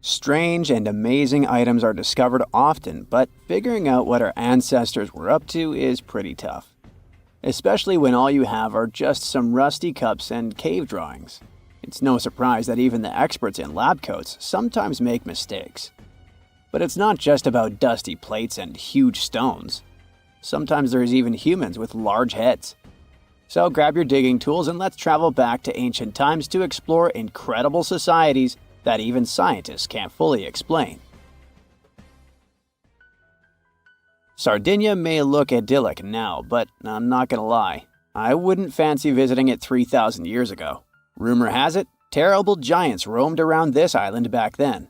Strange and amazing items are discovered often, but figuring out what our ancestors were up to is pretty tough. Especially when all you have are just some rusty cups and cave drawings. It's no surprise that even the experts in lab coats sometimes make mistakes. But it's not just about dusty plates and huge stones. Sometimes there's even humans with large heads. So grab your digging tools and let's travel back to ancient times to explore incredible societies that even scientists can't fully explain. Sardinia may look idyllic now, but I'm not gonna lie, I wouldn't fancy visiting it 3,000 years ago. Rumor has it, terrible giants roamed around this island back then.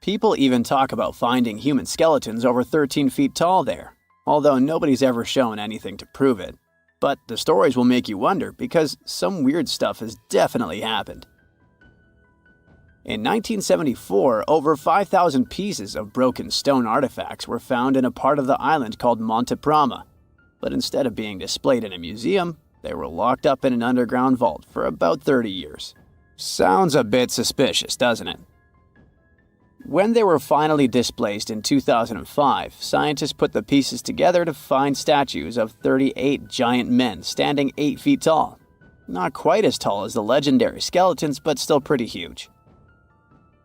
People even talk about finding human skeletons over 13 feet tall there, although nobody's ever shown anything to prove it. But the stories will make you wonder because some weird stuff has definitely happened. In 1974, over 5,000 pieces of broken stone artifacts were found in a part of the island called Monte Prama, but instead of being displayed in a museum, they were locked up in an underground vault for about 30 years. Sounds a bit suspicious, doesn't it? When they were finally displaced in 2005, scientists put the pieces together to find statues of 38 giant men standing 8 feet tall. Not quite as tall as the legendary skeletons, but still pretty huge.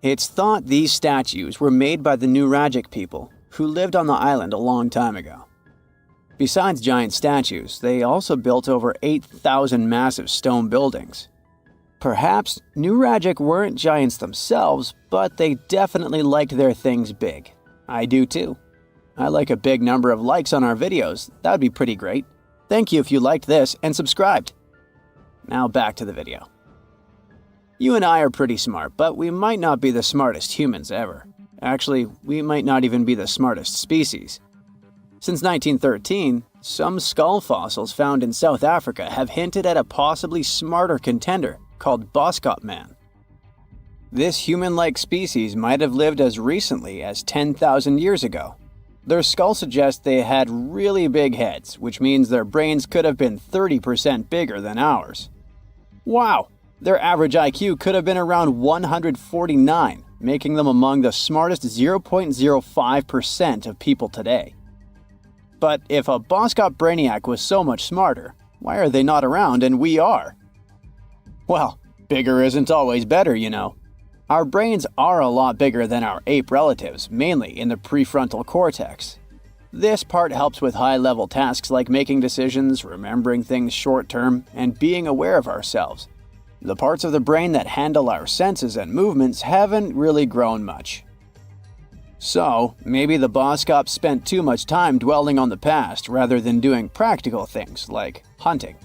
It's thought these statues were made by the Nuragic people, who lived on the island a long time ago. Besides giant statues, they also built over 8,000 massive stone buildings. Perhaps Nuragic weren't giants themselves, but they definitely liked their things big. I do too. I like a big number of likes on our videos. That would be pretty great. Thank you if you liked this and subscribed. Now back to the video. You and I are pretty smart, but we might not be the smartest humans ever. Actually, we might not even be the smartest species. Since 1913, some skull fossils found in South Africa have hinted at a possibly smarter contender called Boskop Man. This human-like species might have lived as recently as 10,000 years ago. Their skull suggests they had really big heads, which means their brains could have been 30% bigger than ours. Wow! Their average IQ could have been around 149, making them among the smartest 0.05% of people today. But if a Boskop Brainiac was so much smarter, why are they not around and we are? Well, bigger isn't always better, you know. Our brains are a lot bigger than our ape relatives, mainly in the prefrontal cortex. This part helps with high-level tasks like making decisions, remembering things short-term, and being aware of ourselves. The parts of the brain that handle our senses and movements haven't really grown much. So, maybe the Boskops spent too much time dwelling on the past rather than doing practical things like hunting.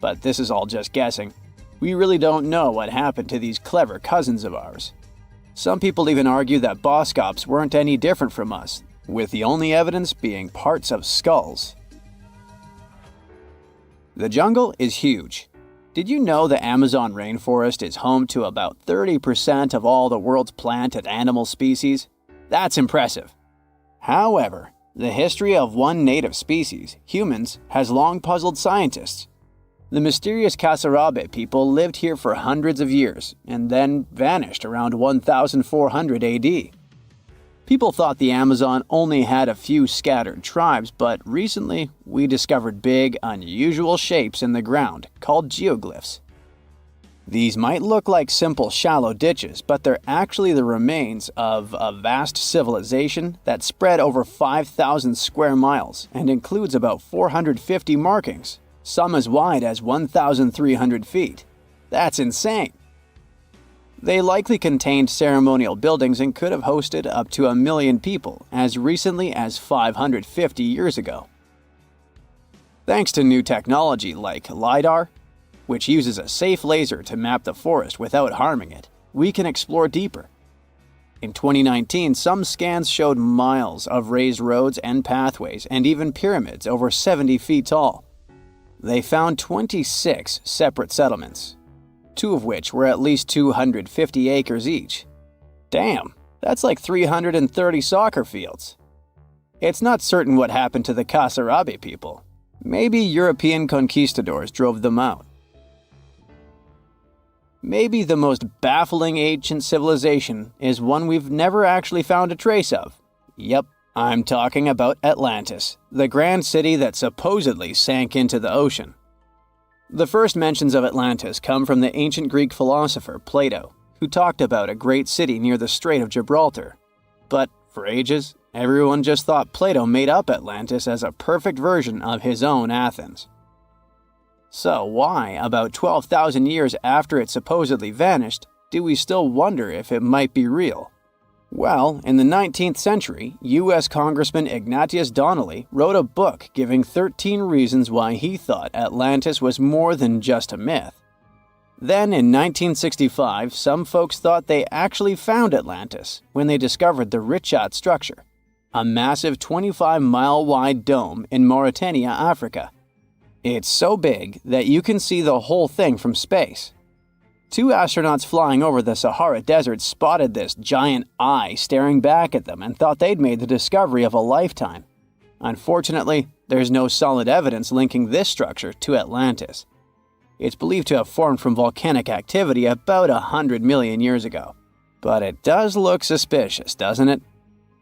But this is all just guessing. We really don't know what happened to these clever cousins of ours. Some people even argue that Boskops weren't any different from us, with the only evidence being parts of skulls. The jungle is huge. Did you know the Amazon rainforest is home to about 30% of all the world's plant and animal species? That's impressive. However, the history of one native species, humans, has long puzzled scientists. The mysterious Kasarabe people lived here for hundreds of years and then vanished around 1400 AD. People thought the Amazon only had a few scattered tribes, but recently we discovered big, unusual shapes in the ground called geoglyphs. These might look like simple shallow ditches, but they're actually the remains of a vast civilization that spread over 5,000 square miles and includes about 450 markings, some as wide as 1,300 feet. That's insane! They likely contained ceremonial buildings and could have hosted up to 1 million people as recently as 550 years ago. Thanks to new technology like LiDAR, which uses a safe laser to map the forest without harming it, we can explore deeper. In 2019, some scans showed miles of raised roads and pathways and even pyramids over 70 feet tall. They found 26 separate settlements, 2 of which were at least 250 acres each. Damn, that's like 330 soccer fields. It's not certain what happened to the Kasarabe people. Maybe European conquistadors drove them out. Maybe the most baffling ancient civilization is one we've never actually found a trace of. Yep, I'm talking about Atlantis, the grand city that supposedly sank into the ocean. The first mentions of Atlantis come from the ancient Greek philosopher Plato, who talked about a great city near the Strait of Gibraltar. But for ages, everyone just thought Plato made up Atlantis as a perfect version of his own Athens. So why, about 12,000 years after it supposedly vanished, do we still wonder if it might be real? Well, in the 19th century, U.S. Congressman Ignatius Donnelly wrote a book giving 13 reasons why he thought Atlantis was more than just a myth. Then, in 1965, some folks thought they actually found Atlantis when they discovered the Richat structure, a massive 25-mile-wide dome in Mauritania, Africa. It's so big that you can see the whole thing from space. 2 astronauts flying over the Sahara Desert spotted this giant eye staring back at them and thought they'd made the discovery of a lifetime. Unfortunately, there's no solid evidence linking this structure to Atlantis. It's believed to have formed from volcanic activity about 100 million years ago. But it does look suspicious, doesn't it?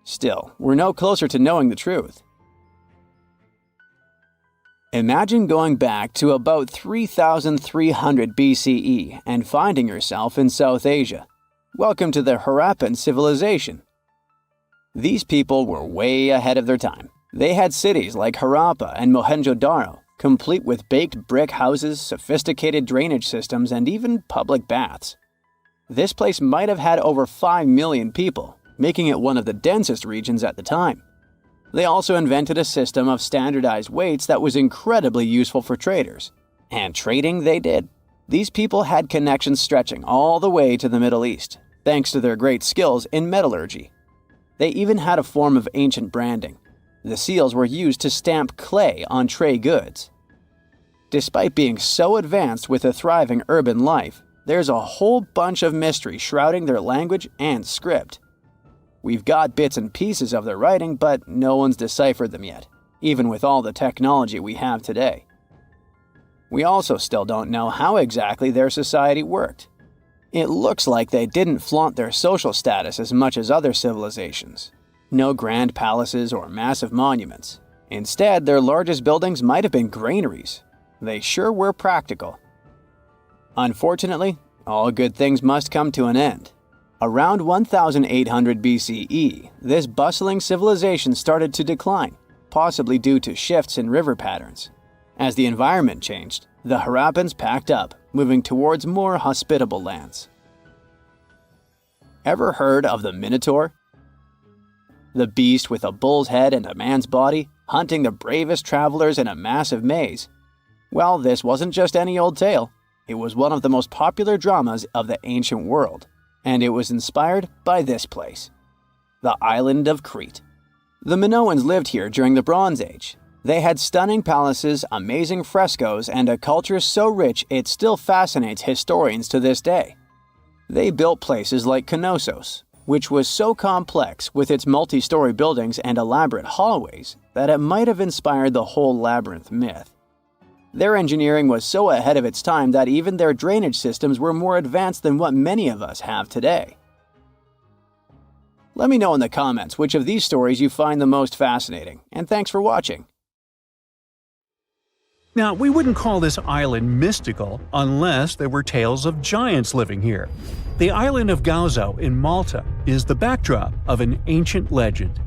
Still, we're no closer to knowing the truth. Imagine going back to about 3,300 BCE and finding yourself in South Asia. Welcome to the Harappan civilization. These people were way ahead of their time. They had cities like Harappa and Mohenjo-Daro, complete with baked brick houses, sophisticated drainage systems, and even public baths. This place might have had over 5 million people, making it one of the densest regions at the time. They also invented a system of standardized weights that was incredibly useful for traders. And trading they did. These people had connections stretching all the way to the Middle East, thanks to their great skills in metallurgy. They even had a form of ancient branding. The seals were used to stamp clay on tray goods. Despite being so advanced with a thriving urban life, there's a whole bunch of mystery shrouding their language and script. We've got bits and pieces of their writing, but no one's deciphered them yet, even with all the technology we have today. We also still don't know how exactly their society worked. It looks like they didn't flaunt their social status as much as other civilizations. No grand palaces or massive monuments. Instead, their largest buildings might have been granaries. They sure were practical. Unfortunately, all good things must come to an end. Around 1800 BCE, this bustling civilization started to decline, possibly due to shifts in river patterns. As the environment changed, the Harappans packed up, moving towards more hospitable lands. Ever heard of the Minotaur? The beast with a bull's head and a man's body, hunting the bravest travelers in a massive maze. Well, this wasn't just any old tale. It was one of the most popular dramas of the ancient world. And it was inspired by this place, the island of Crete. The Minoans lived here during the Bronze Age. They had stunning palaces, amazing frescoes, and a culture so rich it still fascinates historians to this day. They built places like Knossos, which was so complex with its multi-story buildings and elaborate hallways that it might have inspired the whole labyrinth myth. Their engineering was so ahead of its time that even their drainage systems were more advanced than what many of us have today. Let me know in the comments which of these stories you find the most fascinating, and thanks for watching. Now, we wouldn't call this island mystical unless there were tales of giants living here. The island of Gozo in Malta is the backdrop of an ancient legend.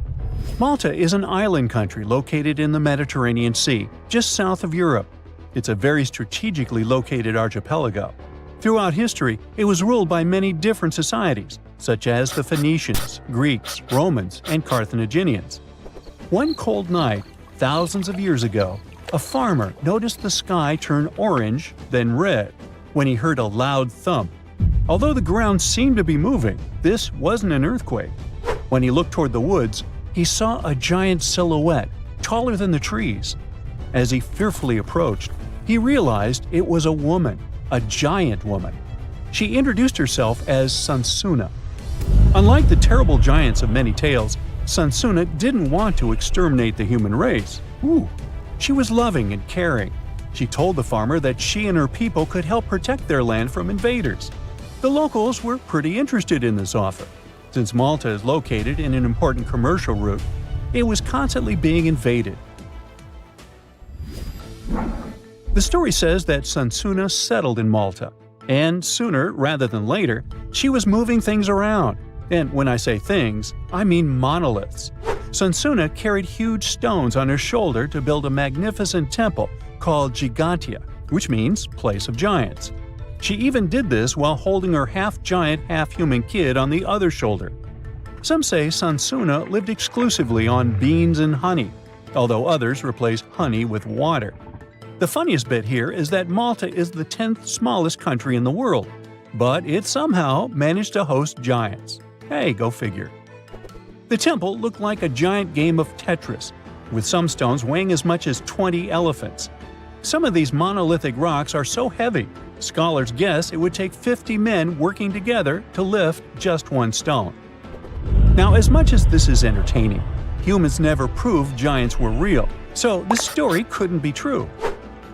Malta is an island country located in the Mediterranean Sea, just south of Europe. It's a very strategically located archipelago. Throughout history, it was ruled by many different societies, such as the Phoenicians, Greeks, Romans, and Carthaginians. One cold night, thousands of years ago, a farmer noticed the sky turn orange, then red, when he heard a loud thump. Although the ground seemed to be moving, this wasn't an earthquake. When he looked toward the woods, he saw a giant silhouette, taller than the trees. As he fearfully approached, he realized it was a woman, a giant woman. She introduced herself as Sansuna. Unlike the terrible giants of many tales, Sansuna didn't want to exterminate the human race. She was loving and caring. She told the farmer that she and her people could help protect their land from invaders. The locals were pretty interested in this offer. Since Malta is located in an important commercial route, it was constantly being invaded. The story says that Sansuna settled in Malta, and sooner rather than later, she was moving things around. And when I say things, I mean monoliths. Sansuna carried huge stones on her shoulder to build a magnificent temple called Gigantia, which means place of giants. She even did this while holding her half-giant, half-human kid on the other shoulder. Some say Sansuna lived exclusively on beans and honey, although others replaced honey with water. The funniest bit here is that Malta is the 10th smallest country in the world, but it somehow managed to host giants. Hey, go figure. The temple looked like a giant game of Tetris, with some stones weighing as much as 20 elephants. Some of these monolithic rocks are so heavy, scholars guess it would take 50 men working together to lift just one stone. Now, as much as this is entertaining, humans never proved giants were real, so this story couldn't be true.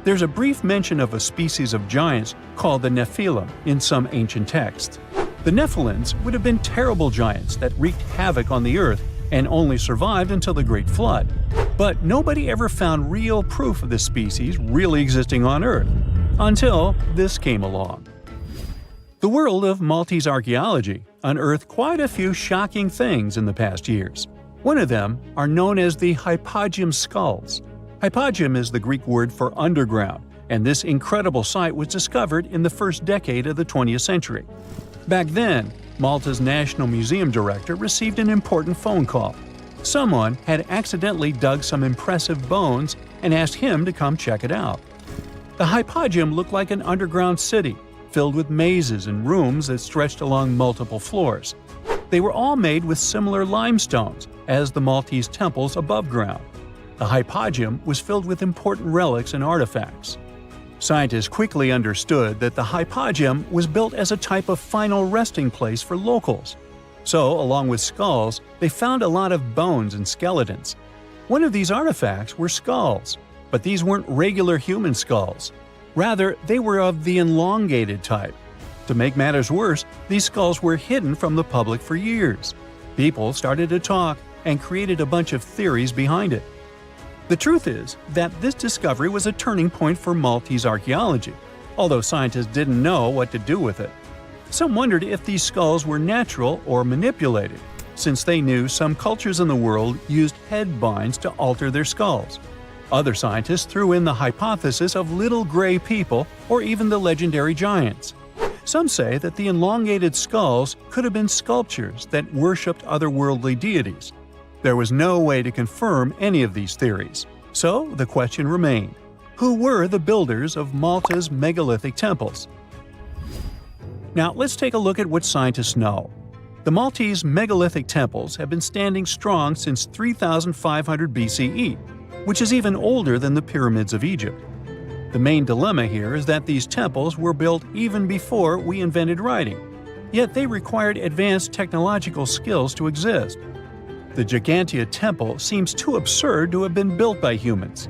There's a brief mention of a species of giants called the Nephilim in some ancient texts. The Nephilims would have been terrible giants that wreaked havoc on the earth and only survived until the Great Flood. But nobody ever found real proof of this species really existing on Earth, until this came along. The world of Maltese archaeology unearthed quite a few shocking things in the past years. One of them are known as the hypogeum skulls. Hypogeum is the Greek word for underground, and this incredible site was discovered in the first decade of the 20th century. Back then, Malta's National Museum director received an important phone call. Someone had accidentally dug some impressive bones and asked him to come check it out. The hypogeum looked like an underground city, filled with mazes and rooms that stretched along multiple floors. They were all made with similar limestones as the Maltese temples above ground. The hypogeum was filled with important relics and artifacts. Scientists quickly understood that the hypogeum was built as a type of final resting place for locals. So, along with skulls, they found a lot of bones and skeletons. One of these artifacts were skulls, but these weren't regular human skulls. Rather, they were of the elongated type. To make matters worse, these skulls were hidden from the public for years. People started to talk and created a bunch of theories behind it. The truth is that this discovery was a turning point for Maltese archaeology, although scientists didn't know what to do with it. Some wondered if these skulls were natural or manipulated, since they knew some cultures in the world used head binds to alter their skulls. Other scientists threw in the hypothesis of little gray people or even the legendary giants. Some say that the elongated skulls could have been sculptures that worshipped otherworldly deities. There was no way to confirm any of these theories, so the question remained: who were the builders of Malta's megalithic temples? Now let's take a look at what scientists know. The Maltese megalithic temples have been standing strong since 3500 BCE, which is even older than the pyramids of Egypt. The main dilemma here is that these temples were built even before we invented writing, yet they required advanced technological skills to exist. The Gigantia Temple seems too absurd to have been built by humans.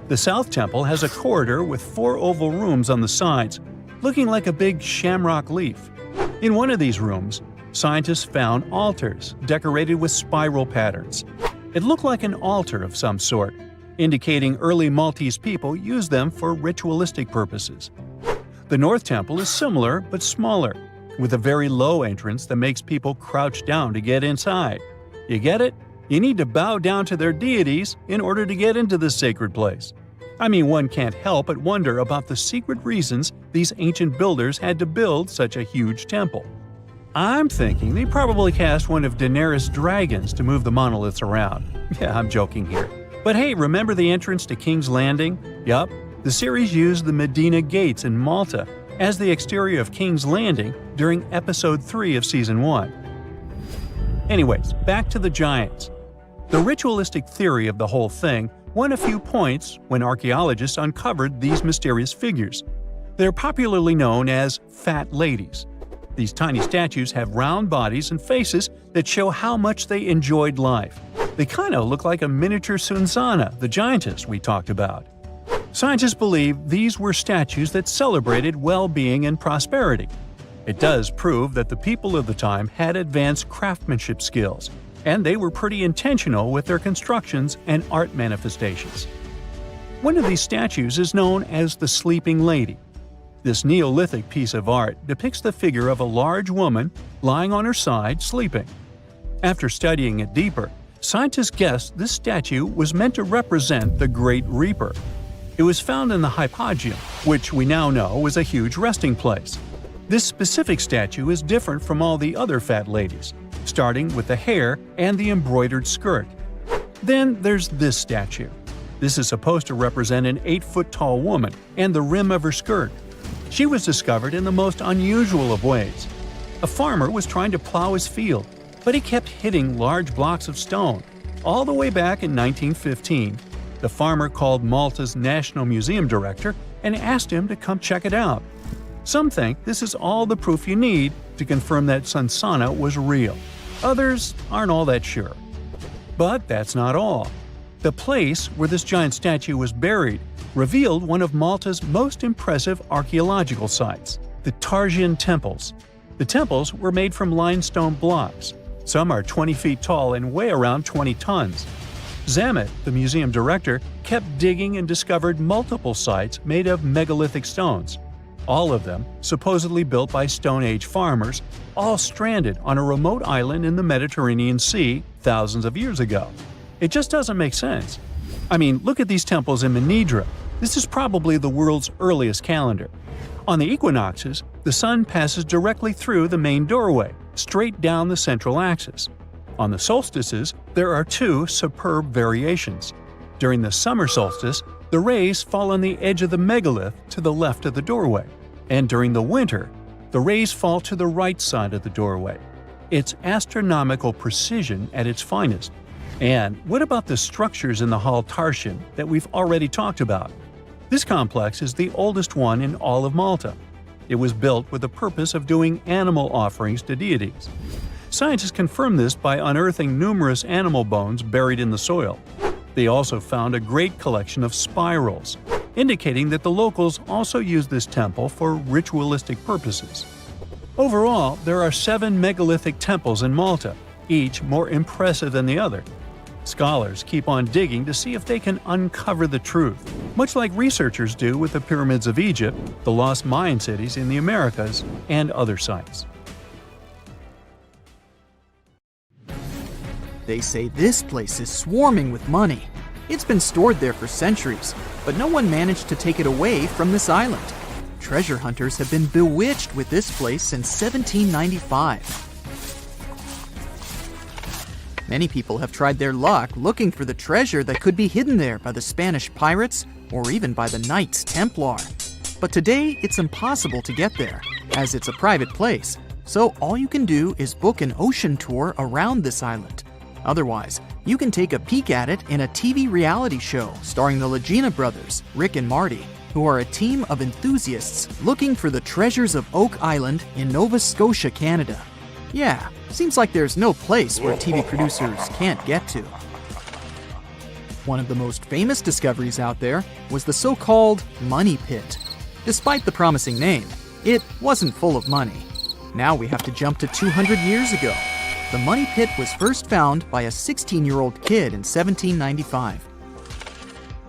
The South Temple has a corridor with 4 oval rooms on the sides, looking like a big shamrock leaf. In one of these rooms, scientists found altars decorated with spiral patterns. It looked like an altar of some sort, indicating early Maltese people used them for ritualistic purposes. The North Temple is similar but smaller, with a very low entrance that makes people crouch down to get inside. You get it? You need to bow down to their deities in order to get into this sacred place. I mean, one can't help but wonder about the secret reasons these ancient builders had to build such a huge temple. I'm thinking they probably cast one of Daenerys' dragons to move the monoliths around. Yeah, I'm joking here. But hey, remember the entrance to King's Landing? Yup, the series used the Medina Gates in Malta as the exterior of King's Landing during Episode 3 of Season 1. Anyways, back to the giants. The ritualistic theory of the whole thing won a few points when archaeologists uncovered these mysterious figures. They're popularly known as fat ladies. These tiny statues have round bodies and faces that show how much they enjoyed life. They kind of look like a miniature Sunzana, the giantess we talked about. Scientists believe these were statues that celebrated well-being and prosperity. It does prove that the people of the time had advanced craftsmanship skills, and they were pretty intentional with their constructions and art manifestations. One of these statues is known as the Sleeping Lady. This Neolithic piece of art depicts the figure of a large woman lying on her side sleeping. After studying it deeper, scientists guessed this statue was meant to represent the Great Reaper. It was found in the hypogeum, which we now know was a huge resting place. This specific statue is different from all the other fat ladies, starting with the hair and the embroidered skirt. Then there's this statue. This is supposed to represent an 8-foot-tall woman and the rim of her skirt. She was discovered in the most unusual of ways. A farmer was trying to plow his field, but he kept hitting large blocks of stone. All the way back in 1915, the farmer called Malta's National Museum director and asked him to come check it out. Some think this is all the proof you need to confirm that Sansana was real. Others aren't all that sure. But that's not all. The place where this giant statue was buried revealed one of Malta's most impressive archaeological sites, the Tarsian temples. The temples were made from limestone blocks. Some are 20 feet tall and weigh around 20 tons. Zamet, the museum director, kept digging and discovered multiple sites made of megalithic stones. All of them supposedly built by Stone Age farmers, all stranded on a remote island in the Mediterranean Sea thousands of years ago. It just doesn't make sense. I mean, look at these temples in Manidra. This is probably the world's earliest calendar. On the equinoxes, the sun passes directly through the main doorway, straight down the central axis. On the solstices, there are two superb variations. During the summer solstice, the rays fall on the edge of the megalith to the left of the doorway, and during the winter, the rays fall to the right side of the doorway. It's astronomical precision at its finest. And what about the structures in the Hall Tarsian that we've already talked about? This complex is the oldest one in all of Malta. It was built with the purpose of doing animal offerings to deities. Scientists confirmed this by unearthing numerous animal bones buried in the soil. They also found a great collection of spirals, indicating that the locals also used this temple for ritualistic purposes. Overall, there are 7 megalithic temples in Malta, each more impressive than the other. Scholars keep on digging to see if they can uncover the truth, much like researchers do with the pyramids of Egypt, the lost Mayan cities in the Americas, and other sites. They say this place is swarming with money. It's been stored there for centuries, but no one managed to take it away from this island. Treasure hunters have been bewitched with this place since 1795. Many people have tried their luck looking for the treasure that could be hidden there by the Spanish pirates or even by the Knights Templar. But today, it's impossible to get there, as it's a private place, so all you can do is book an ocean tour around this island. Otherwise, you can take a peek at it in a TV reality show starring the Legina brothers, Rick and Marty, who are a team of enthusiasts looking for the treasures of Oak Island in Nova Scotia, Canada. Yeah, seems like there's no place where TV producers can't get to. One of the most famous discoveries out there was the so-called Money Pit. Despite the promising name, it wasn't full of money. Now we have to jump to 200 years ago. The Money Pit was first found by a 16-year-old kid in 1795.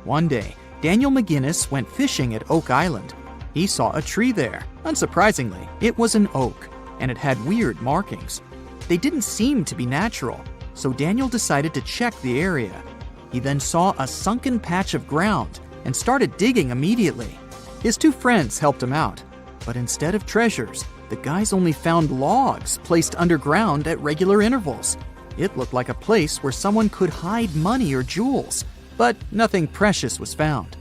One day, Daniel McGuinness went fishing at Oak Island. He saw a tree there. Unsurprisingly, it was an oak, and it had weird markings. They didn't seem to be natural, so Daniel decided to check the area. He then saw a sunken patch of ground and started digging immediately. His 2 friends helped him out, but instead of treasures, the guys only found logs placed underground at regular intervals. It looked like a place where someone could hide money or jewels, but nothing precious was found.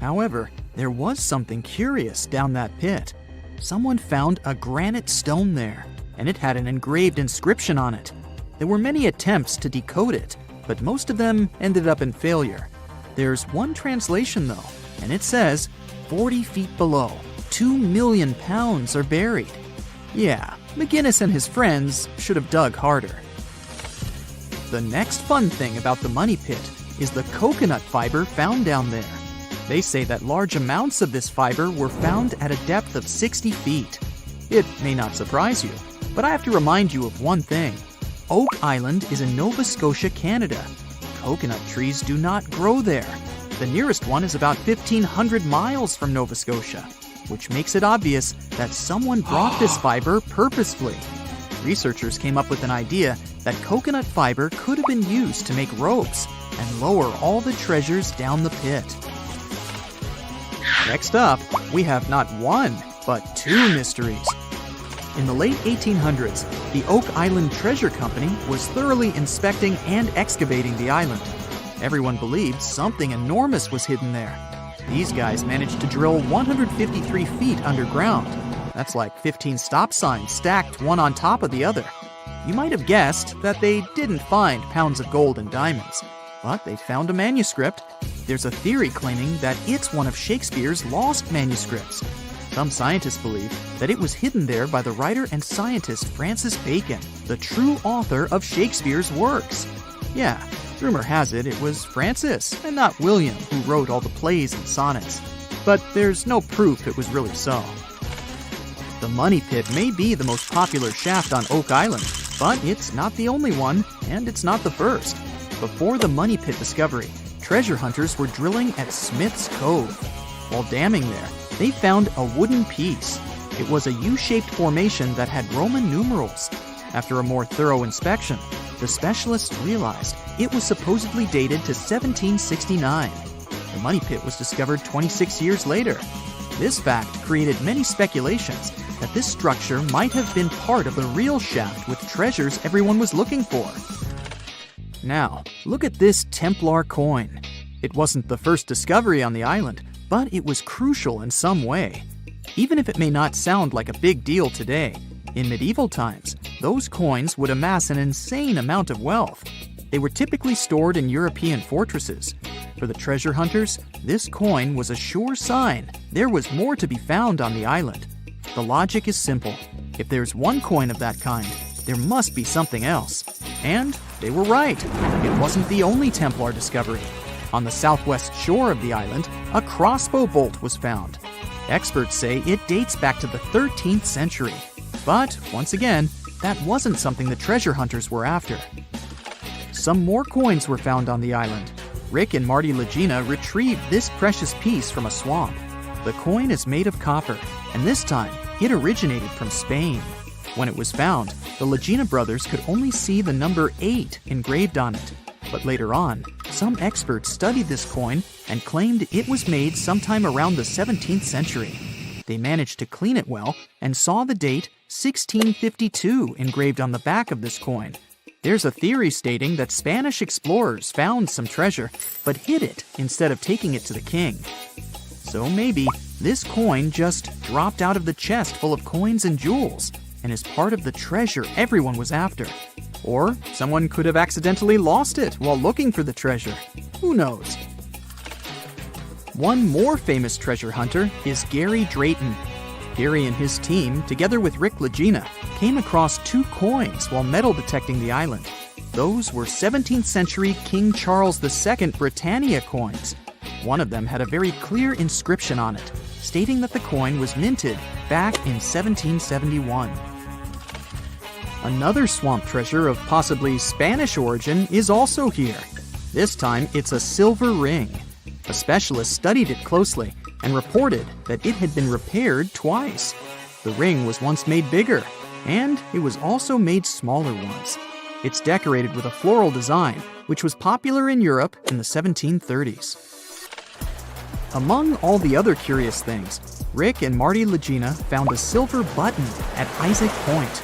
However, there was something curious down that pit. Someone found a granite stone there, and it had an engraved inscription on it. There were many attempts to decode it, but most of them ended up in failure. There's one translation though, and it says, 40 feet below, 2 million pounds are buried. Yeah, McGuinness and his friends should have dug harder. The next fun thing about the Money Pit is the coconut fiber found down there. They say that large amounts of this fiber were found at a depth of 60 feet. It may not surprise you, but I have to remind you of one thing. Oak Island is in Nova Scotia, Canada. Coconut trees do not grow there. The nearest one is about 1,500 miles from Nova Scotia, which makes it obvious that someone brought this fiber purposefully. Researchers came up with an idea that coconut fiber could have been used to make ropes and lower all the treasures down the pit. Next up, we have not one, but two mysteries. In the late 1800s, the Oak Island Treasure Company was thoroughly inspecting and excavating the island. Everyone believed something enormous was hidden there. These guys managed to drill 153 feet underground. That's like 15 stop signs stacked one on top of the other. You might have guessed that they didn't find pounds of gold and diamonds, but they found a manuscript. There's a theory claiming that it's one of Shakespeare's lost manuscripts. Some scientists believe that it was hidden there by the writer and scientist Francis Bacon, the true author of Shakespeare's works. Yeah, rumor has it was Francis and not William who wrote all the plays and sonnets. But there's no proof it was really so. The Money Pit may be the most popular shaft on Oak Island, but it's not the only one, and it's not the first. Before the Money Pit discovery, treasure hunters were drilling at Smith's Cove. While damming there, they found a wooden piece. It was a U-shaped formation that had Roman numerals. After a more thorough inspection, the specialists realized it was supposedly dated to 1769. The Money Pit was discovered 26 years later. This fact created many speculations that this structure might have been part of the real shaft with treasures everyone was looking for. Now, look at this Templar coin. It wasn't the first discovery on the island, but it was crucial in some way. Even if it may not sound like a big deal today, in medieval times, those coins would amass an insane amount of wealth. They were typically stored in European fortresses. For the treasure hunters, this coin was a sure sign there was more to be found on the island. The logic is simple. If there's one coin of that kind, there must be something else. And they were right. It wasn't the only Templar discovery. On the southwest shore of the island, a crossbow bolt was found. Experts say it dates back to the 13th century. But, once again, that wasn't something the treasure hunters were after. Some more coins were found on the island. Rick and Marty Legina retrieved this precious piece from a swamp. The coin is made of copper, and this time, it originated from Spain. When it was found, the Legina brothers could only see the number 8 engraved on it. But later on, some experts studied this coin and claimed it was made sometime around the 17th century. They managed to clean it well and saw the date 1652 engraved on the back of this coin. There's a theory stating that Spanish explorers found some treasure but hid it instead of taking it to the king. So maybe this coin just dropped out of the chest full of coins and jewels and is part of the treasure everyone was after. Or someone could have accidentally lost it while looking for the treasure. Who knows? One more famous treasure hunter is Gary Drayton. Gary and his team, together with Rick Legina, came across 2 coins while metal detecting the island. Those were 17th century King Charles II Britannia coins. One of them had a very clear inscription on it, stating that the coin was minted back in 1771. Another swamp treasure of possibly Spanish origin is also here. This time, it's a silver ring. A specialist studied it closely and reported that it had been repaired twice. The ring was once made bigger, and it was also made smaller once. It's decorated with a floral design, which was popular in Europe in the 1730s. Among all the other curious things, Rick and Marty Legina found a silver button at Isaac Point.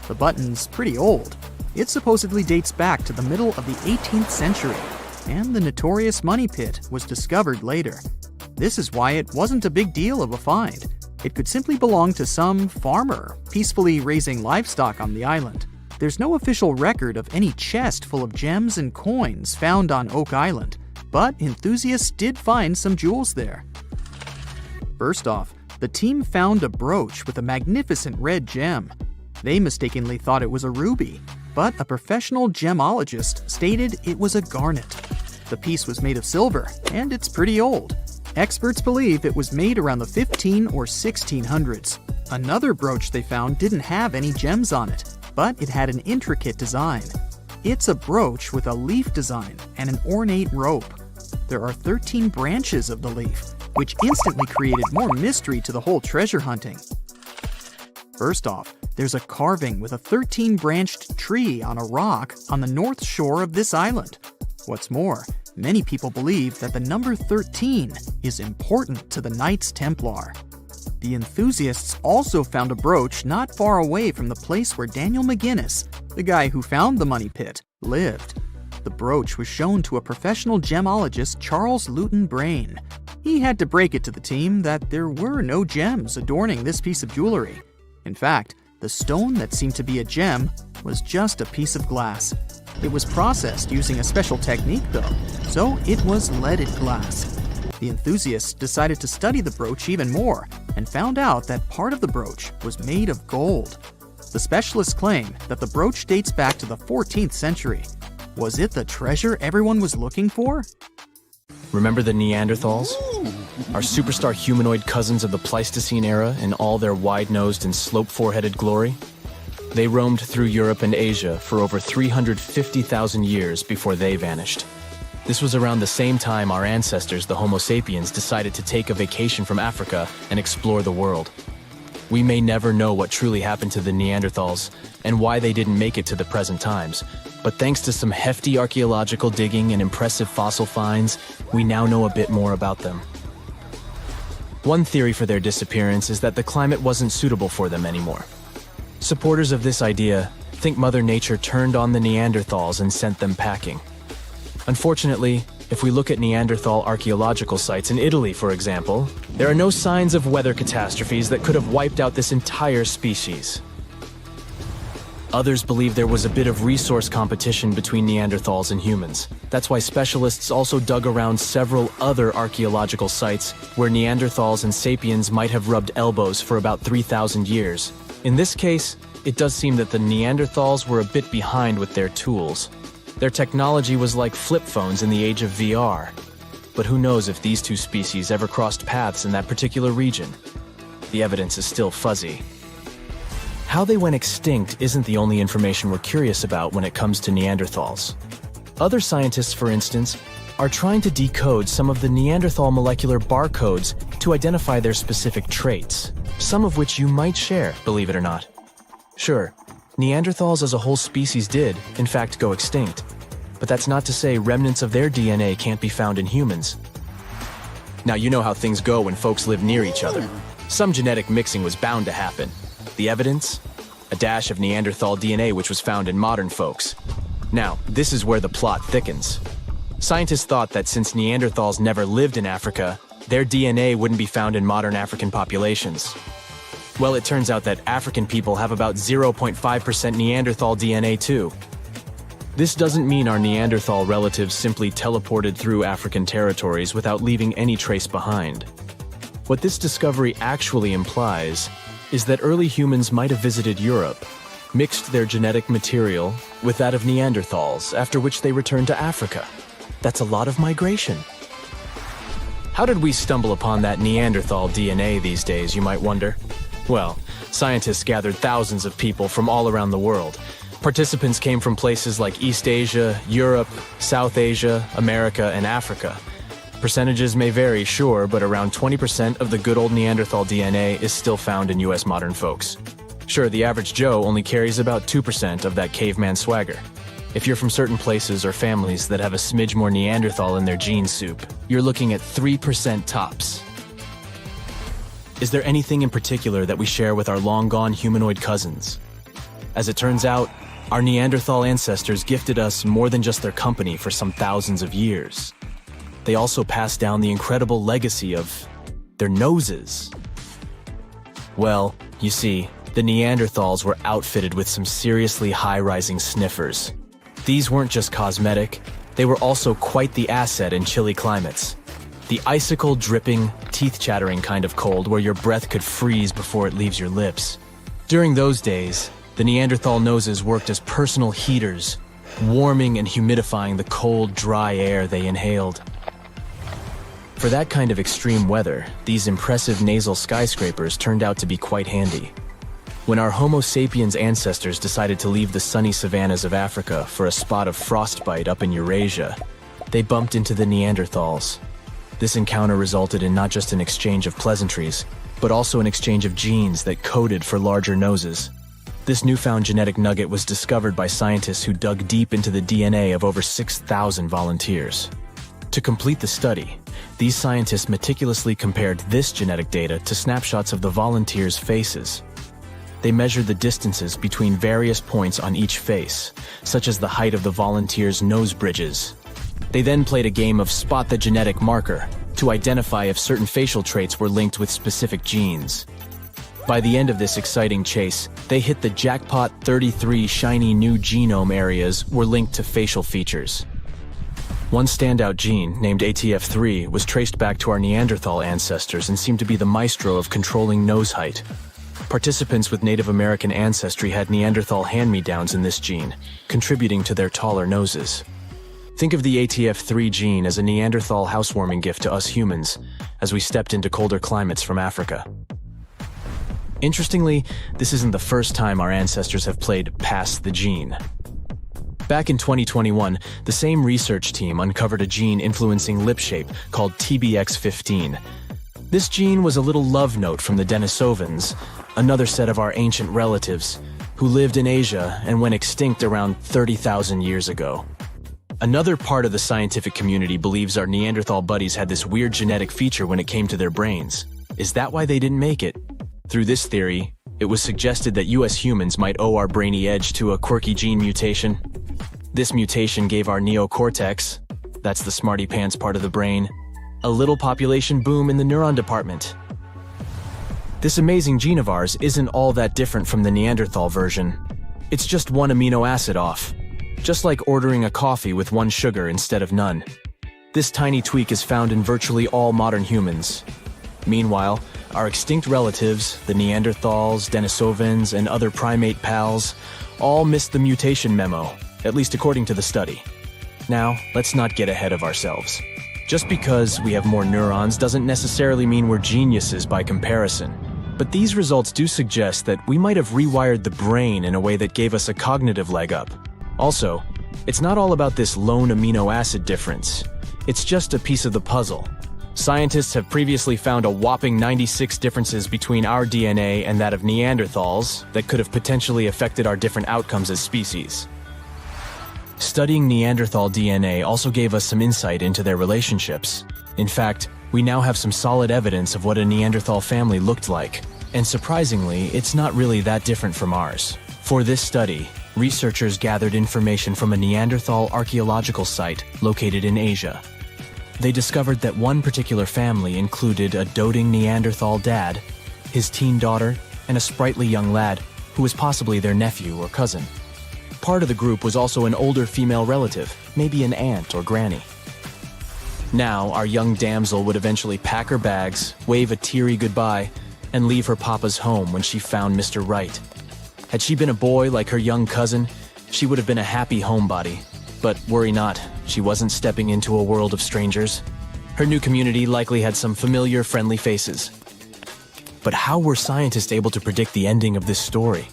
The button's pretty old. It supposedly dates back to the middle of the 18th century, and the notorious Money Pit was discovered later. This is why it wasn't a big deal of a find. It could simply belong to some farmer peacefully raising livestock on the island. There's no official record of any chest full of gems and coins found on Oak Island, but enthusiasts did find some jewels there. First off, the team found a brooch with a magnificent red gem. They mistakenly thought it was a ruby, but a professional gemologist stated it was a garnet. The piece was made of silver, and it's pretty old. Experts believe it was made around the 15 or 1600s. Another brooch they found didn't have any gems on it, but it had an intricate design. It's a brooch with a leaf design and an ornate rope. There are 13 branches of the leaf, which instantly created more mystery to the whole treasure hunting. First off, there's a carving with a 13-branched tree on a rock on the north shore of this island. What's more, many people believe that the number 13 is important to the Knights Templar. The enthusiasts also found a brooch not far away from the place where Daniel McGinnis, the guy who found the money pit, lived. The brooch was shown to a professional gemologist, Charles Luton Brain. He had to break it to the team that there were no gems adorning this piece of jewelry. In fact, the stone that seemed to be a gem was just a piece of glass. It was processed using a special technique though, so it was leaded glass. The enthusiasts decided to study the brooch even more and found out that part of the brooch was made of gold. The specialists claim that the brooch dates back to the 14th century. Was it the treasure everyone was looking for? Remember the Neanderthals? Our superstar humanoid cousins of the Pleistocene era in all their wide-nosed and slope-foreheaded glory? They roamed through Europe and Asia for over 350,000 years before they vanished. This was around the same time our ancestors, the Homo sapiens, decided to take a vacation from Africa and explore the world. We may never know what truly happened to the Neanderthals and why they didn't make it to the present times, but thanks to some hefty archaeological digging and impressive fossil finds, we now know a bit more about them. One theory for their disappearance is that the climate wasn't suitable for them anymore. Supporters of this idea think Mother Nature turned on the Neanderthals and sent them packing. Unfortunately, if we look at Neanderthal archaeological sites in Italy, for example, there are no signs of weather catastrophes that could have wiped out this entire species. Others believe there was a bit of resource competition between Neanderthals and humans. That's why specialists also dug around several other archaeological sites where Neanderthals and sapiens might have rubbed elbows for about 3,000 years. In this case, it does seem that the Neanderthals were a bit behind with their tools. Their technology was like flip phones in the age of VR. But who knows if these two species ever crossed paths in that particular region? The evidence is still fuzzy. How they went extinct isn't the only information we're curious about when it comes to Neanderthals. Other scientists, for instance, are trying to decode some of the Neanderthal molecular barcodes to identify their specific traits, some of which you might share, believe it or not. Sure, Neanderthals as a whole species did, in fact, go extinct. But that's not to say remnants of their DNA can't be found in humans. Now, you know how things go when folks live near each other. Some genetic mixing was bound to happen. The evidence? A dash of Neanderthal DNA which was found in modern folks. Now, this is where the plot thickens. Scientists thought that since Neanderthals never lived in Africa, their DNA wouldn't be found in modern African populations. Well, it turns out that African people have about 0.5% Neanderthal DNA too. This doesn't mean our Neanderthal relatives simply teleported through African territories without leaving any trace behind. What this discovery actually implies is that early humans might have visited Europe, mixed their genetic material with that of Neanderthals, after which they returned to Africa. That's a lot of migration. How did we stumble upon that Neanderthal DNA these days, you might wonder? Well, scientists gathered thousands of people from all around the world. Participants came from places like East Asia, Europe, South Asia, America, and Africa. Percentages may vary, sure, but around 20% of the good old Neanderthal DNA is still found in US modern folks. Sure, the average Joe only carries about 2% of that caveman swagger. If you're from certain places or families that have a smidge more Neanderthal in their gene soup, you're looking at 3% tops. Is there anything in particular that we share with our long-gone humanoid cousins? As it turns out, our Neanderthal ancestors gifted us more than just their company for some thousands of years. They also passed down the incredible legacy of their noses. Well, you see, the Neanderthals were outfitted with some seriously high-rising sniffers. These weren't just cosmetic, they were also quite the asset in chilly climates. The icicle-dripping, teeth-chattering kind of cold where your breath could freeze before it leaves your lips. During those days, the Neanderthal noses worked as personal heaters, warming and humidifying the cold, dry air they inhaled. For that kind of extreme weather, these impressive nasal skyscrapers turned out to be quite handy. When our Homo sapiens ancestors decided to leave the sunny savannas of Africa for a spot of frostbite up in Eurasia, they bumped into the Neanderthals. This encounter resulted in not just an exchange of pleasantries, but also an exchange of genes that coded for larger noses. This newfound genetic nugget was discovered by scientists who dug deep into the DNA of over 6,000 volunteers. To complete the study, these scientists meticulously compared this genetic data to snapshots of the volunteers' faces. They measured the distances between various points on each face, such as the height of the volunteers' nose bridges. They then played a game of spot the genetic marker to identify if certain facial traits were linked with specific genes. By the end of this exciting chase, they hit the jackpot. 33 shiny new genome areas were linked to facial features. One standout gene, named ATF3, was traced back to our Neanderthal ancestors and seemed to be the maestro of controlling nose height. Participants with Native American ancestry had Neanderthal hand-me-downs in this gene, contributing to their taller noses. Think of the ATF3 gene as a Neanderthal housewarming gift to us humans as we stepped into colder climates from Africa. Interestingly, this isn't the first time our ancestors have played pass the gene. Back in 2021, the same research team uncovered a gene influencing lip shape called TBX15. This gene was a little love note from the Denisovans, another set of our ancient relatives, who lived in Asia and went extinct around 30,000 years ago. Another part of the scientific community believes our Neanderthal buddies had this weird genetic feature when it came to their brains. Is that why they didn't make it? Through this theory, it was suggested that US humans might owe our brainy edge to a quirky gene mutation. This mutation gave our neocortex, that's the smarty pants part of the brain, a little population boom in the neuron department. This amazing gene of ours isn't all that different from the Neanderthal version. It's just one amino acid off, just like ordering a coffee with one sugar instead of none. This tiny tweak is found in virtually all modern humans. Meanwhile, our extinct relatives, the Neanderthals, Denisovans, and other primate pals, all missed the mutation memo, at least according to the study. Now, let's not get ahead of ourselves. Just because we have more neurons doesn't necessarily mean we're geniuses by comparison. But these results do suggest that we might have rewired the brain in a way that gave us a cognitive leg up. Also, it's not all about this lone amino acid difference. It's just a piece of the puzzle. Scientists have previously found a whopping 96 differences between our DNA and that of Neanderthals that could have potentially affected our different outcomes as species. Studying Neanderthal DNA also gave us some insight into their relationships. In fact, we now have some solid evidence of what a Neanderthal family looked like. And surprisingly, it's not really that different from ours. For this study, researchers gathered information from a Neanderthal archaeological site located in Asia. They discovered that one particular family included a doting Neanderthal dad, his teen daughter, and a sprightly young lad who was possibly their nephew or cousin. Part of the group was also an older female relative, maybe an aunt or granny. Now, our young damsel would eventually pack her bags, wave a teary goodbye, and leave her papa's home when she found Mr. Right. Had she been a boy like her young cousin, she would have been a happy homebody. But worry not, she wasn't stepping into a world of strangers. Her new community likely had some familiar, friendly faces. But how were scientists able to predict the ending of this story?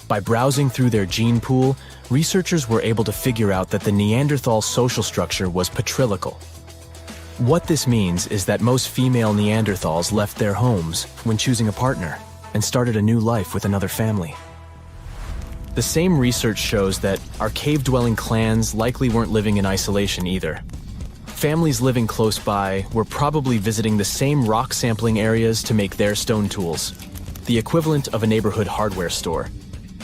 By browsing through their gene pool, researchers were able to figure out that the Neanderthal social structure was patrilical. What this means is that most female Neanderthals left their homes when choosing a partner and started a new life with another family. The same research shows that our cave-dwelling clans likely weren't living in isolation either. Families living close by were probably visiting the same rock sampling areas to make their stone tools, the equivalent of a neighborhood hardware store.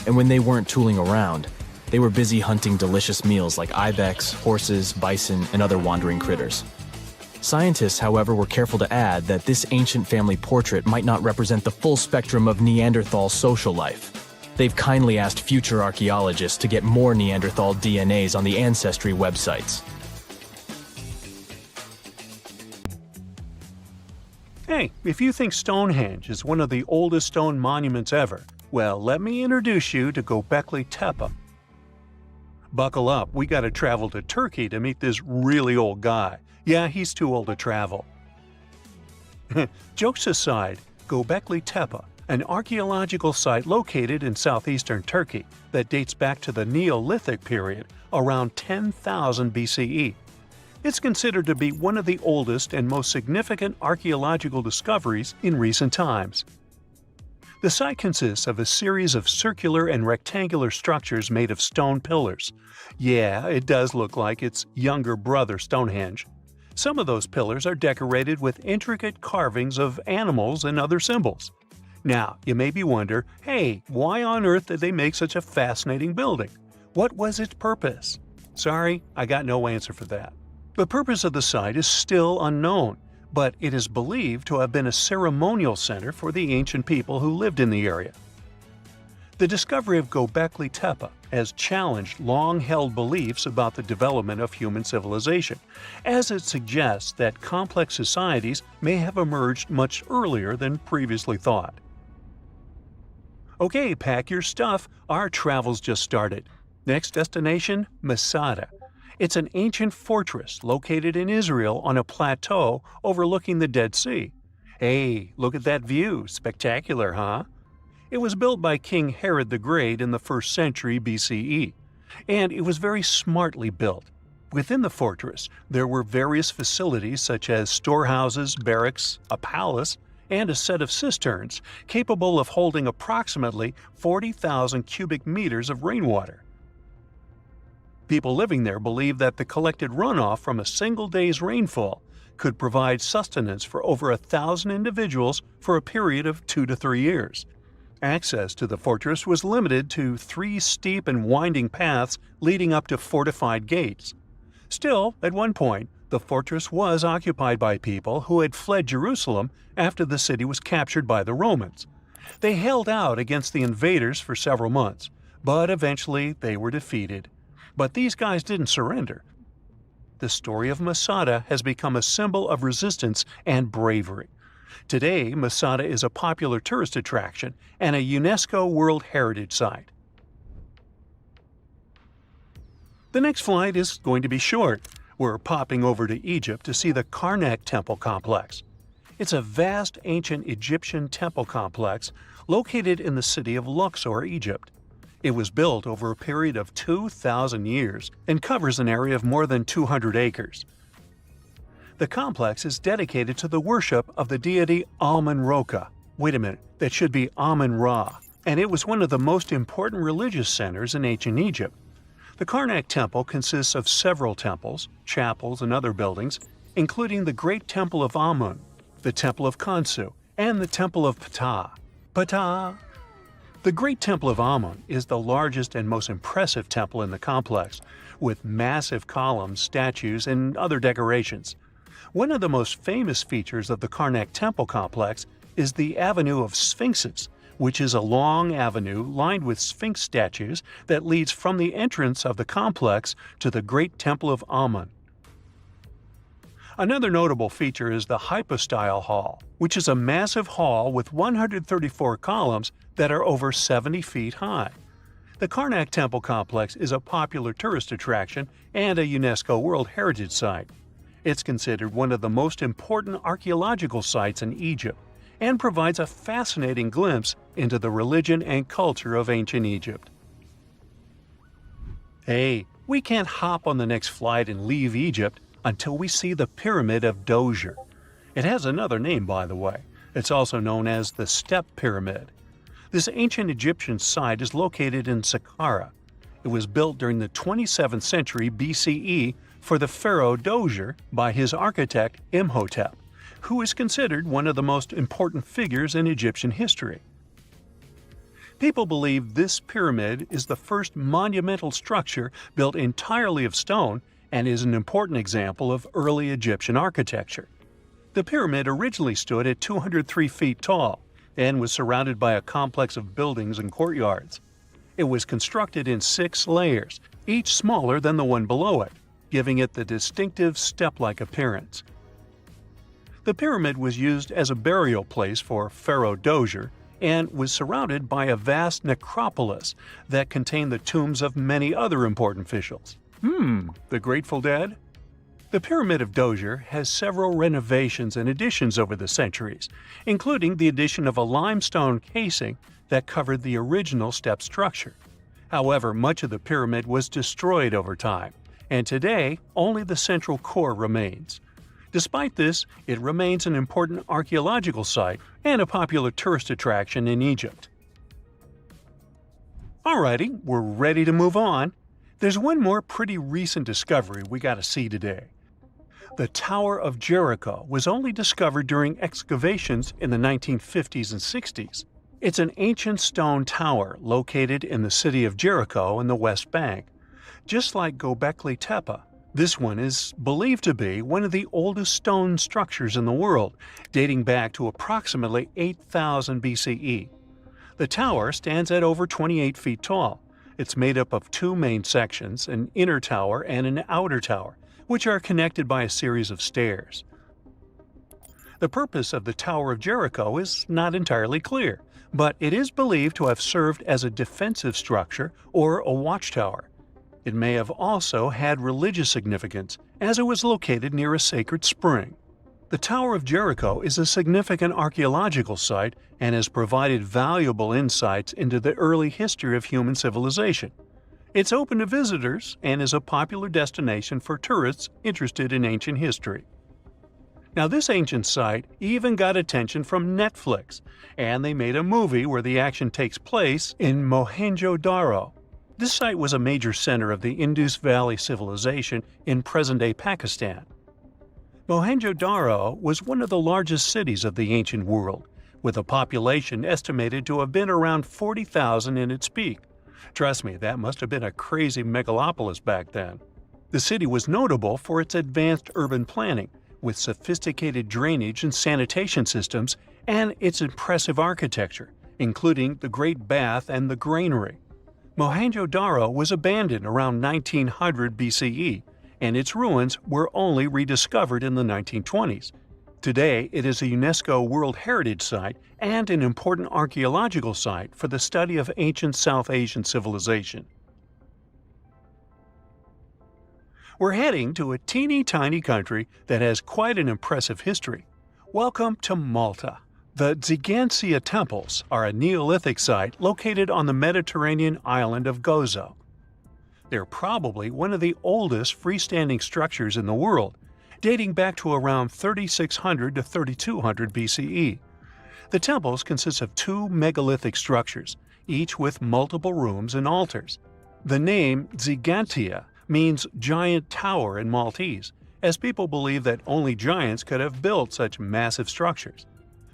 And when they weren't tooling around, they were busy hunting delicious meals like ibex, horses, bison, and other wandering critters. Scientists, however, were careful to add that this ancient family portrait might not represent the full spectrum of Neanderthal social life. They've kindly asked future archaeologists to get more Neanderthal DNAs on the Ancestry websites. Hey, if you think Stonehenge is one of the oldest stone monuments ever, well, let me introduce you to Göbekli Tepe. Buckle up, we gotta travel to Turkey to meet this really old guy. Yeah, he's too old to travel. Jokes aside, Göbekli Tepe, an archaeological site located in southeastern Turkey that dates back to the Neolithic period around 10,000 BCE. It's considered to be one of the oldest and most significant archaeological discoveries in recent times. The site consists of a series of circular and rectangular structures made of stone pillars. Yeah, it does look like its younger brother Stonehenge. Some of those pillars are decorated with intricate carvings of animals and other symbols. Now, you may be wondering, hey, why on earth did they make such a fascinating building? What was its purpose? Sorry, I got no answer for that. The purpose of the site is still unknown, but it is believed to have been a ceremonial center for the ancient people who lived in the area. The discovery of Göbekli Tepe has challenged long-held beliefs about the development of human civilization, as it suggests that complex societies may have emerged much earlier than previously thought. Okay, pack your stuff, our travel's just started. Next destination, Masada. It's an ancient fortress located in Israel on a plateau overlooking the Dead Sea. Hey, look at that view, spectacular, huh? It was built by King Herod the Great in the 1st century BCE, and it was very smartly built. Within the fortress, there were various facilities such as storehouses, barracks, a palace, and a set of cisterns capable of holding approximately 40,000 cubic meters of rainwater. People living there believed that the collected runoff from a single day's rainfall could provide sustenance for over 1,000 individuals for a period of 2 to 3 years. Access to the fortress was limited to 3 steep and winding paths leading up to fortified gates. Still, at one point, the fortress was occupied by people who had fled Jerusalem after the city was captured by the Romans. They held out against the invaders for several months, but eventually they were defeated. But these guys didn't surrender. The story of Masada has become a symbol of resistance and bravery. Today, Masada is a popular tourist attraction and a UNESCO World Heritage Site. The next flight is going to be short. We're popping over to Egypt to see the Karnak Temple Complex. It's a vast ancient Egyptian temple complex located in the city of Luxor, Egypt. It was built over a period of 2,000 years and covers an area of more than 200 acres. The complex is dedicated to the worship of the deity Amun-Ra. Wait a minute, that should be Amun-Ra, and it was one of the most important religious centers in ancient Egypt. The Karnak Temple consists of several temples, chapels, and other buildings, including the Great Temple of Amun, the Temple of Khonsu, and the Temple of Ptah. Ptah! The Great Temple of Amun is the largest and most impressive temple in the complex, with massive columns, statues, and other decorations. One of the most famous features of the Karnak Temple complex is the Avenue of Sphinxes, which is a long avenue lined with Sphinx statues that leads from the entrance of the complex to the Great Temple of Amun. Another notable feature is the Hypostyle Hall, which is a massive hall with 134 columns that are over 70 feet high. The Karnak Temple Complex is a popular tourist attraction and a UNESCO World Heritage Site. It's considered one of the most important archaeological sites in Egypt and provides a fascinating glimpse into the religion and culture of ancient Egypt. Hey, we can't hop on the next flight and leave Egypt until we see the Pyramid of Djoser. It has another name, by the way. It's also known as the Step Pyramid. This ancient Egyptian site is located in Saqqara. It was built during the 27th century BCE for the pharaoh Djoser by his architect Imhotep, who is considered one of the most important figures in Egyptian history. People believe this pyramid is the first monumental structure built entirely of stone and is an important example of early Egyptian architecture. The pyramid originally stood at 203 feet tall and was surrounded by a complex of buildings and courtyards. It was constructed in 6 layers, each smaller than the one below it, giving it the distinctive step-like appearance. The pyramid was used as a burial place for Pharaoh Djoser and was surrounded by a vast necropolis that contained the tombs of many other important officials. The Grateful Dead? The Pyramid of Djoser has several renovations and additions over the centuries, including the addition of a limestone casing that covered the original step structure. However, much of the pyramid was destroyed over time, and today only the central core remains. Despite this, it remains an important archaeological site and a popular tourist attraction in Egypt. Alrighty, we're ready to move on. There's one more pretty recent discovery we gotta see today. The Tower of Jericho was only discovered during excavations in the 1950s and 60s. It's an ancient stone tower located in the city of Jericho in the West Bank. Just like Göbekli Tepe, this one is believed to be one of the oldest stone structures in the world, dating back to approximately 8000 BCE. The tower stands at over 28 feet tall. It's made up of two main sections, an inner tower and an outer tower, which are connected by a series of stairs. The purpose of the Tower of Jericho is not entirely clear, but it is believed to have served as a defensive structure or a watchtower. It may have also had religious significance, as it was located near a sacred spring. The Tower of Jericho is a significant archaeological site and has provided valuable insights into the early history of human civilization. It's open to visitors and is a popular destination for tourists interested in ancient history. Now, this ancient site even got attention from Netflix, and they made a movie where the action takes place in Mohenjo-Daro. This site was a major center of the Indus Valley civilization in present-day Pakistan. Mohenjo-Daro was one of the largest cities of the ancient world, with a population estimated to have been around 40,000 in its peak. Trust me, that must have been a crazy megalopolis back then. The city was notable for its advanced urban planning, with sophisticated drainage and sanitation systems, and its impressive architecture, including the Great Bath and the Granary. Mohenjo-Daro was abandoned around 1900 BCE, and its ruins were only rediscovered in the 1920s. Today, it is a UNESCO World Heritage Site and an important archaeological site for the study of ancient South Asian civilization. We're heading to a teeny-tiny country that has quite an impressive history. Welcome to Malta. The Xigantia Temples are a Neolithic site located on the Mediterranean island of Gozo. They're probably one of the oldest freestanding structures in the world, dating back to around 3600 to 3200 BCE. The temples consist of two megalithic structures, each with multiple rooms and altars. The name Xigantia means giant tower in Maltese, as people believe that only giants could have built such massive structures.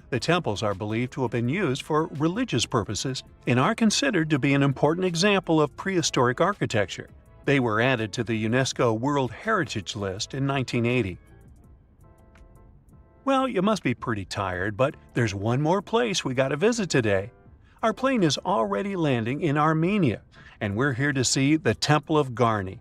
The temples are believed to have been used for religious purposes and are considered to be an important example of prehistoric architecture. They were added to the UNESCO World Heritage List in 1980. Well, you must be pretty tired, but there's one more place we gotta visit today. Our plane is already landing in Armenia, and we're here to see the Temple of Garni.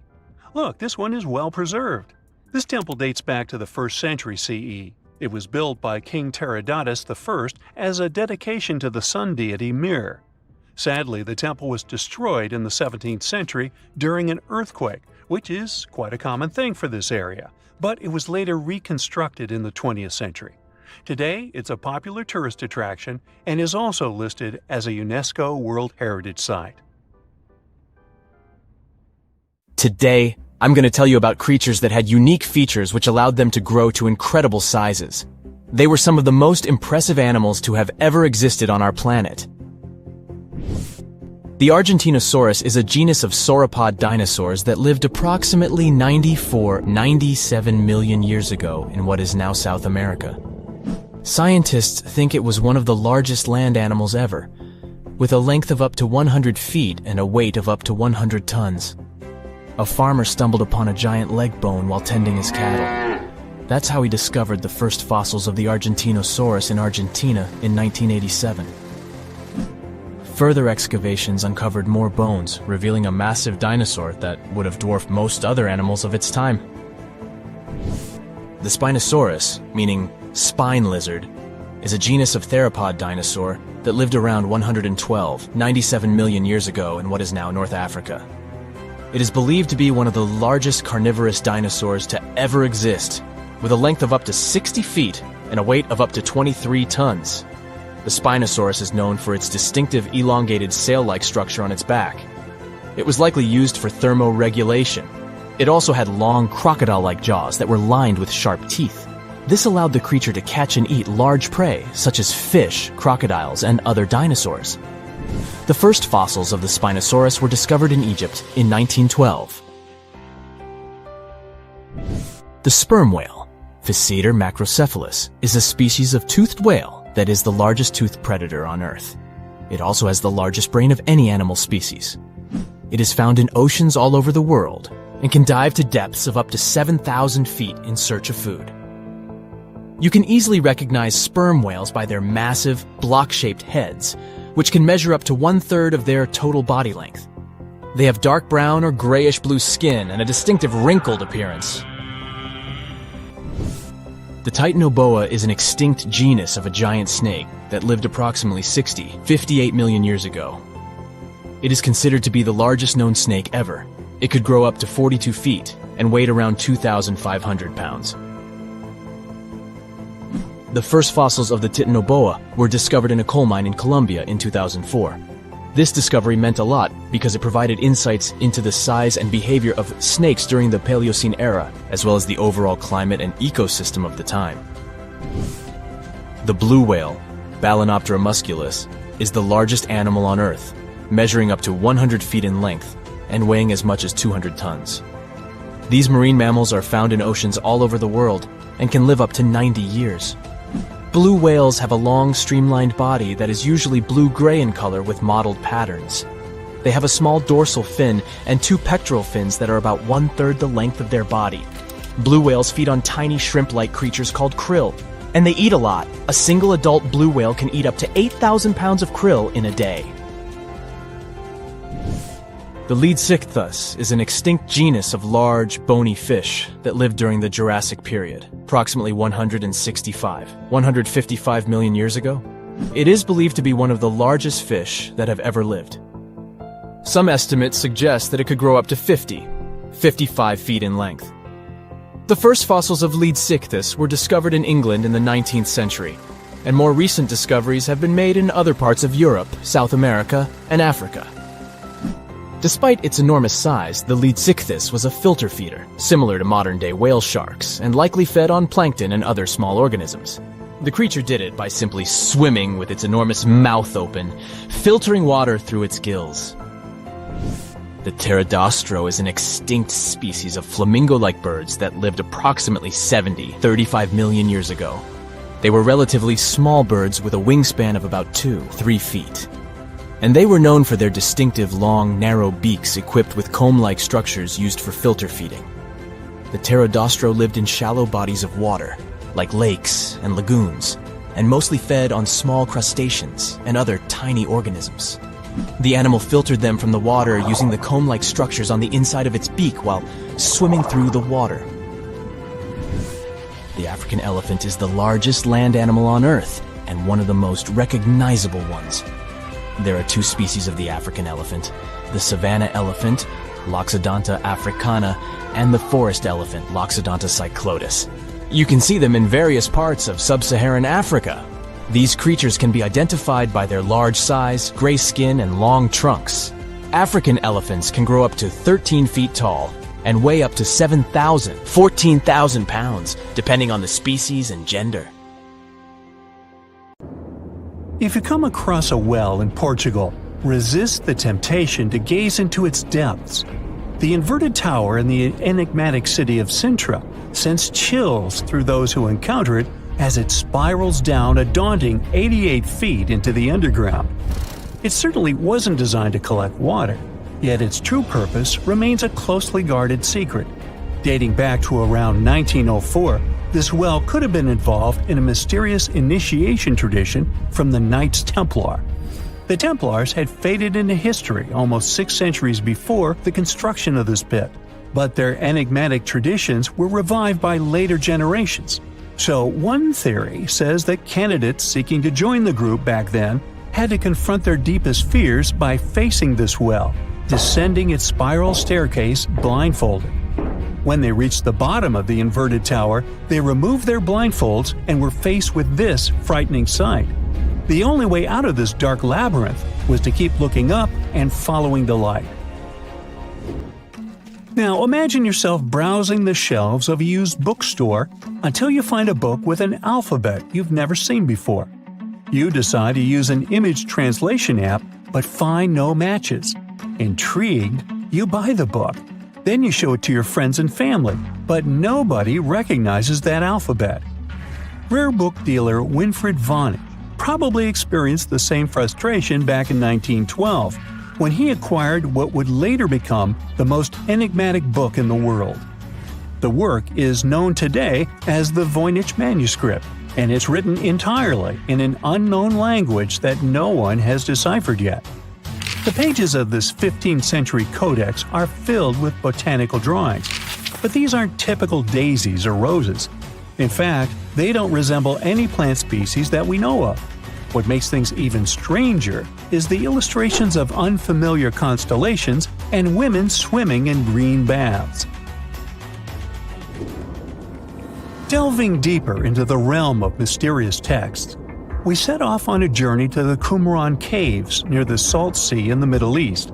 Look, this one is well preserved. This temple dates back to the 1st century CE. It was built by King Tiridates I as a dedication to the sun deity Mir. Sadly, the temple was destroyed in the 17th century during an earthquake, which is quite a common thing for this area, but it was later reconstructed in the 20th century. Today, it's a popular tourist attraction and is also listed as a UNESCO World Heritage Site. Today, I'm going to tell you about creatures that had unique features which allowed them to grow to incredible sizes. They were some of the most impressive animals to have ever existed on our planet. The Argentinosaurus is a genus of sauropod dinosaurs that lived approximately 97 million years ago in what is now South America. Scientists think it was one of the largest land animals ever, with a length of up to 100 feet and a weight of up to 100 tons. A farmer stumbled upon a giant leg bone while tending his cattle. That's how he discovered the first fossils of the Argentinosaurus in Argentina in 1987. Further excavations uncovered more bones, revealing a massive dinosaur that would have dwarfed most other animals of its time. The Spinosaurus, meaning spine lizard, is a genus of theropod dinosaur that lived around 97 million years ago in what is now North Africa. It is believed to be one of the largest carnivorous dinosaurs to ever exist, with a length of up to 60 feet and a weight of up to 23 tons. The Spinosaurus is known for its distinctive elongated sail-like structure on its back. It was likely used for thermoregulation. It also had long crocodile-like jaws that were lined with sharp teeth. This allowed the creature to catch and eat large prey, such as fish, crocodiles, and other dinosaurs. The first fossils of the Spinosaurus were discovered in Egypt in 1912. The sperm whale, Physeter macrocephalus, is a species of toothed whale that is the largest toothed predator on Earth. It also has the largest brain of any animal species. It is found in oceans all over the world and can dive to depths of up to 7,000 feet in search of food. You can easily recognize sperm whales by their massive, block-shaped heads, which can measure up to 1/3 of their total body length. They have dark brown or grayish-blue skin and a distinctive wrinkled appearance. The Titanoboa is an extinct genus of a giant snake that lived approximately 58 million years ago. It is considered to be the largest known snake ever. It could grow up to 42 feet and weighed around 2,500 pounds. The first fossils of the Titanoboa were discovered in a coal mine in Colombia in 2004. This discovery meant a lot because it provided insights into the size and behavior of snakes during the Paleocene era, as well as the overall climate and ecosystem of the time. The blue whale, Balænoptera musculus, is the largest animal on Earth, measuring up to 100 feet in length and weighing as much as 200 tons. These marine mammals are found in oceans all over the world and can live up to 90 years. Blue whales have a long, streamlined body that is usually blue-gray in color with mottled patterns. They have a small dorsal fin and 2 pectoral fins that are about 1/3 the length of their body. Blue whales feed on tiny shrimp-like creatures called krill, and they eat a lot. A single adult blue whale can eat up to 8,000 pounds of krill in a day. The Leadsichthus is an extinct genus of large, bony fish that lived during the Jurassic period, approximately 155 million years ago. It is believed to be one of the largest fish that have ever lived. Some estimates suggest that it could grow up to 55 feet in length. The first fossils of Leadsichthus were discovered in England in the 19th century, and more recent discoveries have been made in other parts of Europe, South America, and Africa. Despite its enormous size, the Leadsichthus was a filter feeder, similar to modern-day whale sharks, and likely fed on plankton and other small organisms. The creature did it by simply swimming with its enormous mouth open, filtering water through its gills. The pterodostro is an extinct species of flamingo-like birds that lived approximately 35 million years ago. They were relatively small birds with a wingspan of about 2-3 feet. And they were known for their distinctive long, narrow beaks equipped with comb-like structures used for filter feeding. The pterodostro lived in shallow bodies of water, like lakes and lagoons, and mostly fed on small crustaceans and other tiny organisms. The animal filtered them from the water using the comb-like structures on the inside of its beak while swimming through the water. The African elephant is the largest land animal on Earth and one of the most recognizable ones. There are 2 species of the African elephant, the savanna elephant, Loxodonta africana, and the forest elephant, Loxodonta cyclotis. You can see them in various parts of sub-Saharan Africa. These creatures can be identified by their large size, gray skin, and long trunks. African elephants can grow up to 13 feet tall and weigh up to 14,000 pounds, depending on the species and gender. If you come across a well in Portugal, resist the temptation to gaze into its depths. The inverted tower in the enigmatic city of Sintra sends chills through those who encounter it as it spirals down a daunting 88 feet into the underground. It certainly wasn't designed to collect water, yet its true purpose remains a closely guarded secret. Dating back to around 1904, this well could have been involved in a mysterious initiation tradition from the Knights Templar. The Templars had faded into history almost 6 centuries before the construction of this pit, but their enigmatic traditions were revived by later generations. So one theory says that candidates seeking to join the group back then had to confront their deepest fears by facing this well, descending its spiral staircase blindfolded. When they reached the bottom of the inverted tower, they removed their blindfolds and were faced with this frightening sight. The only way out of this dark labyrinth was to keep looking up and following the light. Now imagine yourself browsing the shelves of a used bookstore until you find a book with an alphabet you've never seen before. You decide to use an image translation app but find no matches. Intrigued, you buy the book. Then you show it to your friends and family, but nobody recognizes that alphabet. Rare book dealer Winfried Vonnig probably experienced the same frustration back in 1912 when he acquired what would later become the most enigmatic book in the world. The work is known today as the Voynich manuscript, and it's written entirely in an unknown language that no one has deciphered yet. The pages of this 15th century codex are filled with botanical drawings, but these aren't typical daisies or roses. In fact, they don't resemble any plant species that we know of. What makes things even stranger is the illustrations of unfamiliar constellations and women swimming in green baths. Delving deeper into the realm of mysterious texts, we set off on a journey to the Qumran Caves near the Salt Sea in the Middle East.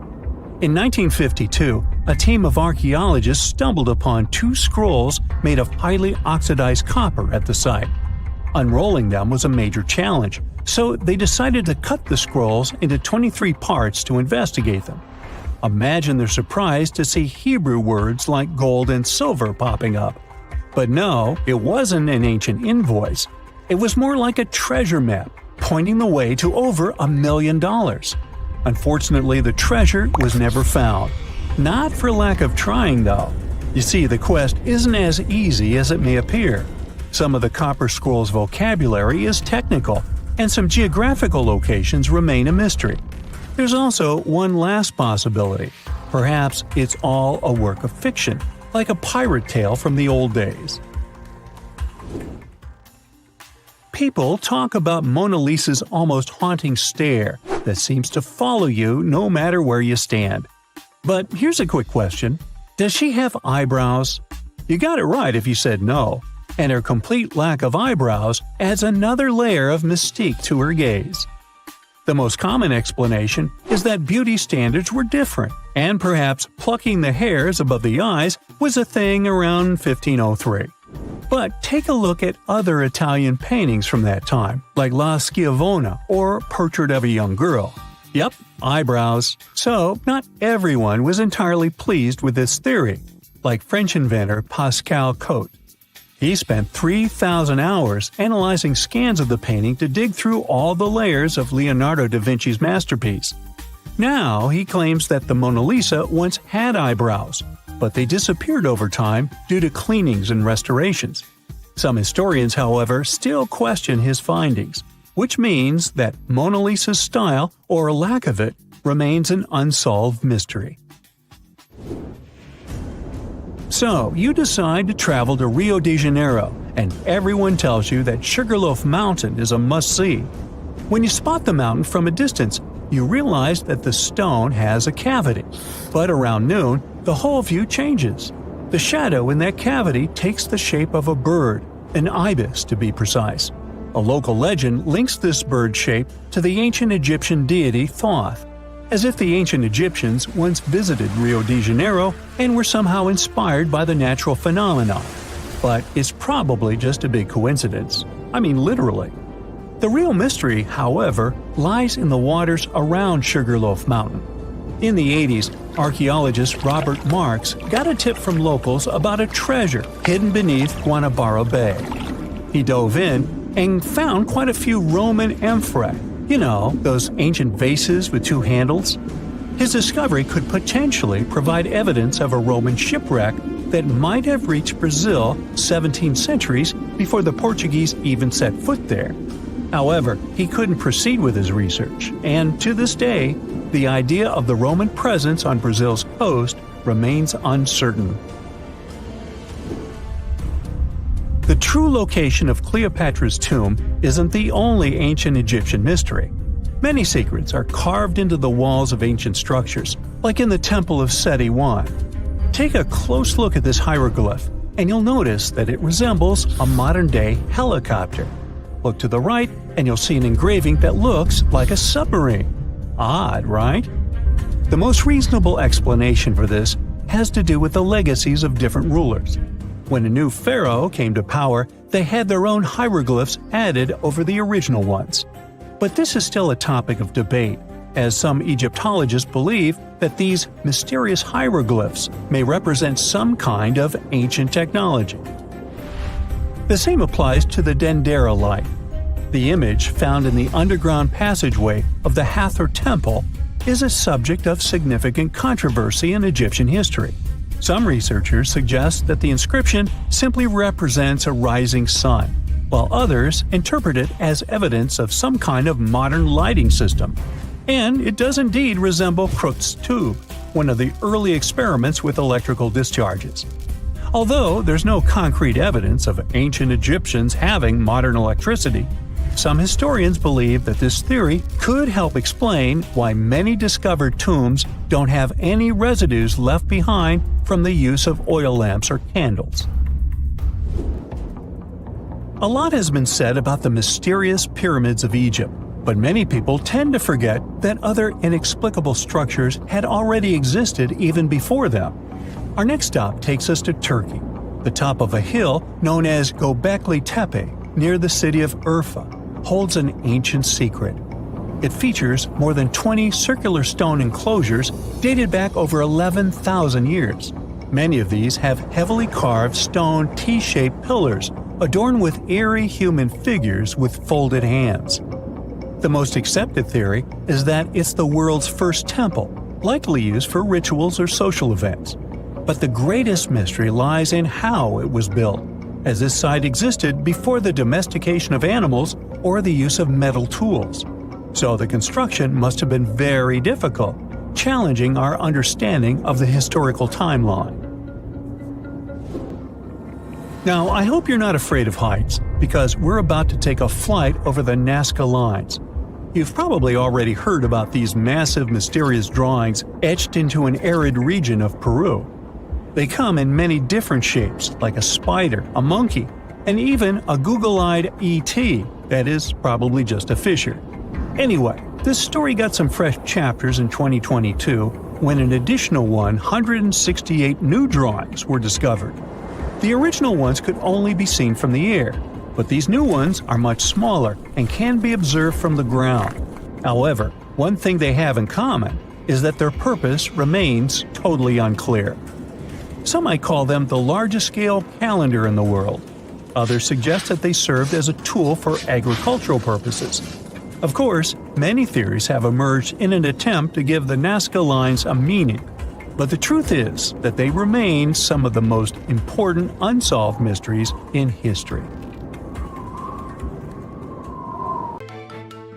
In 1952, a team of archaeologists stumbled upon 2 scrolls made of highly oxidized copper at the site. Unrolling them was a major challenge, so they decided to cut the scrolls into 23 parts to investigate them. Imagine their surprise to see Hebrew words like gold and silver popping up. But no, it wasn't an ancient invoice. It was more like a treasure map, pointing the way to over $1 million. Unfortunately, the treasure was never found. Not for lack of trying, though. You see, the quest isn't as easy as it may appear. Some of the copper scroll's vocabulary is technical, and some geographical locations remain a mystery. There's also one last possibility. Perhaps it's all a work of fiction, like a pirate tale from the old days. People talk about Mona Lisa's almost haunting stare that seems to follow you no matter where you stand. But here's a quick question. Does she have eyebrows? You got it right if you said no, and her complete lack of eyebrows adds another layer of mystique to her gaze. The most common explanation is that beauty standards were different, and perhaps plucking the hairs above the eyes was a thing around 1503. But take a look at other Italian paintings from that time, like La Schiavona or Portrait of a Young Girl. Yep, eyebrows. So, not everyone was entirely pleased with this theory, like French inventor Pascal Cotte. He spent 3,000 hours analyzing scans of the painting to dig through all the layers of Leonardo da Vinci's masterpiece. Now he claims that the Mona Lisa once had eyebrows, but they disappeared over time due to cleanings and restorations. Some historians, however, still question his findings, which means that Mona Lisa's style, or lack of it, remains an unsolved mystery. So, you decide to travel to Rio de Janeiro, and everyone tells you that Sugarloaf Mountain is a must-see. When you spot the mountain from a distance, you realize that the stone has a cavity. But around noon, the whole view changes. The shadow in that cavity takes the shape of a bird, an ibis to be precise. A local legend links this bird shape to the ancient Egyptian deity Thoth, as if the ancient Egyptians once visited Rio de Janeiro and were somehow inspired by the natural phenomenon. But it's probably just a big coincidence. I mean, literally. The real mystery, however, lies in the waters around Sugarloaf Mountain. In the 80s, archaeologist Robert Marks got a tip from locals about a treasure hidden beneath Guanabara Bay. He dove in and found quite a few Roman amphorae. You know, those ancient vases with 2 handles? His discovery could potentially provide evidence of a Roman shipwreck that might have reached Brazil 17 centuries before the Portuguese even set foot there. However, he couldn't proceed with his research, and to this day, the idea of the Roman presence on Brazil's coast remains uncertain. The true location of Cleopatra's tomb isn't the only ancient Egyptian mystery. Many secrets are carved into the walls of ancient structures, like in the Temple of Seti I. Take a close look at this hieroglyph, and you'll notice that it resembles a modern-day helicopter. Look to the right, and you'll see an engraving that looks like a submarine. Odd, right? The most reasonable explanation for this has to do with the legacies of different rulers. When a new pharaoh came to power, they had their own hieroglyphs added over the original ones. But this is still a topic of debate, as some Egyptologists believe that these mysterious hieroglyphs may represent some kind of ancient technology. The same applies to the Dendera light. The image found in the underground passageway of the Hathor Temple is a subject of significant controversy in Egyptian history. Some researchers suggest that the inscription simply represents a rising sun, while others interpret it as evidence of some kind of modern lighting system. And it does indeed resemble Crookes' tube, one of the early experiments with electrical discharges. Although there's no concrete evidence of ancient Egyptians having modern electricity, some historians believe that this theory could help explain why many discovered tombs don't have any residues left behind from the use of oil lamps or candles. A lot has been said about the mysterious pyramids of Egypt, but many people tend to forget that other inexplicable structures had already existed even before them. Our next stop takes us to Turkey, the top of a hill known as Göbekli Tepe, near the city of Urfa, holds an ancient secret. It features more than 20 circular stone enclosures dated back over 11,000 years. Many of these have heavily carved stone T-shaped pillars adorned with eerie human figures with folded hands. The most accepted theory is that it's the world's first temple, likely used for rituals or social events. But the greatest mystery lies in how it was built, as this site existed before the domestication of animals or the use of metal tools. So the construction must have been very difficult, challenging our understanding of the historical timeline. Now, I hope you're not afraid of heights, because we're about to take a flight over the Nazca Lines. You've probably already heard about these massive, mysterious drawings etched into an arid region of Peru. They come in many different shapes, like a spider, a monkey, and even a Google-eyed ET that is probably just a fissure. Anyway, this story got some fresh chapters in 2022 when an additional 168 new drawings were discovered. The original ones could only be seen from the air, but these new ones are much smaller and can be observed from the ground. However, one thing they have in common is that their purpose remains totally unclear. Some might call them the largest-scale calendar in the world. Others suggest that they served as a tool for agricultural purposes. Of course, many theories have emerged in an attempt to give the Nazca Lines a meaning, but the truth is that they remain some of the most important unsolved mysteries in history.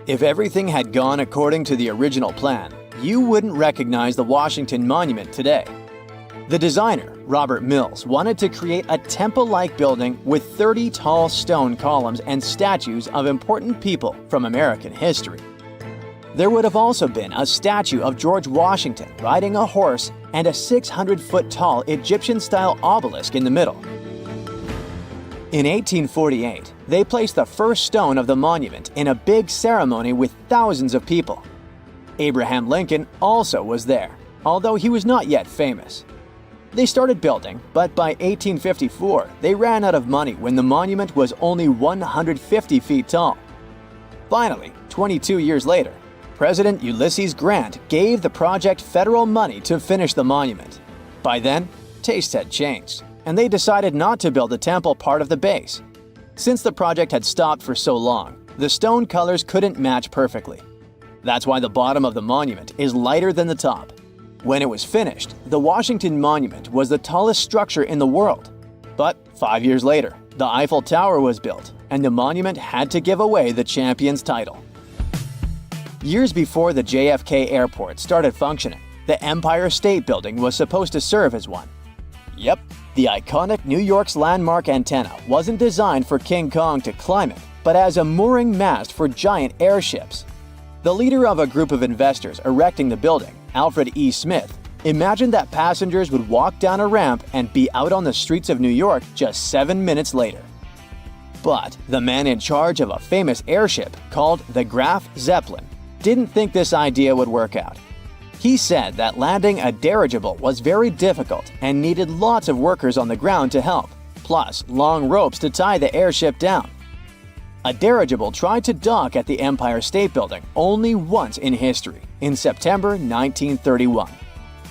If everything had gone according to the original plan, you wouldn't recognize the Washington Monument today. The designer, Robert Mills, wanted to create a temple-like building with 30 tall stone columns and statues of important people from American history. There would have also been a statue of George Washington riding a horse and a 600-foot-tall Egyptian-style obelisk in the middle. In 1848, they placed the first stone of the monument in a big ceremony with thousands of people. Abraham Lincoln also was there, although he was not yet famous. They started building, but by 1854, they ran out of money when the monument was only 150 feet tall. Finally, 22 years later, President Ulysses Grant gave the project federal money to finish the monument. By then, tastes had changed, and they decided not to build the temple part of the base. Since the project had stopped for so long, the stone colors couldn't match perfectly. That's why the bottom of the monument is lighter than the top. When it was finished, the Washington Monument was the tallest structure in the world. But 5 years later, the Eiffel Tower was built, and the monument had to give away the champion's title. Years before the JFK Airport started functioning, the Empire State Building was supposed to serve as one. Yep, the iconic New York's landmark antenna wasn't designed for King Kong to climb it, but as a mooring mast for giant airships. The leader of a group of investors erecting the building, Alfred E. Smith, imagined that passengers would walk down a ramp and be out on the streets of New York just 7 minutes later. But the man in charge of a famous airship called the Graf Zeppelin didn't think this idea would work out. He said that landing a dirigible was very difficult and needed lots of workers on the ground to help, plus long ropes to tie the airship down. A dirigible tried to dock at the Empire State Building only once in history, in September 1931.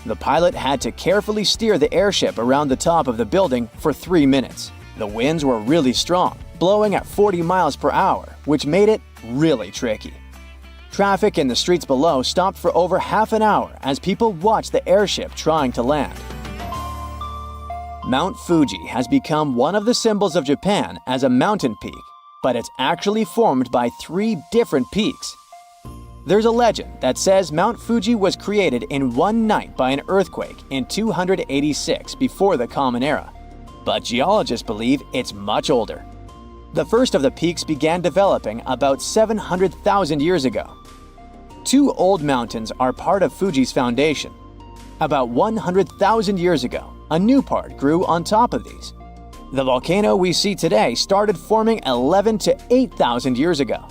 The pilot had to carefully steer the airship around the top of the building for 3 minutes. The winds were really strong, blowing at 40 miles per hour, which made it really tricky. Traffic in the streets below stopped for over half an hour as people watched the airship trying to land. Mount Fuji has become one of the symbols of Japan as a mountain peak, but it's actually formed by 3 different peaks. There's a legend that says Mount Fuji was created in one night by an earthquake in 286 before the Common Era, but geologists believe it's much older. The first of the peaks began developing about 700,000 years ago. 2 old mountains are part of Fuji's foundation. About 100,000 years ago, a new part grew on top of these. The volcano we see today started forming 11 to 8,000 years ago.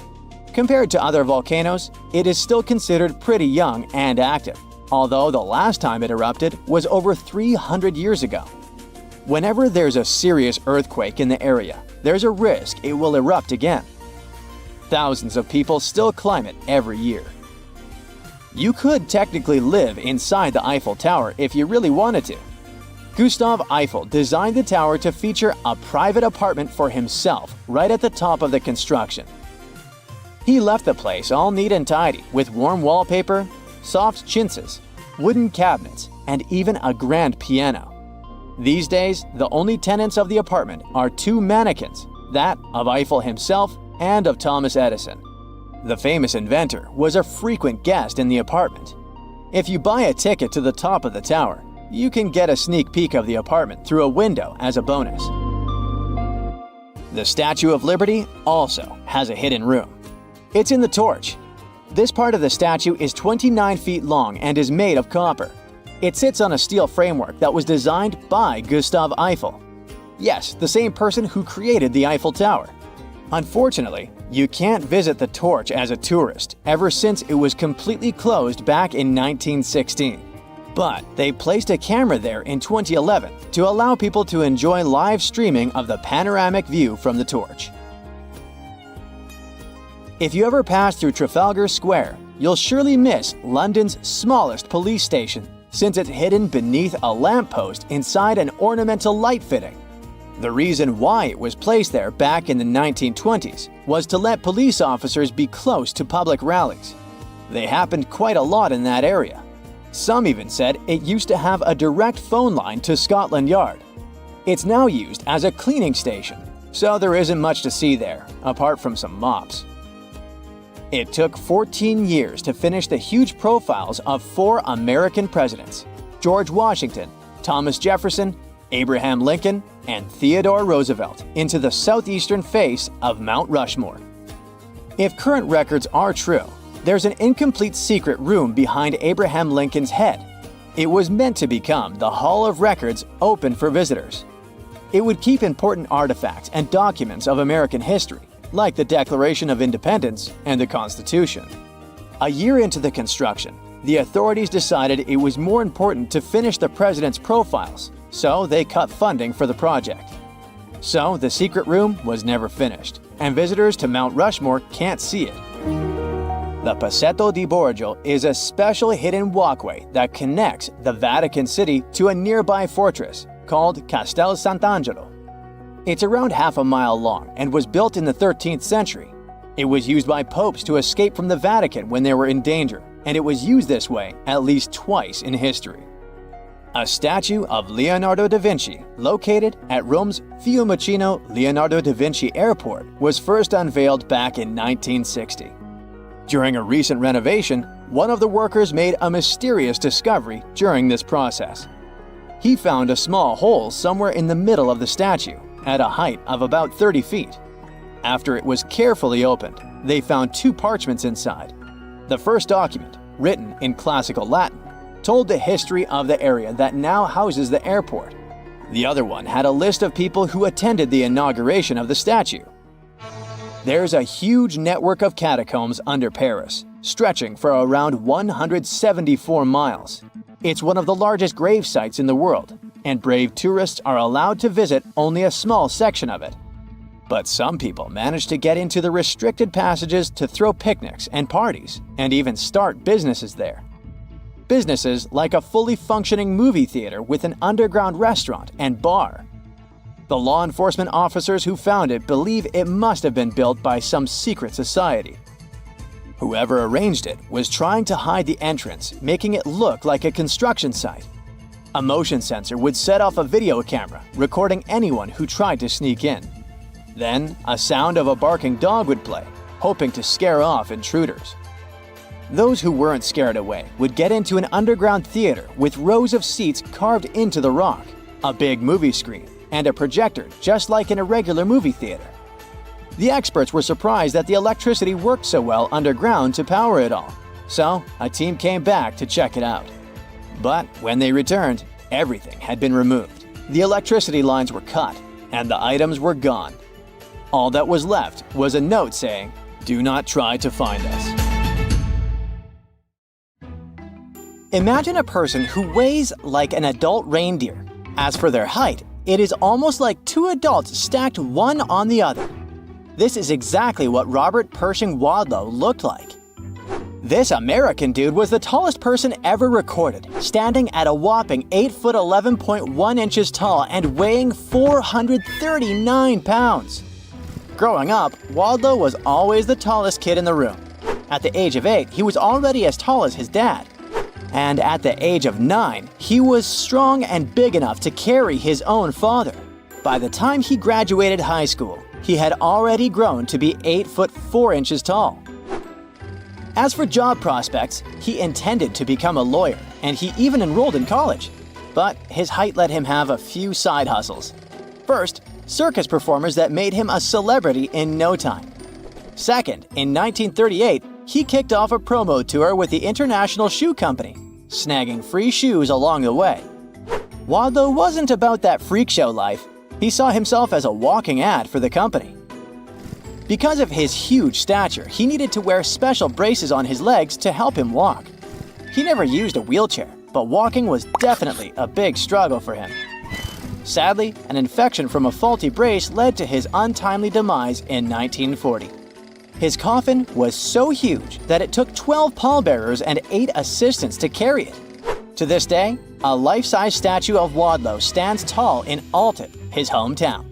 Compared to other volcanoes, it is still considered pretty young and active, although the last time it erupted was over 300 years ago. Whenever there's a serious earthquake in the area, there's a risk it will erupt again. Thousands of people still climb it every year. You could technically live inside the Eiffel Tower if you really wanted to. Gustav Eiffel designed the tower to feature a private apartment for himself right at the top of the construction. He left the place all neat and tidy with warm wallpaper, soft chintzes, wooden cabinets, and even a grand piano. These days, the only tenants of the apartment are 2 mannequins, that of Eiffel himself and of Thomas Edison. The famous inventor was a frequent guest in the apartment. If you buy a ticket to the top of the tower, you can get a sneak peek of the apartment through a window as a bonus. The Statue of Liberty also has a hidden room. It's in the torch. This part of the statue is 29 feet long and is made of copper. It sits on a steel framework that was designed by Gustav Eiffel. Yes, the same person who created the Eiffel Tower. Unfortunately, you can't visit the torch as a tourist ever since it was completely closed back in 1916. But they placed a camera there in 2011 to allow people to enjoy live streaming of the panoramic view from the torch. If you ever pass through Trafalgar Square, you'll surely miss London's smallest police station, since it's hidden beneath a lamppost inside an ornamental light fitting. The reason why it was placed there back in the 1920s was to let police officers be close to public rallies. They happened quite a lot in that area. Some even said it used to have a direct phone line to Scotland Yard. It's now used as a cleaning station, so there isn't much to see there, apart from some mops. It took 14 years to finish the huge profiles of 4 American presidents: George Washington, Thomas Jefferson, Abraham Lincoln, and Theodore Roosevelt into the southeastern face of Mount Rushmore. If current records are true, there's an incomplete secret room behind Abraham Lincoln's head. It was meant to become the Hall of Records open for visitors. It would keep important artifacts and documents of American history, like the Declaration of Independence and the Constitution. A year into the construction, the authorities decided it was more important to finish the president's profiles, so they cut funding for the project. So the secret room was never finished, and visitors to Mount Rushmore can't see it. The Passetto di Borgio is a special hidden walkway that connects the Vatican City to a nearby fortress called Castel Sant'Angelo. It's around half a mile long and was built in the 13th century. It was used by popes to escape from the Vatican when they were in danger, and it was used this way at least twice in history. A statue of Leonardo da Vinci, located at Rome's Fiumicino Leonardo da Vinci Airport, was first unveiled back in 1960. During a recent renovation, one of the workers made a mysterious discovery during this process. He found a small hole somewhere in the middle of the statue, at a height of about 30 feet. After it was carefully opened, they found 2 parchments inside. The first document, written in classical Latin, told the history of the area that now houses the airport. The other one had a list of people who attended the inauguration of the statue. There's a huge network of catacombs under Paris, stretching for around 174 miles. It's one of the largest grave sites in the world, and brave tourists are allowed to visit only a small section of it. But some people manage to get into the restricted passages to throw picnics and parties, and even start businesses there. Businesses like a fully functioning movie theater with an underground restaurant and bar. The law enforcement officers who found it believe it must have been built by some secret society. Whoever arranged it was trying to hide the entrance, making it look like a construction site. A motion sensor would set off a video camera, recording anyone who tried to sneak in. Then, a sound of a barking dog would play, hoping to scare off intruders. Those who weren't scared away would get into an underground theater with rows of seats carved into the rock, a big movie screen, and a projector just like in a regular movie theater. The experts were surprised that the electricity worked so well underground to power it all, so a team came back to check it out. But when they returned, everything had been removed. The electricity lines were cut, and the items were gone. All that was left was a note saying, "Do not try to find us." Imagine a person who weighs like an adult reindeer. As for their height, it is almost like two adults stacked one on the other. This is exactly what Robert Pershing Wadlow looked like. This American dude was the tallest person ever recorded, standing at a whopping 8 foot 11.1 inches tall and weighing 439 pounds. Growing up, Wadlow was always the tallest kid in the room. At the age of 8, he was already as tall as his dad. And at the age of 9, he was strong and big enough to carry his own father. By the time he graduated high school, he had already grown to be 8 foot 4 inches tall. As for job prospects, he intended to become a lawyer, and he even enrolled in college. But his height let him have a few side hustles. First, circus performers that made him a celebrity in no time. Second, in 1938, he kicked off a promo tour with the International Shoe Company, snagging free shoes along the way. Wadlow wasn't about that freak show life. He saw himself as a walking ad for the company. Because of his huge stature, he needed to wear special braces on his legs to help him walk. He never used a wheelchair, but walking was definitely a big struggle for him. Sadly, an infection from a faulty brace led to his untimely demise in 1940. His coffin was so huge that it took 12 pallbearers and 8 assistants to carry it. To this day, a life-size statue of Wadlow stands tall in Alton, his hometown.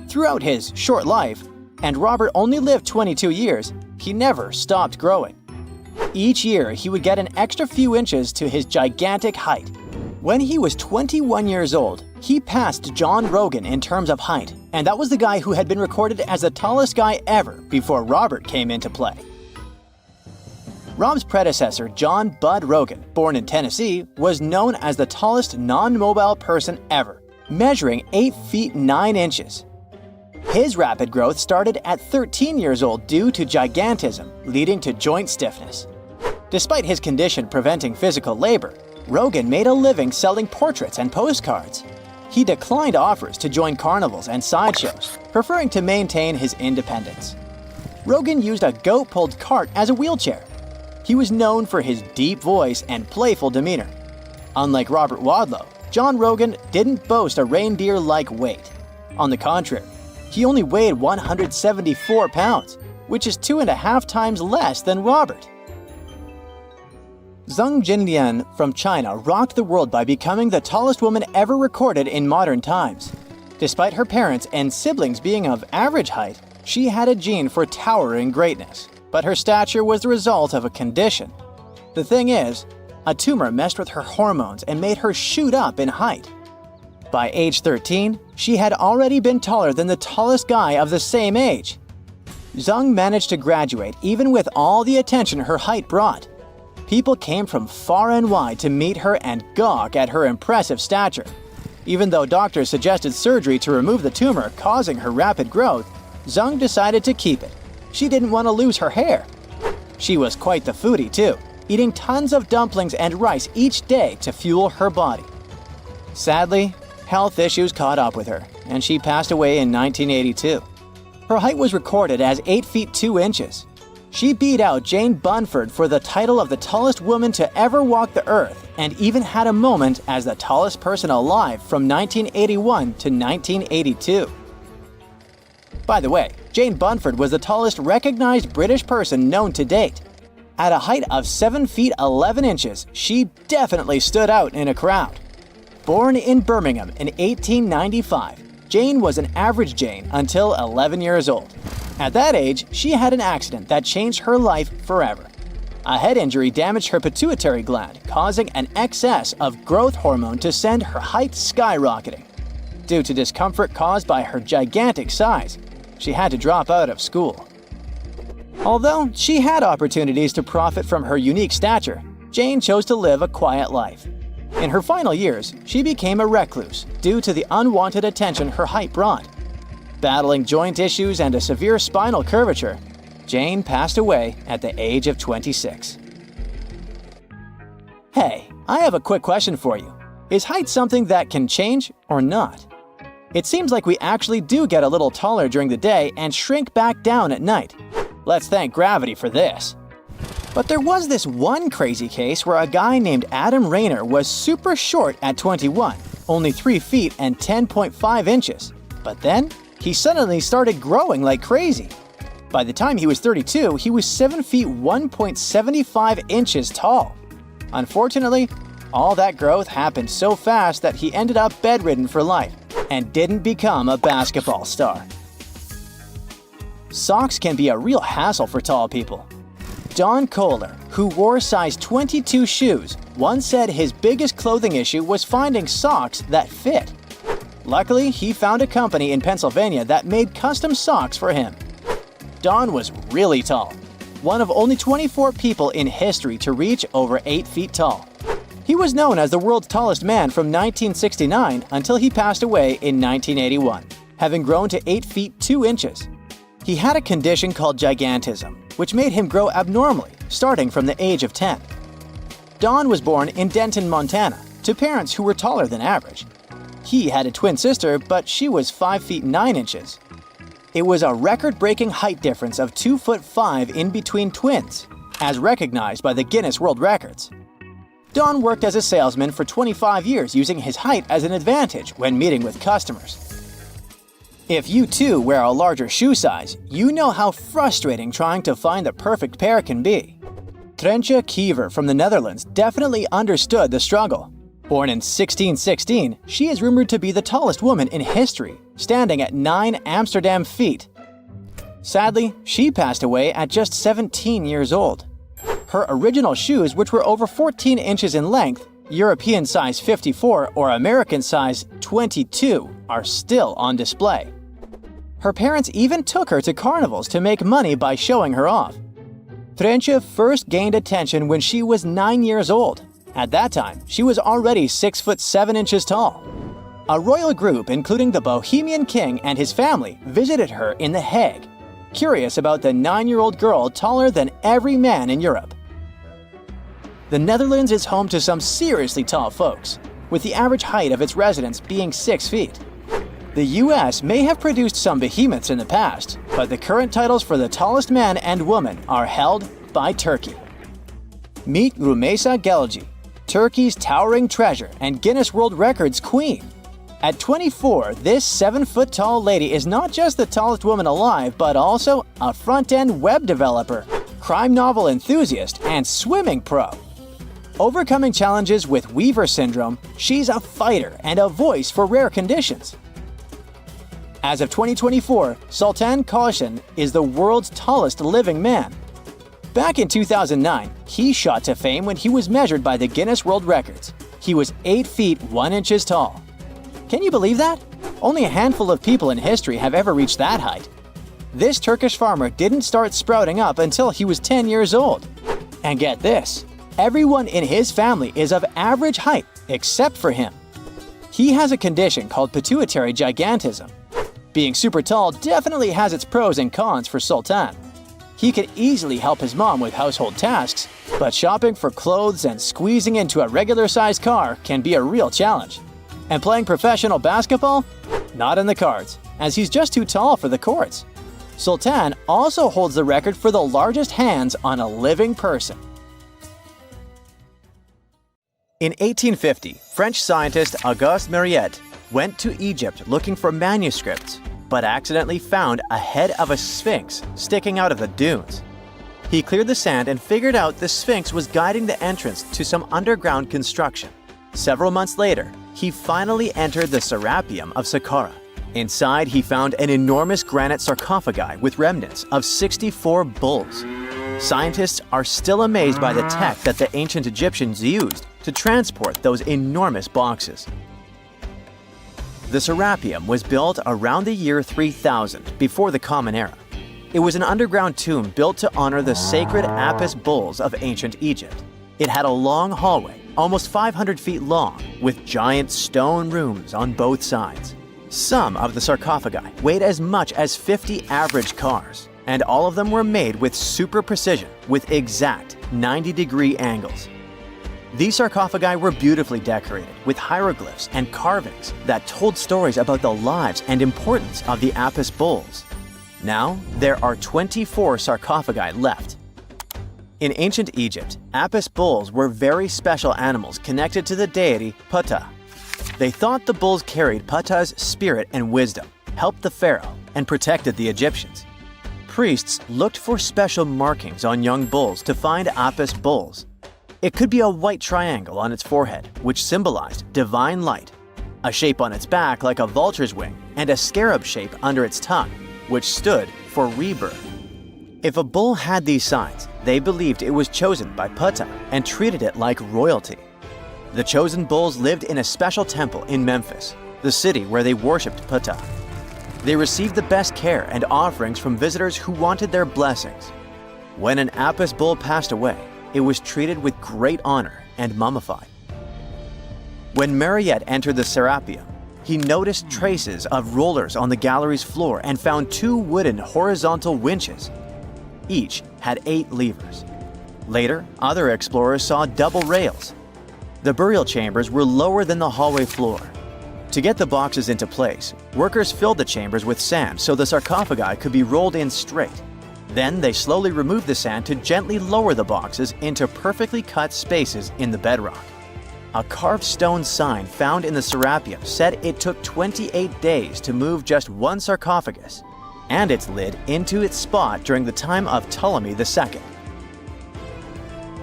Throughout his short life, and Robert only lived 22 years, he never stopped growing. Each year, he would get an extra few inches to his gigantic height. When he was 21 years old, he passed John Rogan in terms of height, and that was the guy who had been recorded as the tallest guy ever before Robert came into play. Rob's predecessor, John Bud Rogan, born in Tennessee, was known as the tallest non-mobile person ever, measuring 8 feet 9 inches. His rapid growth started at 13 years old due to gigantism, leading to joint stiffness. Despite his condition preventing physical labor, Rogan made a living selling portraits and postcards. He declined offers to join carnivals and sideshows, preferring to maintain his independence. Rogan used a goat-pulled cart as a wheelchair. He was known for his deep voice and playful demeanor. Unlike Robert Wadlow, John Rogan didn't boast a reindeer-like weight. On the contrary, he only weighed 174 pounds, which is 2.5 times less than Robert. Zheng Jinlian from China rocked the world by becoming the tallest woman ever recorded in modern times. Despite her parents and siblings being of average height, she had a gene for towering greatness, but her stature was the result of a condition. The thing is, a tumor messed with her hormones and made her shoot up in height. By age 13, she had already been taller than the tallest guy of the same age. Zheng managed to graduate even with all the attention her height brought. People came from far and wide to meet her and gawk at her impressive stature. Even though doctors suggested surgery to remove the tumor causing her rapid growth, Zheng decided to keep it. She didn't want to lose her hair. She was quite the foodie too, eating tons of dumplings and rice each day to fuel her body. Sadly, health issues caught up with her, and she passed away in 1982. Her height was recorded as 8 feet 2 inches. She beat out Jane Bunford for the title of the tallest woman to ever walk the earth, and even had a moment as the tallest person alive from 1981 to 1982. By the way, Jane Bunford was the tallest recognized British person known to date. At a height of 7 feet 11 inches, she definitely stood out in a crowd. Born in Birmingham in 1895, Jane was an average Jane until 11 years old. At that age, she had an accident that changed her life forever. A head injury damaged her pituitary gland, causing an excess of growth hormone to send her height skyrocketing. Due to discomfort caused by her gigantic size, she had to drop out of school. Although she had opportunities to profit from her unique stature, Jane chose to live a quiet life. In her final years, she became a recluse due to the unwanted attention her height brought. Battling joint issues and a severe spinal curvature, Jane passed away at the age of 26. Hey, I have a quick question for you. Is height something that can change or not? It seems like we actually do get a little taller during the day and shrink back down at night. Let's thank gravity for this. But there was this one crazy case where a guy named Adam Rayner was super short at 21, only 3 feet and 10.5 inches. But then, he suddenly started growing like crazy. By the time he was 32, he was 7 feet 1.75 inches tall. Unfortunately, all that growth happened so fast that he ended up bedridden for life and didn't become a basketball star. Socks can be a real hassle for tall people. Don Kohler, who wore size 22 shoes, once said his biggest clothing issue was finding socks that fit. Luckily, he found a company in Pennsylvania that made custom socks for him. Don was really tall, one of only 24 people in history to reach over 8 feet tall. He was known as the world's tallest man from 1969 until he passed away in 1981, having grown to 8 feet 2 inches. He had a condition called gigantism, which made him grow abnormally, starting from the age of 10. Don was born in Denton, Montana, to parents who were taller than average. He had a twin sister, but she was 5 feet 9 inches. It was a record-breaking height difference of 2 foot 5 in between twins, as recognized by the Guinness World Records. Don worked as a salesman for 25 years using his height as an advantage when meeting with customers. If you too wear a larger shoe size, you know how frustrating trying to find the perfect pair can be. Treintje Kiever from the Netherlands definitely understood the struggle. Born in 1616, she is rumored to be the tallest woman in history, standing at 9 Amsterdam feet. Sadly, she passed away at just 17 years old. Her original shoes, which were over 14 inches in length, European size 54 or American size 22, are still on display. Her parents even took her to carnivals to make money by showing her off. Treintje first gained attention when she was 9 years old. At that time, she was already 6 foot 7 inches tall. A royal group, including the Bohemian king and his family, visited her in The Hague, curious about the 9-year-old girl taller than every man in Europe. The Netherlands is home to some seriously tall folks, with the average height of its residents being 6 feet. The US may have produced some behemoths in the past, but the current titles for the tallest man and woman are held by Turkey. Meet Rumeysa Gelgi, Turkey's towering treasure and Guinness World Records queen. At 24, this 7-foot-tall lady is not just the tallest woman alive, but also a front-end web developer, crime novel enthusiast, and swimming pro. Overcoming challenges with Weaver syndrome, she's a fighter and a voice for rare conditions. As of 2024, Sultan Qasim is the world's tallest living man. Back in 2009, he shot to fame when he was measured by the Guinness World Records. He was 8 feet 1 inches tall. Can you believe that? Only a handful of people in history have ever reached that height. This Turkish farmer didn't start sprouting up until he was 10 years old. And get this, everyone in his family is of average height except for him. He has a condition called pituitary gigantism. Being super tall definitely has its pros and cons for Sultan. He could easily help his mom with household tasks, but shopping for clothes and squeezing into a regular-sized car can be a real challenge. And playing professional basketball? Not in the cards, as he's just too tall for the courts. Sultan also holds the record for the largest hands on a living person. In 1850, French scientist Auguste Mariette went to Egypt looking for manuscripts, but accidentally found a head of a sphinx sticking out of the dunes. He cleared the sand and figured out the sphinx was guiding the entrance to some underground construction. Several months later, he finally entered the Serapeum of Saqqara. Inside, he found an enormous granite sarcophagi with remnants of 64 bulls. Scientists are still amazed by the tech that the ancient Egyptians used to transport those enormous boxes. The Serapeum was built around the year 3000 before the Common Era. It was an underground tomb built to honor the sacred Apis bulls of ancient Egypt. It had a long hallway, almost 500 feet long, with giant stone rooms on both sides. Some of the sarcophagi weighed as much as 50 average cars, and all of them were made with super precision, with exact 90-degree angles. These sarcophagi were beautifully decorated with hieroglyphs and carvings that told stories about the lives and importance of the Apis bulls. Now, there are 24 sarcophagi left. In ancient Egypt, Apis bulls were very special animals connected to the deity Ptah. They thought the bulls carried Ptah's spirit and wisdom, helped the pharaoh, and protected the Egyptians. Priests looked for special markings on young bulls to find Apis bulls. It could be a white triangle on its forehead, which symbolized divine light, a shape on its back like a vulture's wing, and a scarab shape under its tongue, which stood for rebirth. If a bull had these signs, they believed it was chosen by Ptah and treated it like royalty. The chosen bulls lived in a special temple in Memphis, the city where they worshipped Ptah. They received the best care and offerings from visitors who wanted their blessings. When an Apis bull passed away, it was treated with great honor and mummified. When Mariette entered the Serapeum, he noticed traces of rollers on the gallery's floor and found 2 wooden horizontal winches. Each had 8 levers. Later, other explorers saw double rails. The burial chambers were lower than the hallway floor. To get the boxes into place, workers filled the chambers with sand so the sarcophagi could be rolled in straight. Then they slowly removed the sand to gently lower the boxes into perfectly cut spaces in the bedrock. A carved stone sign found in the Serapeum said it took 28 days to move just one sarcophagus and its lid into its spot during the time of Ptolemy II.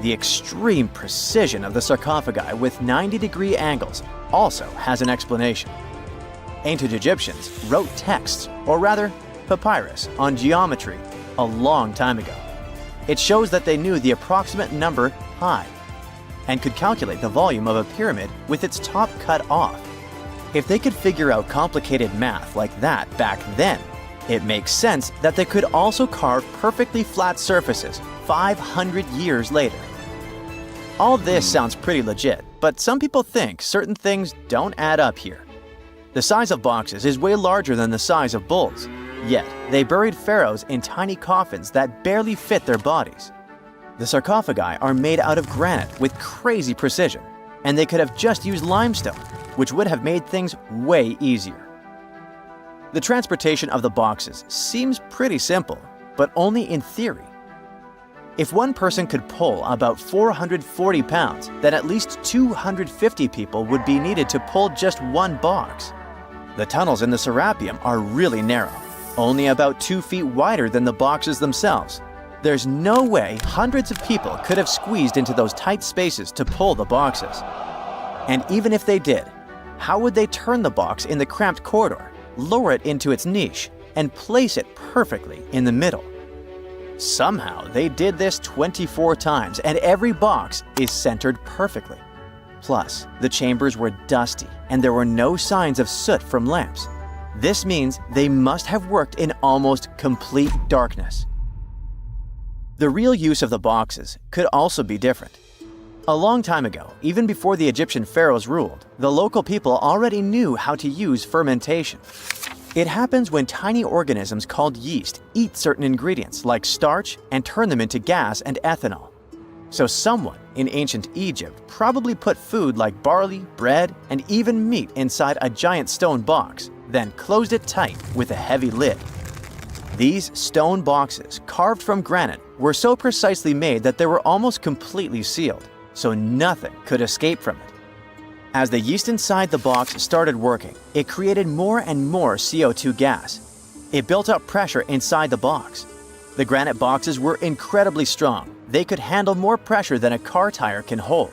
The extreme precision of the sarcophagi with 90-degree angles also has an explanation. Ancient Egyptians wrote texts, or rather, papyrus, on geometry a long time ago. It shows that they knew the approximate number pi and could calculate the volume of a pyramid with its top cut off. If they could figure out complicated math like that back then, it makes sense that they could also carve perfectly flat surfaces 500 years later. All this sounds pretty legit, but some people think certain things don't add up here. The size of boxes is way larger than the size of bulls, yet they buried pharaohs in tiny coffins that barely fit their bodies. The sarcophagi are made out of granite with crazy precision, and they could have just used limestone, which would have made things way easier. The transportation of the boxes seems pretty simple, but only in theory. If one person could pull about 440 pounds, then at least 250 people would be needed to pull just one box. The tunnels in the Serapeum are really narrow, only about 2 feet wider than the boxes themselves. There's no way hundreds of people could have squeezed into those tight spaces to pull the boxes. And even if they did, how would they turn the box in the cramped corridor, lower it into its niche, and place it perfectly in the middle? Somehow, they did this 24 times, and every box is centered perfectly. Plus, the chambers were dusty, and there were no signs of soot from lamps. This means they must have worked in almost complete darkness. The real use of the boxes could also be different. A long time ago, even before the Egyptian pharaohs ruled, the local people already knew how to use fermentation. It happens when tiny organisms called yeast eat certain ingredients like starch and turn them into gas and ethanol. So someone in ancient Egypt probably put food like barley, bread, and even meat inside a giant stone box, then closed it tight with a heavy lid. These stone boxes, carved from granite, were so precisely made that they were almost completely sealed, so nothing could escape from it. As the yeast inside the box started working, it created more and more CO2 gas. It built up pressure inside the box. The granite boxes were incredibly strong. They could handle more pressure than a car tire can hold.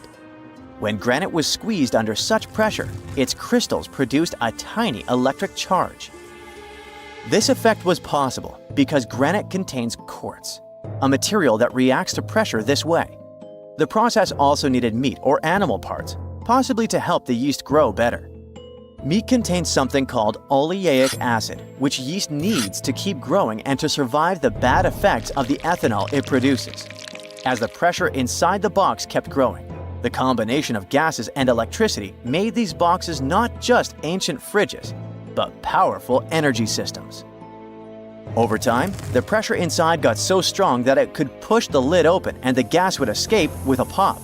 When granite was squeezed under such pressure, its crystals produced a tiny electric charge. This effect was possible because granite contains quartz, a material that reacts to pressure this way. The process also needed meat or animal parts, possibly to help the yeast grow better. Meat contains something called oleic acid, which yeast needs to keep growing and to survive the bad effects of the ethanol it produces. As the pressure inside the box kept growing, the combination of gases and electricity made these boxes not just ancient fridges, but powerful energy systems. Over time, the pressure inside got so strong that it could push the lid open and the gas would escape with a pop.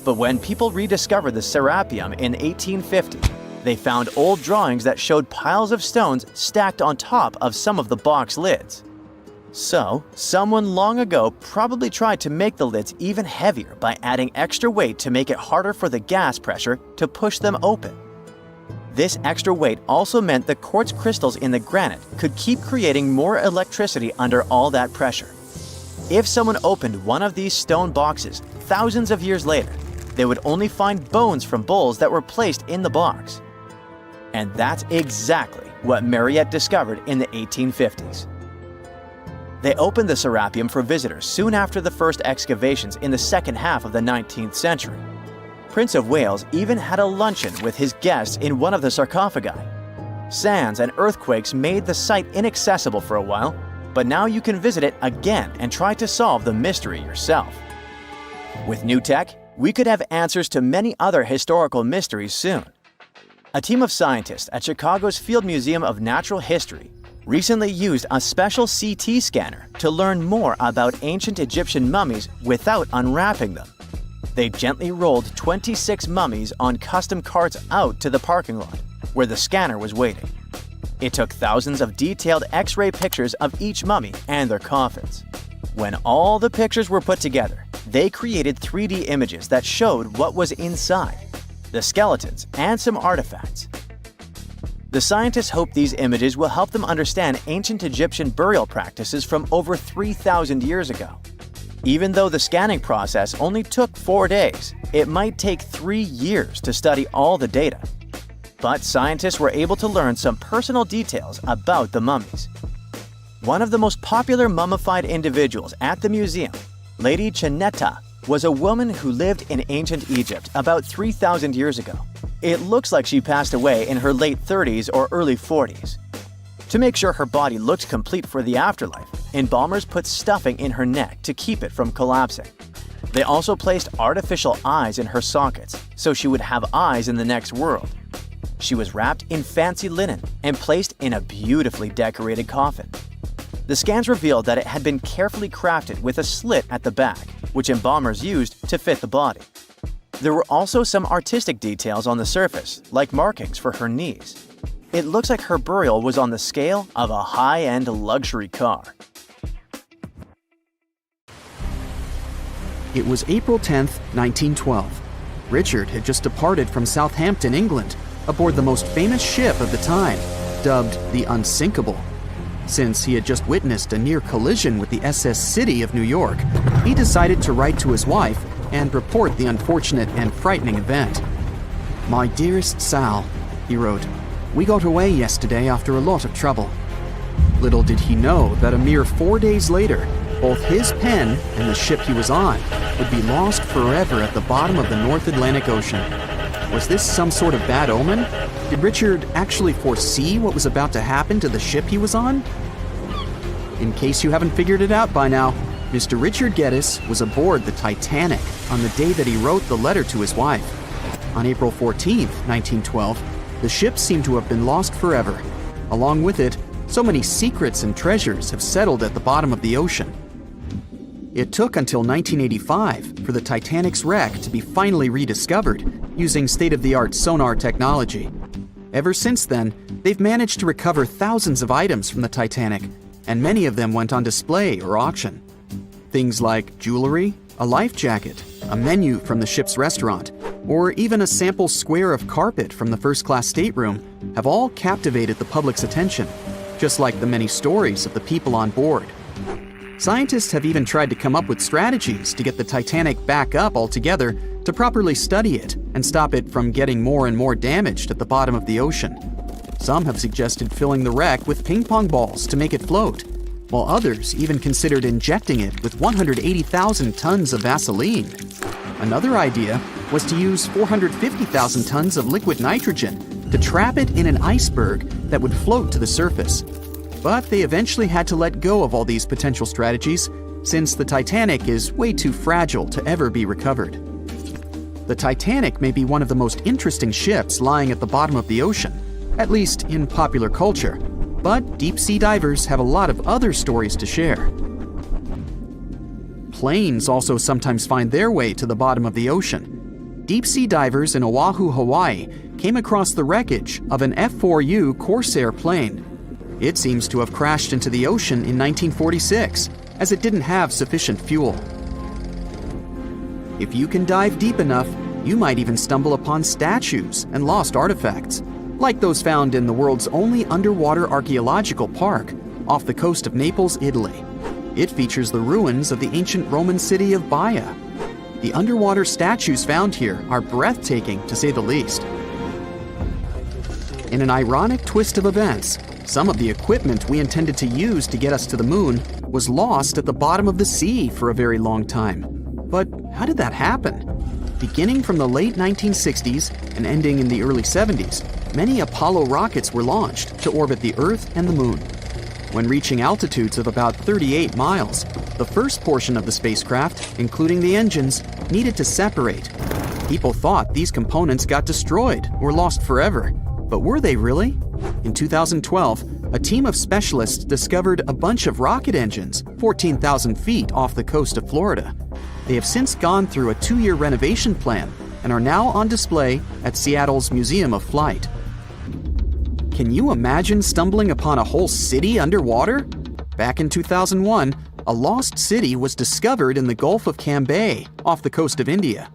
But when people rediscovered the Serapeum in 1850, they found old drawings that showed piles of stones stacked on top of some of the box lids. So, someone long ago probably tried to make the lids even heavier by adding extra weight to make it harder for the gas pressure to push them open. This extra weight also meant the quartz crystals in the granite could keep creating more electricity under all that pressure. If someone opened one of these stone boxes thousands of years later, they would only find bones from bulls that were placed in the box. And that's exactly what Mariette discovered in the 1850s. They opened the Serapeum for visitors soon after the first excavations in the second half of the 19th century. Prince of Wales even had a luncheon with his guests in one of the sarcophagi. Sands and earthquakes made the site inaccessible for a while, but now you can visit it again and try to solve the mystery yourself. With new tech, we could have answers to many other historical mysteries soon. A team of scientists at Chicago's Field Museum of Natural History recently used a special CT scanner to learn more about ancient Egyptian mummies without unwrapping them. They gently rolled 26 mummies on custom carts out to the parking lot, where the scanner was waiting. It took thousands of detailed X-ray pictures of each mummy and their coffins. When all the pictures were put together, they created 3D images that showed what was inside, the skeletons, and some artifacts. The scientists hope these images will help them understand ancient Egyptian burial practices from over 3,000 years ago. Even though the scanning process only took 4 days, it might take 3 years to study all the data. But scientists were able to learn some personal details about the mummies. One of the most popular mummified individuals at the museum, Lady Cheneta, was a woman who lived in ancient Egypt about 3,000 years ago. It looks like she passed away in her late 30s or early 40s. To make sure her body looked complete for the afterlife, embalmers put stuffing in her neck to keep it from collapsing. They also placed artificial eyes in her sockets, so she would have eyes in the next world. She was wrapped in fancy linen and placed in a beautifully decorated coffin. The scans revealed that it had been carefully crafted with a slit at the back, which embalmers used to fit the body. There were also some artistic details on the surface, like markings for her knees. It looks like her burial was on the scale of a high-end luxury car. It was April 10th, 1912. Richard had just departed from Southampton, England, aboard the most famous ship of the time, dubbed the Unsinkable. Since he had just witnessed a near collision with the SS City of New York, he decided to write to his wife and report the unfortunate and frightening event. "My dearest Sal," he wrote, "we got away yesterday after a lot of trouble." Little did he know that a mere 4 days later, both his pen and the ship he was on would be lost forever at the bottom of the North Atlantic Ocean. Was this some sort of bad omen? Did Richard actually foresee what was about to happen to the ship he was on? In case you haven't figured it out by now, Mr. Richard Geddes was aboard the Titanic on the day that he wrote the letter to his wife. On April 14th, 1912, the ship seemed to have been lost forever. Along with it, so many secrets and treasures have settled at the bottom of the ocean. It took until 1985 for the Titanic's wreck to be finally rediscovered using state-of-the-art sonar technology. Ever since then, they've managed to recover thousands of items from the Titanic, and many of them went on display or auction. Things like jewelry, a life jacket, a menu from the ship's restaurant, or even a sample square of carpet from the first-class stateroom have all captivated the public's attention, just like the many stories of the people on board. Scientists have even tried to come up with strategies to get the Titanic back up altogether to properly study it and stop it from getting more and more damaged at the bottom of the ocean. Some have suggested filling the wreck with ping pong balls to make it float, while others even considered injecting it with 180,000 tons of Vaseline. Another idea was to use 450,000 tons of liquid nitrogen to trap it in an iceberg that would float to the surface. But they eventually had to let go of all these potential strategies since the Titanic is way too fragile to ever be recovered. The Titanic may be one of the most interesting ships lying at the bottom of the ocean, at least in popular culture, but deep-sea divers have a lot of other stories to share. Planes also sometimes find their way to the bottom of the ocean. Deep-sea divers in Oahu, Hawaii, came across the wreckage of an F-4U Corsair plane. It seems to have crashed into the ocean in 1946, as it didn't have sufficient fuel. If you can dive deep enough, you might even stumble upon statues and lost artifacts, like those found in the world's only underwater archaeological park off the coast of Naples, Italy. It features the ruins of the ancient Roman city of Baia. The underwater statues found here are breathtaking, to say the least. In an ironic twist of events, some of the equipment we intended to use to get us to the moon was lost at the bottom of the sea for a very long time. But how did that happen? Beginning from the late 1960s and ending in the early 70s, many Apollo rockets were launched to orbit the Earth and the Moon. When reaching altitudes of about 38 miles, the first portion of the spacecraft, including the engines, needed to separate. People thought these components got destroyed or lost forever. But were they really? In 2012, a team of specialists discovered a bunch of rocket engines 14,000 feet off the coast of Florida. They have since gone through a 2-year renovation plan and are now on display at Seattle's Museum of Flight. Can you imagine stumbling upon a whole city underwater? Back in 2001, a lost city was discovered in the Gulf of Cambay, off the coast of India.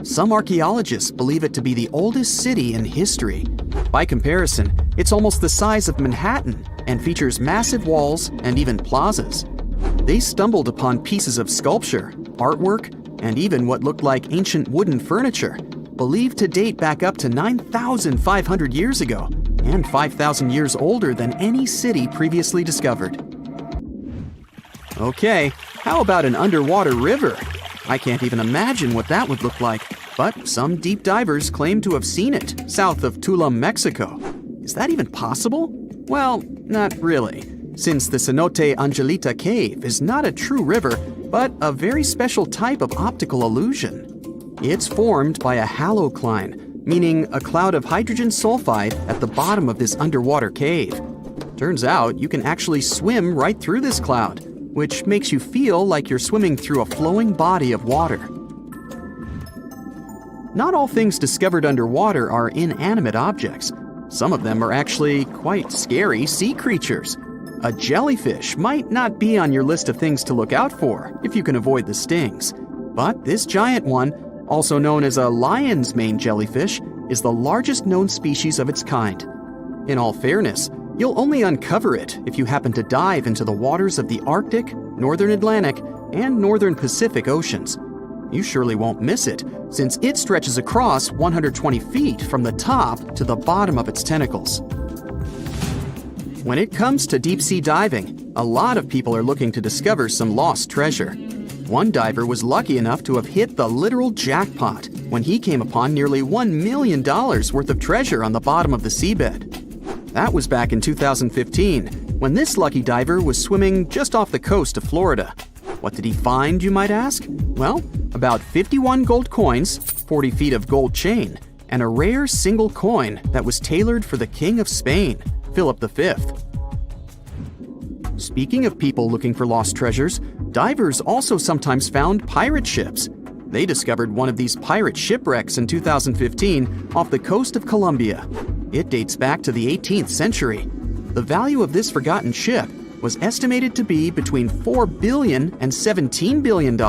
Some archaeologists believe it to be the oldest city in history. By comparison, it's almost the size of Manhattan and features massive walls and even plazas. They stumbled upon pieces of sculpture, artwork, and even what looked like ancient wooden furniture, believed to date back up to 9,500 years ago and 5,000 years older than any city previously discovered. Okay, how about an underwater river? I can't even imagine what that would look like, but some deep divers claim to have seen it south of Tulum, Mexico. Is that even possible? Well, not really, since the Cenote Angelita Cave is not a true river, but a very special type of optical illusion. It's formed by a halocline, meaning a cloud of hydrogen sulfide at the bottom of this underwater cave. Turns out you can actually swim right through this cloud, which makes you feel like you're swimming through a flowing body of water. Not all things discovered underwater are inanimate objects. Some of them are actually quite scary sea creatures. A jellyfish might not be on your list of things to look out for if you can avoid the stings. But this giant one, also known as a lion's mane jellyfish, is the largest known species of its kind. In all fairness, you'll only uncover it if you happen to dive into the waters of the Arctic, Northern Atlantic, and Northern Pacific Oceans. You surely won't miss it, since it stretches across 120 feet from the top to the bottom of its tentacles. When it comes to deep-sea diving, a lot of people are looking to discover some lost treasure. One diver was lucky enough to have hit the literal jackpot when he came upon nearly $1 million worth of treasure on the bottom of the seabed. That was back in 2015, when this lucky diver was swimming just off the coast of Florida. What did he find, you might ask? Well, about 51 gold coins, 40 feet of gold chain, and a rare single coin that was tailored for the King of Spain, Philip V. Speaking of people looking for lost treasures, divers also sometimes found pirate ships. They discovered one of these pirate shipwrecks in 2015 off the coast of Colombia. It dates back to the 18th century. The value of this forgotten ship was estimated to be between $4 billion and $17 billion,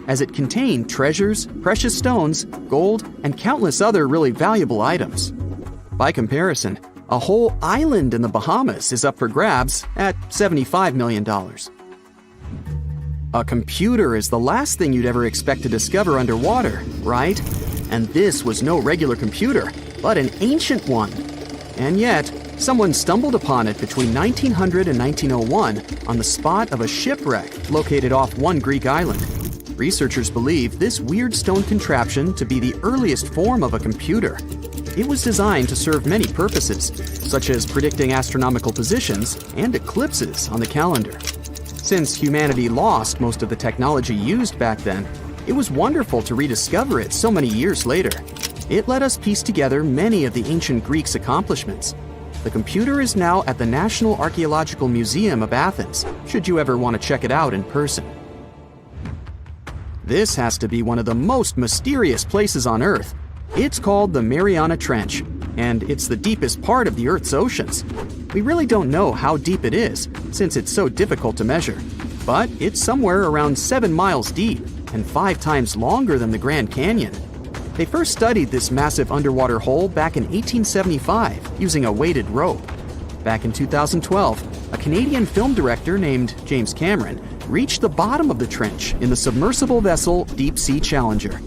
as it contained treasures, precious stones, gold, and countless other really valuable items. By comparison, a whole island in the Bahamas is up for grabs at $75 million. A computer is the last thing you'd ever expect to discover underwater, right? And this was no regular computer, but an ancient one. And yet, someone stumbled upon it between 1900 and 1901 on the spot of a shipwreck located off one Greek island. Researchers believe this weird stone contraption to be the earliest form of a computer. It was designed to serve many purposes, such as predicting astronomical positions and eclipses on the calendar. Since humanity lost most of the technology used back then, it was wonderful to rediscover it so many years later. It let us piece together many of the ancient Greeks' accomplishments. The computer is now at the National Archaeological Museum of Athens, should you ever want to check it out in person. This has to be one of the most mysterious places on Earth. It's called the Mariana Trench, and it's the deepest part of the Earth's oceans. We really don't know how deep it is, since it's so difficult to measure. But it's somewhere around 7 miles deep and 5 times longer than the Grand Canyon. They first studied this massive underwater hole back in 1875 using a weighted rope. Back in 2012, a Canadian film director named James Cameron reached the bottom of the trench in the submersible vessel Deep Sea Challenger.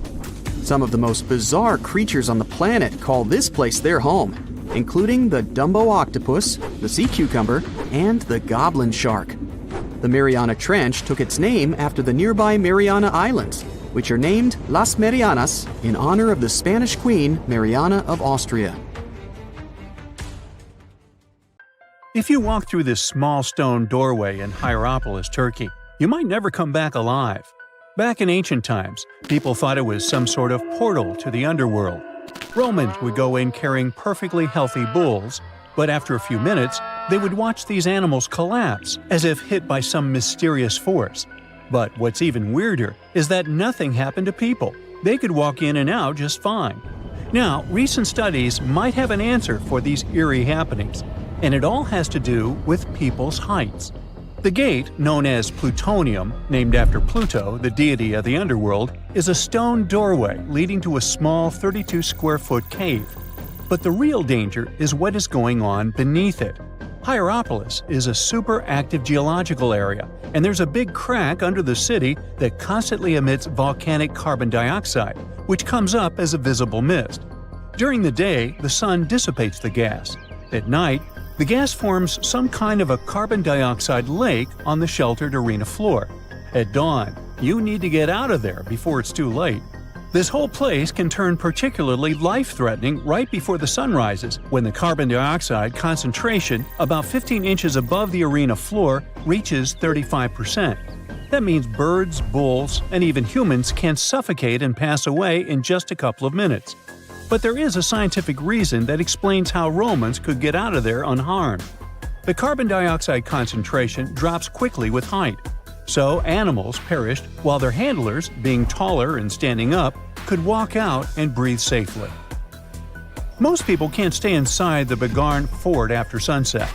Some of the most bizarre creatures on the planet call this place their home, including the Dumbo octopus, the sea cucumber, and the goblin shark. The Mariana Trench took its name after the nearby Mariana Islands, which are named Las Marianas in honor of the Spanish Queen Mariana of Austria. If you walk through this small stone doorway in Hierapolis, Turkey, you might never come back alive. Back in ancient times, people thought it was some sort of portal to the underworld. Romans would go in carrying perfectly healthy bulls, but after a few minutes, they would watch these animals collapse as if hit by some mysterious force. But what's even weirder is that nothing happened to people. They could walk in and out just fine. Now, recent studies might have an answer for these eerie happenings, and it all has to do with people's heights. The gate, known as Plutonium, named after Pluto, the deity of the underworld, is a stone doorway leading to a small 32-square-foot cave. But the real danger is what is going on beneath it. Hierapolis is a super active geological area, and there's a big crack under the city that constantly emits volcanic carbon dioxide, which comes up as a visible mist. During the day, the sun dissipates the gas. At night, the gas forms some kind of a carbon dioxide lake on the sheltered arena floor. At dawn, you need to get out of there before it's too late. This whole place can turn particularly life-threatening right before the sun rises, when the carbon dioxide concentration, about 15 inches above the arena floor, reaches 35%. That means birds, bulls, and even humans can suffocate and pass away in just a couple of minutes. But there is a scientific reason that explains how Romans could get out of there unharmed. The carbon dioxide concentration drops quickly with height, so animals perished while their handlers, being taller and standing up, could walk out and breathe safely. Most people can't stay inside the Bagarn fort after sunset.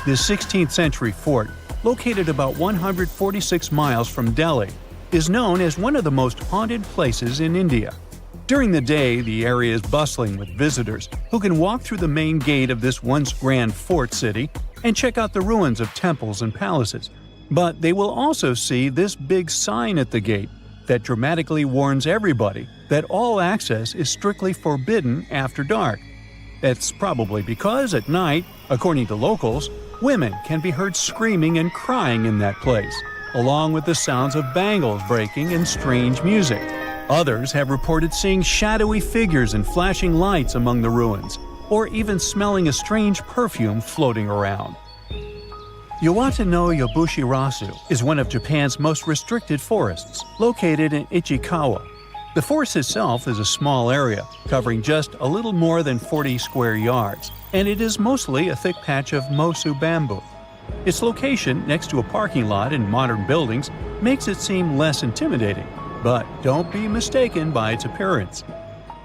This 16th century fort, located about 146 miles from Delhi, is known as one of the most haunted places in India. During the day, the area is bustling with visitors who can walk through the main gate of this once grand fort city and check out the ruins of temples and palaces. But they will also see this big sign at the gate that dramatically warns everybody that all access is strictly forbidden after dark. That's probably because at night, according to locals, women can be heard screaming and crying in that place, along with the sounds of bangles breaking and strange music. Others have reported seeing shadowy figures and flashing lights among the ruins, or even smelling a strange perfume floating around. Yawata no Yabushirasu is one of Japan's most restricted forests, located in Ichikawa. The forest itself is a small area, covering just a little more than 40 square yards, and it is mostly a thick patch of mosu bamboo. Its location next to a parking lot and modern buildings makes it seem less intimidating, but don't be mistaken by its appearance.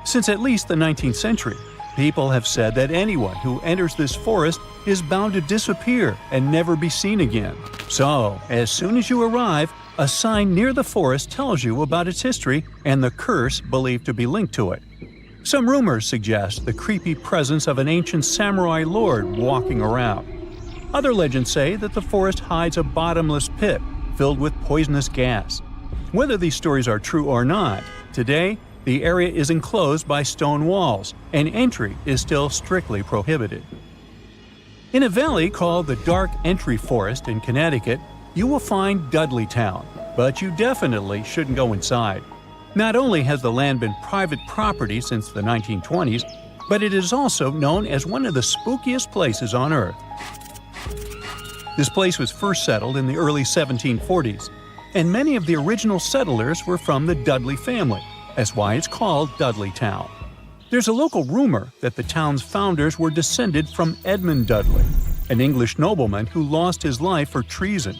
Since at least the 19th century, people have said that anyone who enters this forest is bound to disappear and never be seen again. So, as soon as you arrive, a sign near the forest tells you about its history and the curse believed to be linked to it. Some rumors suggest the creepy presence of an ancient samurai lord walking around. Other legends say that the forest hides a bottomless pit filled with poisonous gas. Whether these stories are true or not, today the area is enclosed by stone walls, and entry is still strictly prohibited. In a valley called the Dark Entry Forest in Connecticut, you will find Dudleytown, but you definitely shouldn't go inside. Not only has the land been private property since the 1920s, but it is also known as one of the spookiest places on Earth. This place was first settled in the early 1740s, and many of the original settlers were from the Dudley family. That's why it's called Dudleytown. There's a local rumor that the town's founders were descended from Edmund Dudley, an English nobleman who lost his life for treason.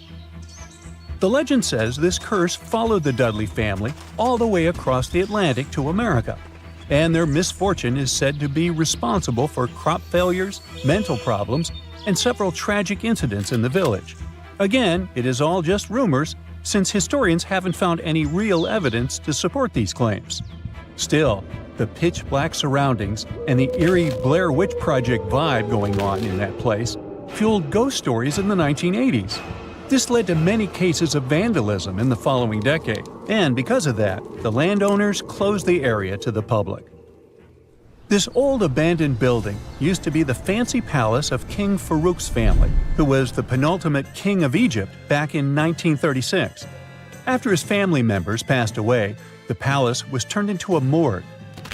The legend says this curse followed the Dudley family all the way across the Atlantic to America, and their misfortune is said to be responsible for crop failures, mental problems, and several tragic incidents in the village. Again, it is all just rumors, since historians haven't found any real evidence to support these claims. Still, the pitch-black surroundings and the eerie Blair Witch Project vibe going on in that place fueled ghost stories in the 1980s. This led to many cases of vandalism in the following decade, and because of that, the landowners closed the area to the public. This old abandoned building used to be the fancy palace of King Farouk's family, who was the penultimate king of Egypt back in 1936. After his family members passed away, the palace was turned into a morgue.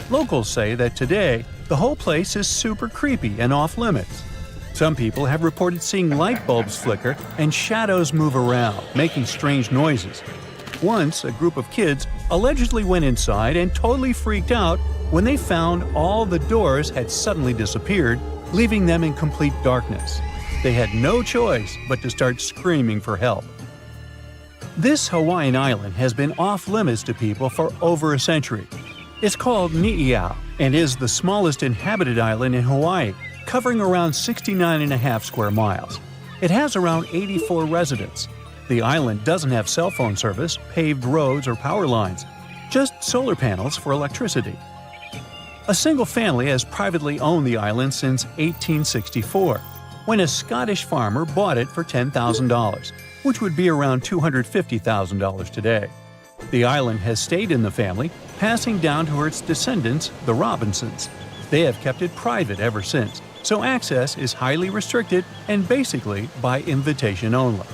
Locals say that today, the whole place is super creepy and off-limits. Some people have reported seeing light bulbs flicker and shadows move around, making strange noises. Once, a group of kids allegedly went inside and totally freaked out when they found all the doors had suddenly disappeared, leaving them in complete darkness. They had no choice but to start screaming for help. This Hawaiian island has been off-limits to people for over a century. It's called Ni'ihau and is the smallest inhabited island in Hawaii, covering around 69.5 square miles. It has around 84 residents. The island doesn't have cell phone service, paved roads, or power lines, just solar panels for electricity. A single family has privately owned the island since 1864, when a Scottish farmer bought it for $10,000, which would be around $250,000 today. The island has stayed in the family, passing down to its descendants, the Robinsons. They have kept it private ever since, so access is highly restricted and basically by invitation only.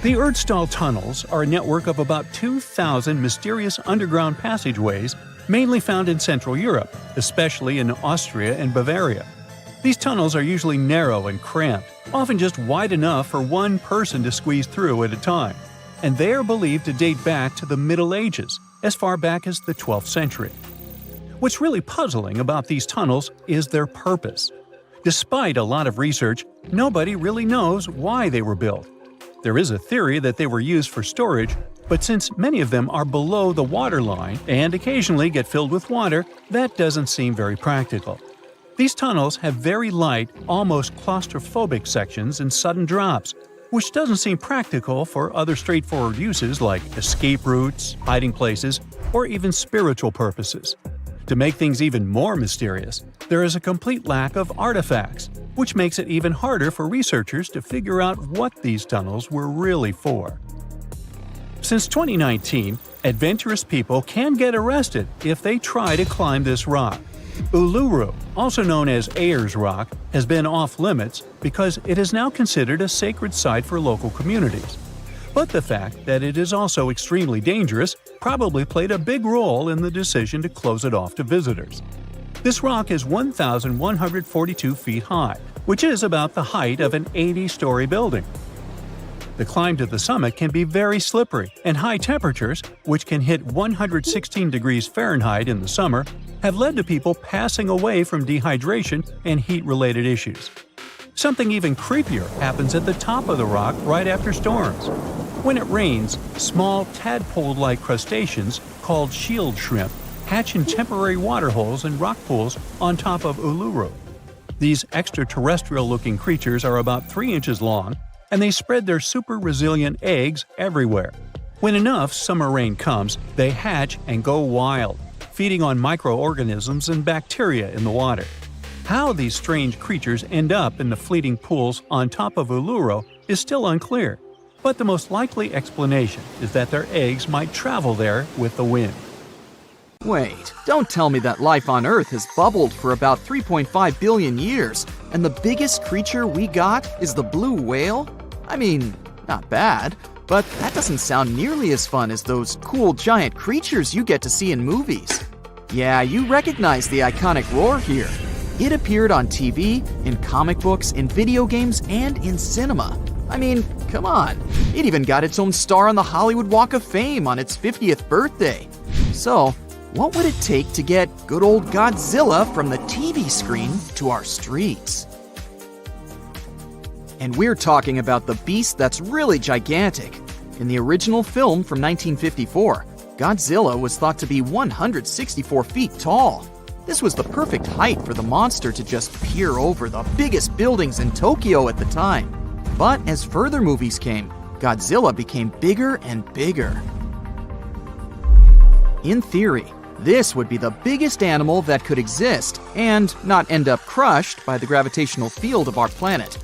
The Erdstall tunnels are a network of about 2,000 mysterious underground passageways mainly found in Central Europe, especially in Austria and Bavaria. These tunnels are usually narrow and cramped, often just wide enough for one person to squeeze through at a time, and they are believed to date back to the Middle Ages, as far back as the 12th century. What's really puzzling about these tunnels is their purpose. Despite a lot of research, nobody really knows why they were built. There is a theory that they were used for storage, but since many of them are below the water line and occasionally get filled with water, that doesn't seem very practical. These tunnels have very light, almost claustrophobic sections and sudden drops, which doesn't seem practical for other straightforward uses like escape routes, hiding places, or even spiritual purposes. To make things even more mysterious, there is a complete lack of artifacts, which makes it even harder for researchers to figure out what these tunnels were really for. Since 2019, adventurous people can get arrested if they try to climb this rock. Uluru, also known as Ayers Rock, has been off-limits because it is now considered a sacred site for local communities. But the fact that it is also extremely dangerous probably played a big role in the decision to close it off to visitors. This rock is 1,142 feet high, which is about the height of an 80-story building. The climb to the summit can be very slippery, and high temperatures, which can hit 116 degrees Fahrenheit in the summer, have led to people passing away from dehydration and heat-related issues. Something even creepier happens at the top of the rock right after storms. When it rains, small tadpole-like crustaceans called shield shrimp hatch in temporary waterholes and rock pools on top of Uluru. These extraterrestrial-looking creatures are about 3 inches long, and they spread their super-resilient eggs everywhere. When enough summer rain comes, they hatch and go wild, feeding on microorganisms and bacteria in the water. How these strange creatures end up in the fleeting pools on top of Uluru is still unclear, but the most likely explanation is that their eggs might travel there with the wind. Wait, don't tell me that life on Earth has bubbled for about 3.5 billion years, and the biggest creature we got is the blue whale? I mean, not bad, but that doesn't sound nearly as fun as those cool giant creatures you get to see in movies. Yeah, you recognize the iconic roar here. It appeared on TV, in comic books, in video games, and in cinema. I mean, come on. It even got its own star on the Hollywood Walk of Fame on its 50th birthday. So, what would it take to get good old Godzilla from the TV screen to our streets? And we're talking about the beast that's really gigantic. In the original film from 1954, Godzilla was thought to be 164 feet tall. This was the perfect height for the monster to just peer over the biggest buildings in Tokyo at the time. But as further movies came, Godzilla became bigger and bigger. In theory, this would be the biggest animal that could exist and not end up crushed by the gravitational field of our planet.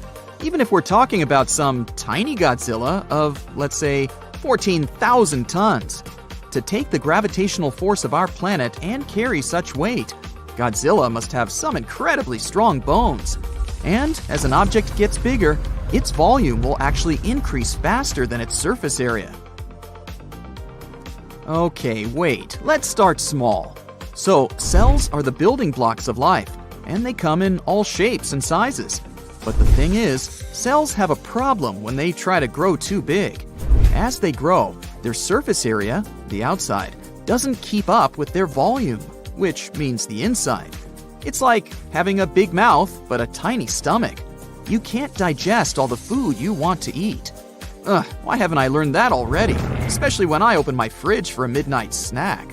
Even if we're talking about some tiny Godzilla of, let's say, 14,000 tons. To take the gravitational force of our planet and carry such weight, Godzilla must have some incredibly strong bones. And as an object gets bigger, its volume will actually increase faster than its surface area. Okay, wait, let's start small. So, cells are the building blocks of life, and they come in all shapes and sizes. But the thing is, cells have a problem when they try to grow too big. As they grow, their surface area, the outside, doesn't keep up with their volume, which means the inside. It's like having a big mouth but a tiny stomach. You can't digest all the food you want to eat. Why haven't I learned that already? Especially when I open my fridge for a midnight snack.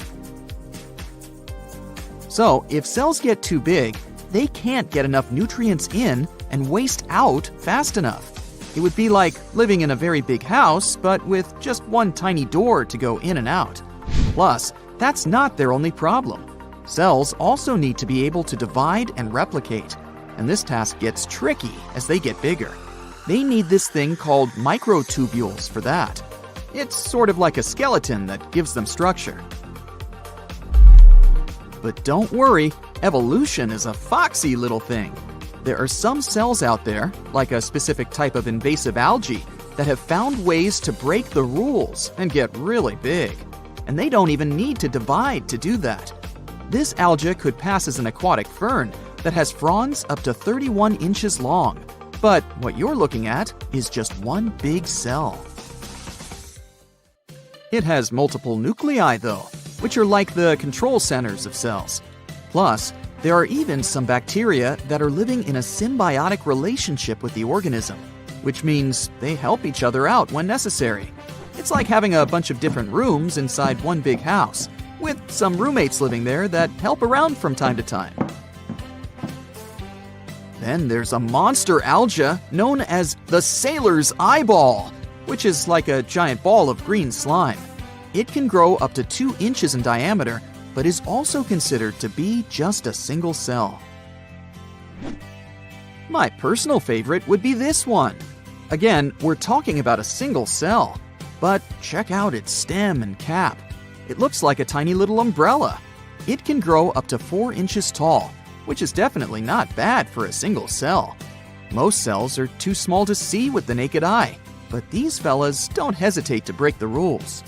So, if cells get too big, they can't get enough nutrients in and waste out fast enough. It would be like living in a very big house, but with just one tiny door to go in and out. Plus, that's not their only problem. Cells also need to be able to divide and replicate, and this task gets tricky as they get bigger. They need this thing called microtubules for that. It's sort of like a skeleton that gives them structure. But don't worry, evolution is a foxy little thing. There are some cells out there, like a specific type of invasive algae, that have found ways to break the rules and get really big. And they don't even need to divide to do that. This algae could pass as an aquatic fern that has fronds up to 31 inches long. But what you're looking at is just one big cell. It has multiple nuclei, though, which are like the control centers of cells. Plus, there are even some bacteria that are living in a symbiotic relationship with the organism, which means they help each other out when necessary. It's like having a bunch of different rooms inside one big house, with some roommates living there that help around from time to time. Then there's a monster algae known as the sailor's eyeball, which is like a giant ball of green slime. It can grow up to 2 inches in diameter, but is also considered to be just a single cell. My personal favorite would be this one. Again, we're talking about a single cell, but check out its stem and cap. It looks like a tiny little umbrella. It can grow up to 4 inches tall, which is definitely not bad for a single cell. Most cells are too small to see with the naked eye, but these fellas don't hesitate to break the rules.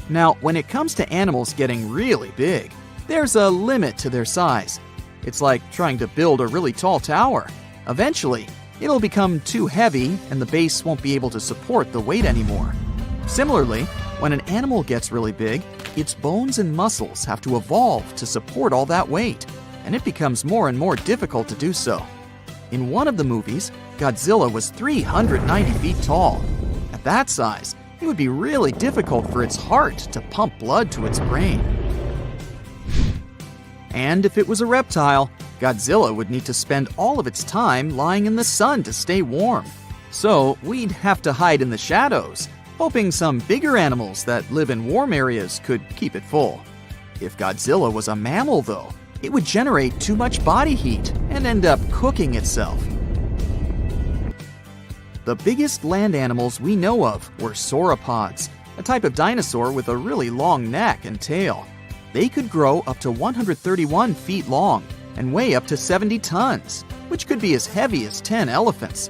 Now, when it comes to animals getting really big, there's a limit to their size. It's like trying to build a really tall tower. Eventually, It'll become too heavy and the base won't be able to support the weight anymore. Similarly, when an animal gets really big, its bones and muscles have to evolve to support all that weight, and it becomes more and more difficult to do so. In one of the movies, Godzilla was 390 feet tall. At that size, it would be really difficult for its heart to pump blood to its brain. And if it was a reptile, Godzilla would need to spend all of its time lying in the sun to stay warm. So we'd have to hide in the shadows, hoping some bigger animals that live in warm areas could keep it full. If Godzilla was a mammal, though, it would generate too much body heat and end up cooking itself. The biggest land animals we know of were sauropods, a type of dinosaur with a really long neck and tail. They could grow up to 131 feet long and weigh up to 70 tons, which could be as heavy as 10 elephants.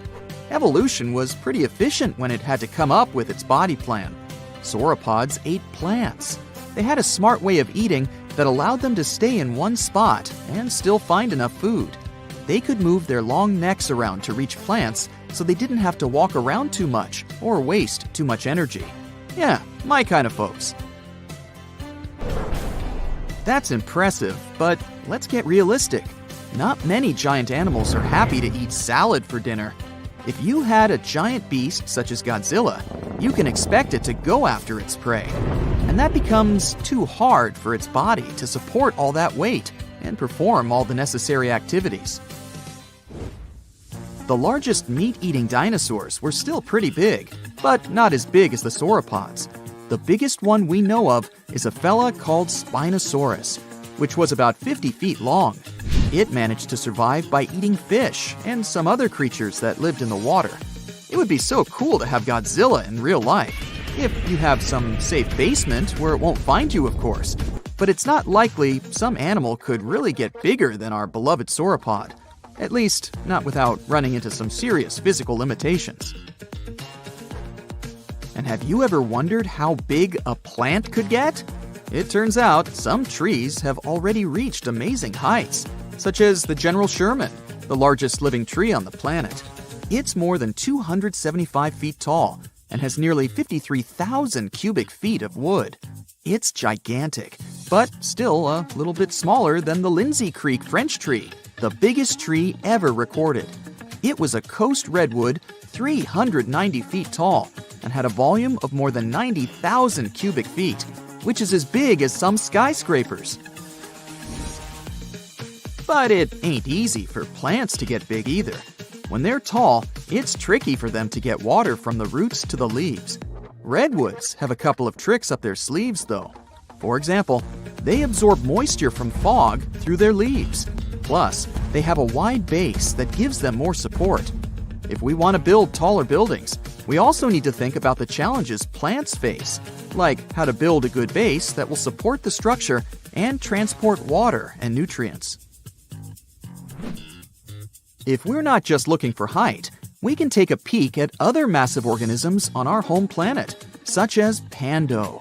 Evolution was pretty efficient when it had to come up with its body plan. Sauropods ate plants. They had a smart way of eating that allowed them to stay in one spot and still find enough food. They could move their long necks around to reach plants, so they didn't have to walk around too much or waste too much energy. Yeah, my kind of folks. That's impressive, but let's get realistic. Not many giant animals are happy to eat salad for dinner. If you had a giant beast such as Godzilla, you can expect it to go after its prey. And that becomes too hard for its body to support all that weight and perform all the necessary activities. The largest meat-eating dinosaurs were still pretty big, but not as big as the sauropods. The biggest one we know of is a fella called Spinosaurus, which was about 50 feet long. It managed to survive by eating fish and some other creatures that lived in the water. It would be so cool to have Godzilla in real life, if you have some safe basement where it won't find you, of course. But it's not likely some animal could really get bigger than our beloved sauropod. At least, not without running into some serious physical limitations. And have you ever wondered how big a plant could get? It turns out some trees have already reached amazing heights, such as the General Sherman, the largest living tree on the planet. It's more than 275 feet tall and has nearly 53,000 cubic feet of wood. It's gigantic, but still a little bit smaller than the Lindsay Creek French tree, the biggest tree ever recorded. It was a coast redwood 390 feet tall and had a volume of more than 90,000 cubic feet, which is as big as some skyscrapers. But it ain't easy for plants to get big either. When they're tall, it's tricky for them to get water from the roots to the leaves. Redwoods have a couple of tricks up their sleeves, though. For example, they absorb moisture from fog through their leaves. Plus, they have a wide base that gives them more support. If we want to build taller buildings, we also need to think about the challenges plants face, like how to build a good base that will support the structure and transport water and nutrients. If we're not just looking for height, we can take a peek at other massive organisms on our home planet, such as Pando.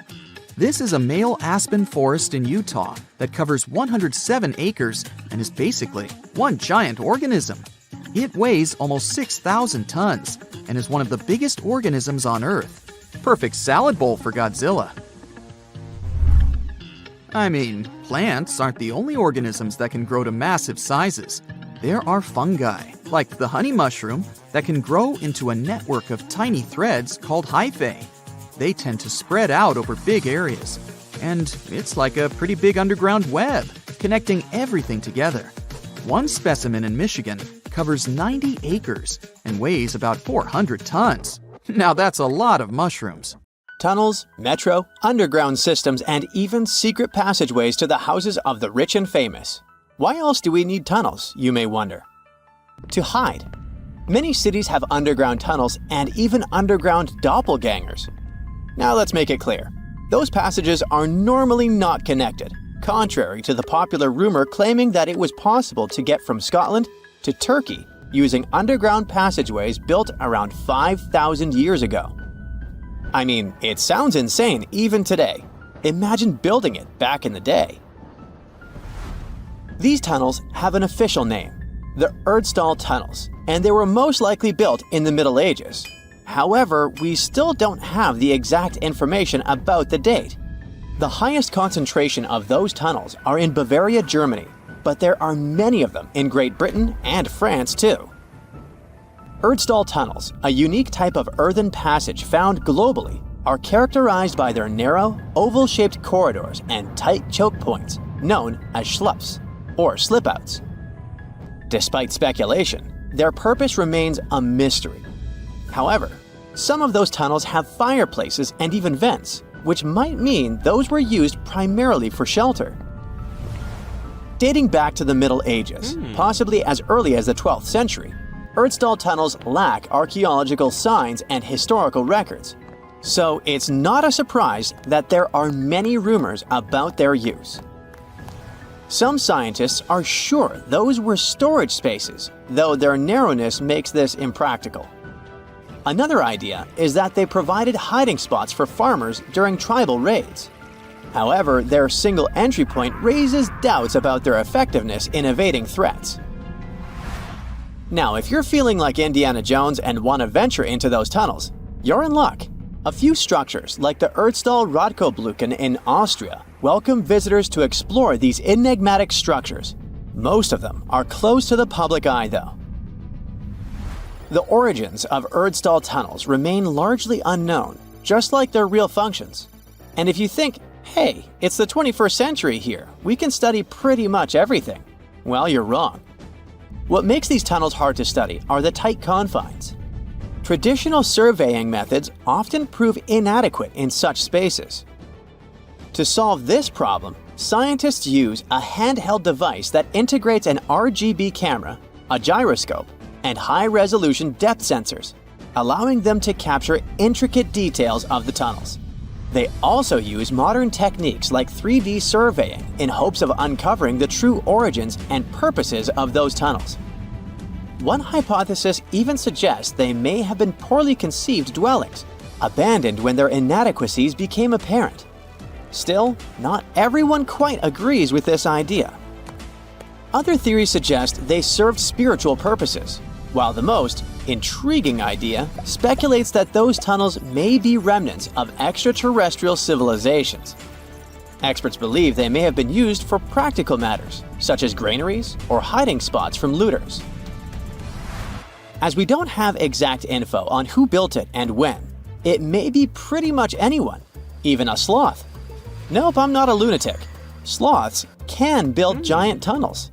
This is a male aspen forest in Utah that covers 107 acres and is basically one giant organism. It weighs almost 6,000 tons and is one of the biggest organisms on Earth. Perfect salad bowl for Godzilla. I mean, plants aren't the only organisms that can grow to massive sizes. There are fungi, like the honey mushroom, that can grow into a network of tiny threads called hyphae. They tend to spread out over big areas, and it's like a pretty big underground web, connecting everything together. One specimen in Michigan covers 90 acres and weighs about 400 tons. Now that's a lot of mushrooms. Tunnels, metro, underground systems, and even secret passageways to the houses of the rich and famous. Why else do we need tunnels, you may wonder? To hide. Many cities have underground tunnels and even underground doppelgangers. Now let's make it clear. Those passages are normally not connected, contrary to the popular rumor claiming that it was possible to get from Scotland to Turkey using underground passageways built around 5,000 years ago. I mean, it sounds insane even today. Imagine building it back in the day. These tunnels have an official name, the Erdstall Tunnels, and they were most likely built in the Middle Ages. However, we still don't have the exact information about the date. The highest concentration of those tunnels are in Bavaria, Germany, but there are many of them in Great Britain and France too. Erdstall tunnels, a unique type of earthen passage found globally, are characterized by their narrow, oval-shaped corridors and tight choke points, known as schlups, or slip-outs. Despite speculation, their purpose remains a mystery. However, some of those tunnels have fireplaces and even vents, which might mean those were used primarily for shelter. Dating back to the Middle Ages, possibly as early as the 12th century, Erdstall tunnels lack archaeological signs and historical records, so it's not a surprise that there are many rumors about their use. Some scientists are sure those were storage spaces, though their narrowness makes this impractical. Another idea is that they provided hiding spots for farmers during tribal raids. However, their single entry point raises doubts about their effectiveness in evading threats. Now, if you're feeling like Indiana Jones and want to venture into those tunnels, you're in luck. A few structures, like the Erdstall Radkobluken in Austria, welcome visitors to explore these enigmatic structures. Most of them are closed to the public eye, though. The origins of Erdstall tunnels remain largely unknown, just like their real functions. And if you think, hey, it's the 21st century here, we can study pretty much everything, well, you're wrong. What makes these tunnels hard to study are the tight confines. Traditional surveying methods often prove inadequate in such spaces. To solve this problem, scientists use a handheld device that integrates an RGB camera, a gyroscope, and high-resolution depth sensors, allowing them to capture intricate details of the tunnels. They also use modern techniques like 3D surveying in hopes of uncovering the true origins and purposes of those tunnels. One hypothesis even suggests they may have been poorly conceived dwellings, abandoned when their inadequacies became apparent. Still, not everyone quite agrees with this idea. Other theories suggest they served spiritual purposes, while the most intriguing idea speculates that those tunnels may be remnants of extraterrestrial civilizations. Experts believe they may have been used for practical matters, such as granaries or hiding spots from looters. As we don't have exact info on who built it and when, it may be pretty much anyone, even a sloth. Nope, I'm not a lunatic. Sloths can build giant tunnels.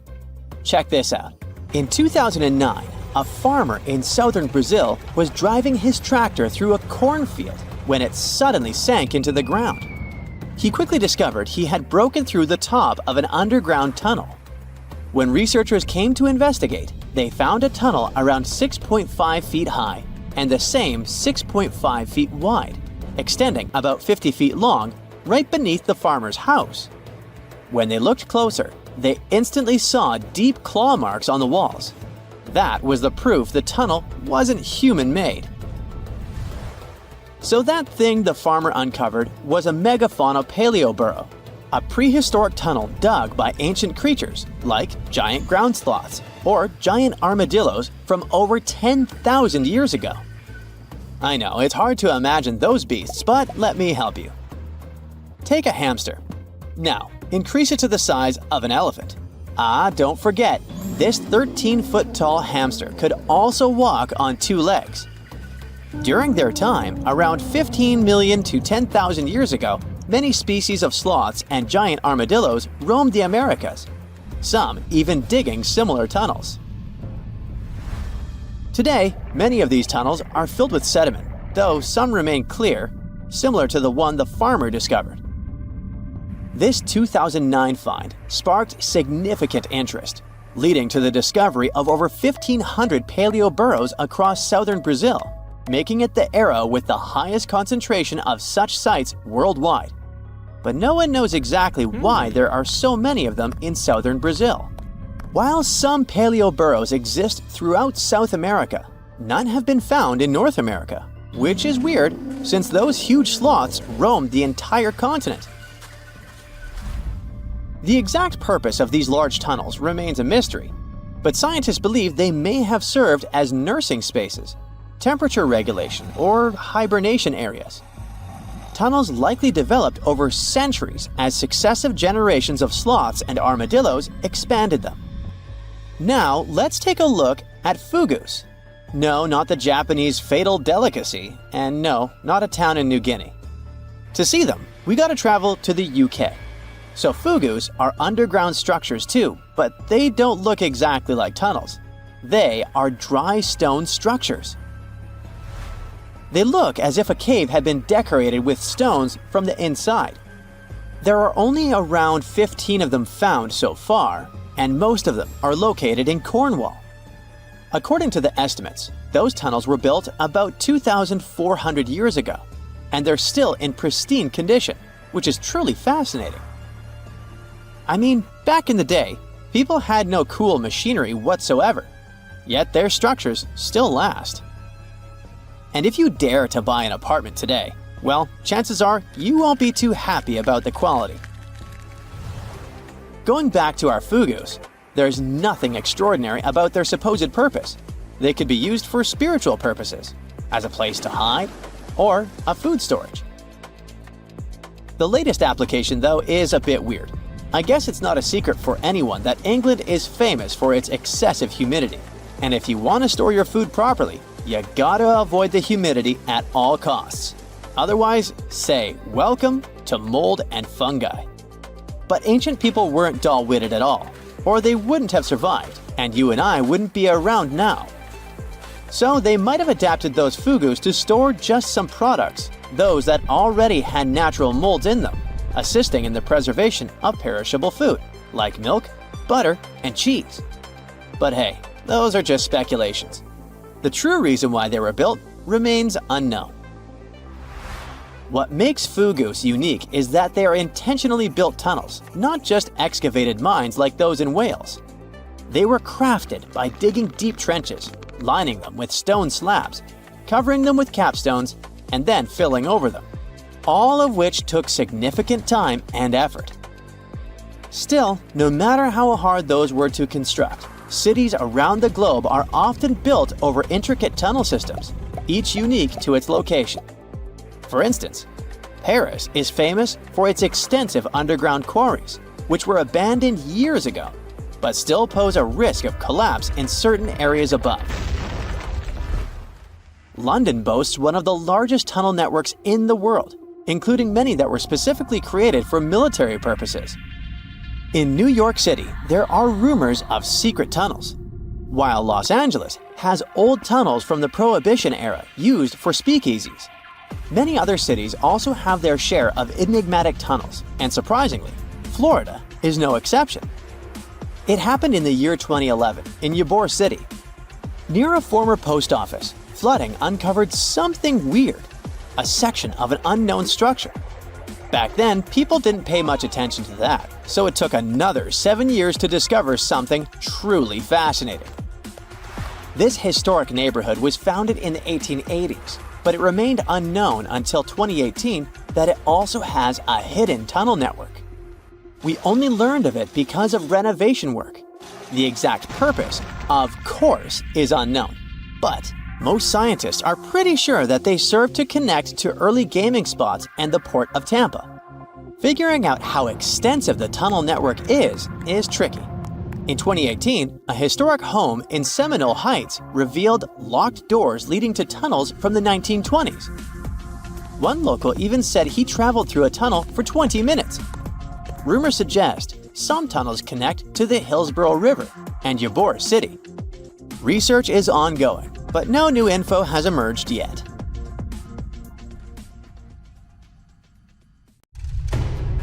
Check this out. In 2009, a farmer in southern Brazil was driving his tractor through a cornfield when it suddenly sank into the ground. He quickly discovered he had broken through the top of an underground tunnel. When researchers came to investigate, they found a tunnel around 6.5 feet high and the same 6.5 feet wide, extending about 50 feet long right beneath the farmer's house. When they looked closer, they instantly saw deep claw marks on the walls. That was the proof the tunnel wasn't human-made. So that thing the farmer uncovered was a megafauna paleoburrow, a prehistoric tunnel dug by ancient creatures like giant ground sloths or giant armadillos from over 10,000 years ago. I know, it's hard to imagine those beasts, but let me help you. Take a hamster. Now, increase it to the size of an elephant. Don't forget, this 13-foot-tall hamster could also walk on two legs. During their time, around 15 million to 10,000 years ago, many species of sloths and giant armadillos roamed the Americas, some even digging similar tunnels. Today, many of these tunnels are filled with sediment, though some remain clear, similar to the one the farmer discovered. This 2009 find sparked significant interest, leading to the discovery of over 1,500 paleoburrows across southern Brazil, making it the era with the highest concentration of such sites worldwide. But no one knows exactly why there are so many of them in southern Brazil. While some paleoburrows exist throughout South America, none have been found in North America, which is weird since those huge sloths roamed the entire continent. The exact purpose of these large tunnels remains a mystery. but scientists believe they may have served as nursing spaces, temperature regulation, or hibernation areas. Tunnels likely developed over centuries as successive generations of sloths and armadillos expanded them. Now, let's take a look at fugus. No, not the Japanese fatal delicacy, and no, not a town in New Guinea. To see them, we gotta travel to the UK. So fugus are underground structures too, but they don't look exactly like tunnels. They are dry stone structures. They look as if a cave had been decorated with stones from the inside. There are only around 15 of them found so far, and most of them are located in Cornwall. According to the estimates, those tunnels were built about 2,400 years ago, and they're still in pristine condition, which is truly fascinating. I mean, back in the day, people had no cool machinery whatsoever, yet their structures still last. And if you dare to buy an apartment today, well, chances are you won't be too happy about the quality. Going back to our fugus, there's nothing extraordinary about their supposed purpose. They could be used for spiritual purposes, as a place to hide, or a food storage. The latest application, though, is a bit weird. I guess it's not a secret for anyone that England is famous for its excessive humidity. And if you want to store your food properly, you gotta avoid the humidity at all costs. Otherwise, say welcome to mold and fungi. But ancient people weren't dull-witted at all, or they wouldn't have survived, and you and I wouldn't be around now. So they might have adapted those fugus to store just some products, those that already had natural molds in them, assisting in the preservation of perishable food, like milk, butter, and cheese. But hey, those are just speculations. The true reason why they were built remains unknown. What makes fugus unique is that they are intentionally built tunnels, not just excavated mines like those in Wales. They were crafted by digging deep trenches, lining them with stone slabs, covering them with capstones, and then filling over them, all of which took significant time and effort. Still, no matter how hard those were to construct, cities around the globe are often built over intricate tunnel systems, each unique to its location. For instance, Paris is famous for its extensive underground quarries, which were abandoned years ago, but still pose a risk of collapse in certain areas above. London boasts one of the largest tunnel networks in the world, including many that were specifically created for military purposes. In New York City, there are rumors of secret tunnels, while Los Angeles has old tunnels from the Prohibition era used for speakeasies. Many other cities also have their share of enigmatic tunnels, and surprisingly, Florida is no exception. It happened in the year 2011 in Ybor City. Near a former post office, flooding uncovered something weird, a section of an unknown structure. Back then, people didn't pay much attention to that, so it took another 7 years to discover something truly fascinating. This historic neighborhood was founded in the 1880s, but it remained unknown until 2018 that it also has a hidden tunnel network. We only learned of it because of renovation work. The exact purpose, of course, is unknown, but most scientists are pretty sure that they serve to connect to early gaming spots and the port of Tampa. Figuring out how extensive the tunnel network is tricky. In 2018, a historic home in Seminole Heights revealed locked doors leading to tunnels from the 1920s. One local even said he traveled through a tunnel for 20 minutes. Rumors suggest some tunnels connect to the Hillsborough River and Ybor City. Research is ongoing, but no new info has emerged yet.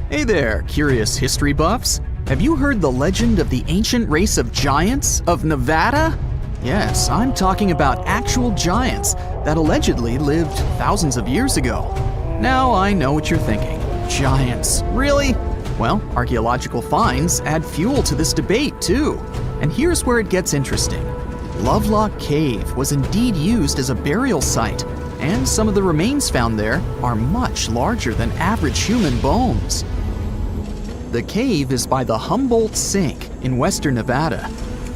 Hey there, curious history buffs. Have you heard the legend of the ancient race of giants of Nevada? Yes, I'm talking about actual giants that allegedly lived thousands of years ago. Now I know what you're thinking. Giants, really? Well, archaeological finds add fuel to this debate too. And here's where it gets interesting. Lovelock Cave was indeed used as a burial site, and some of the remains found there are much larger than average human bones. The cave is by the Humboldt Sink in western Nevada.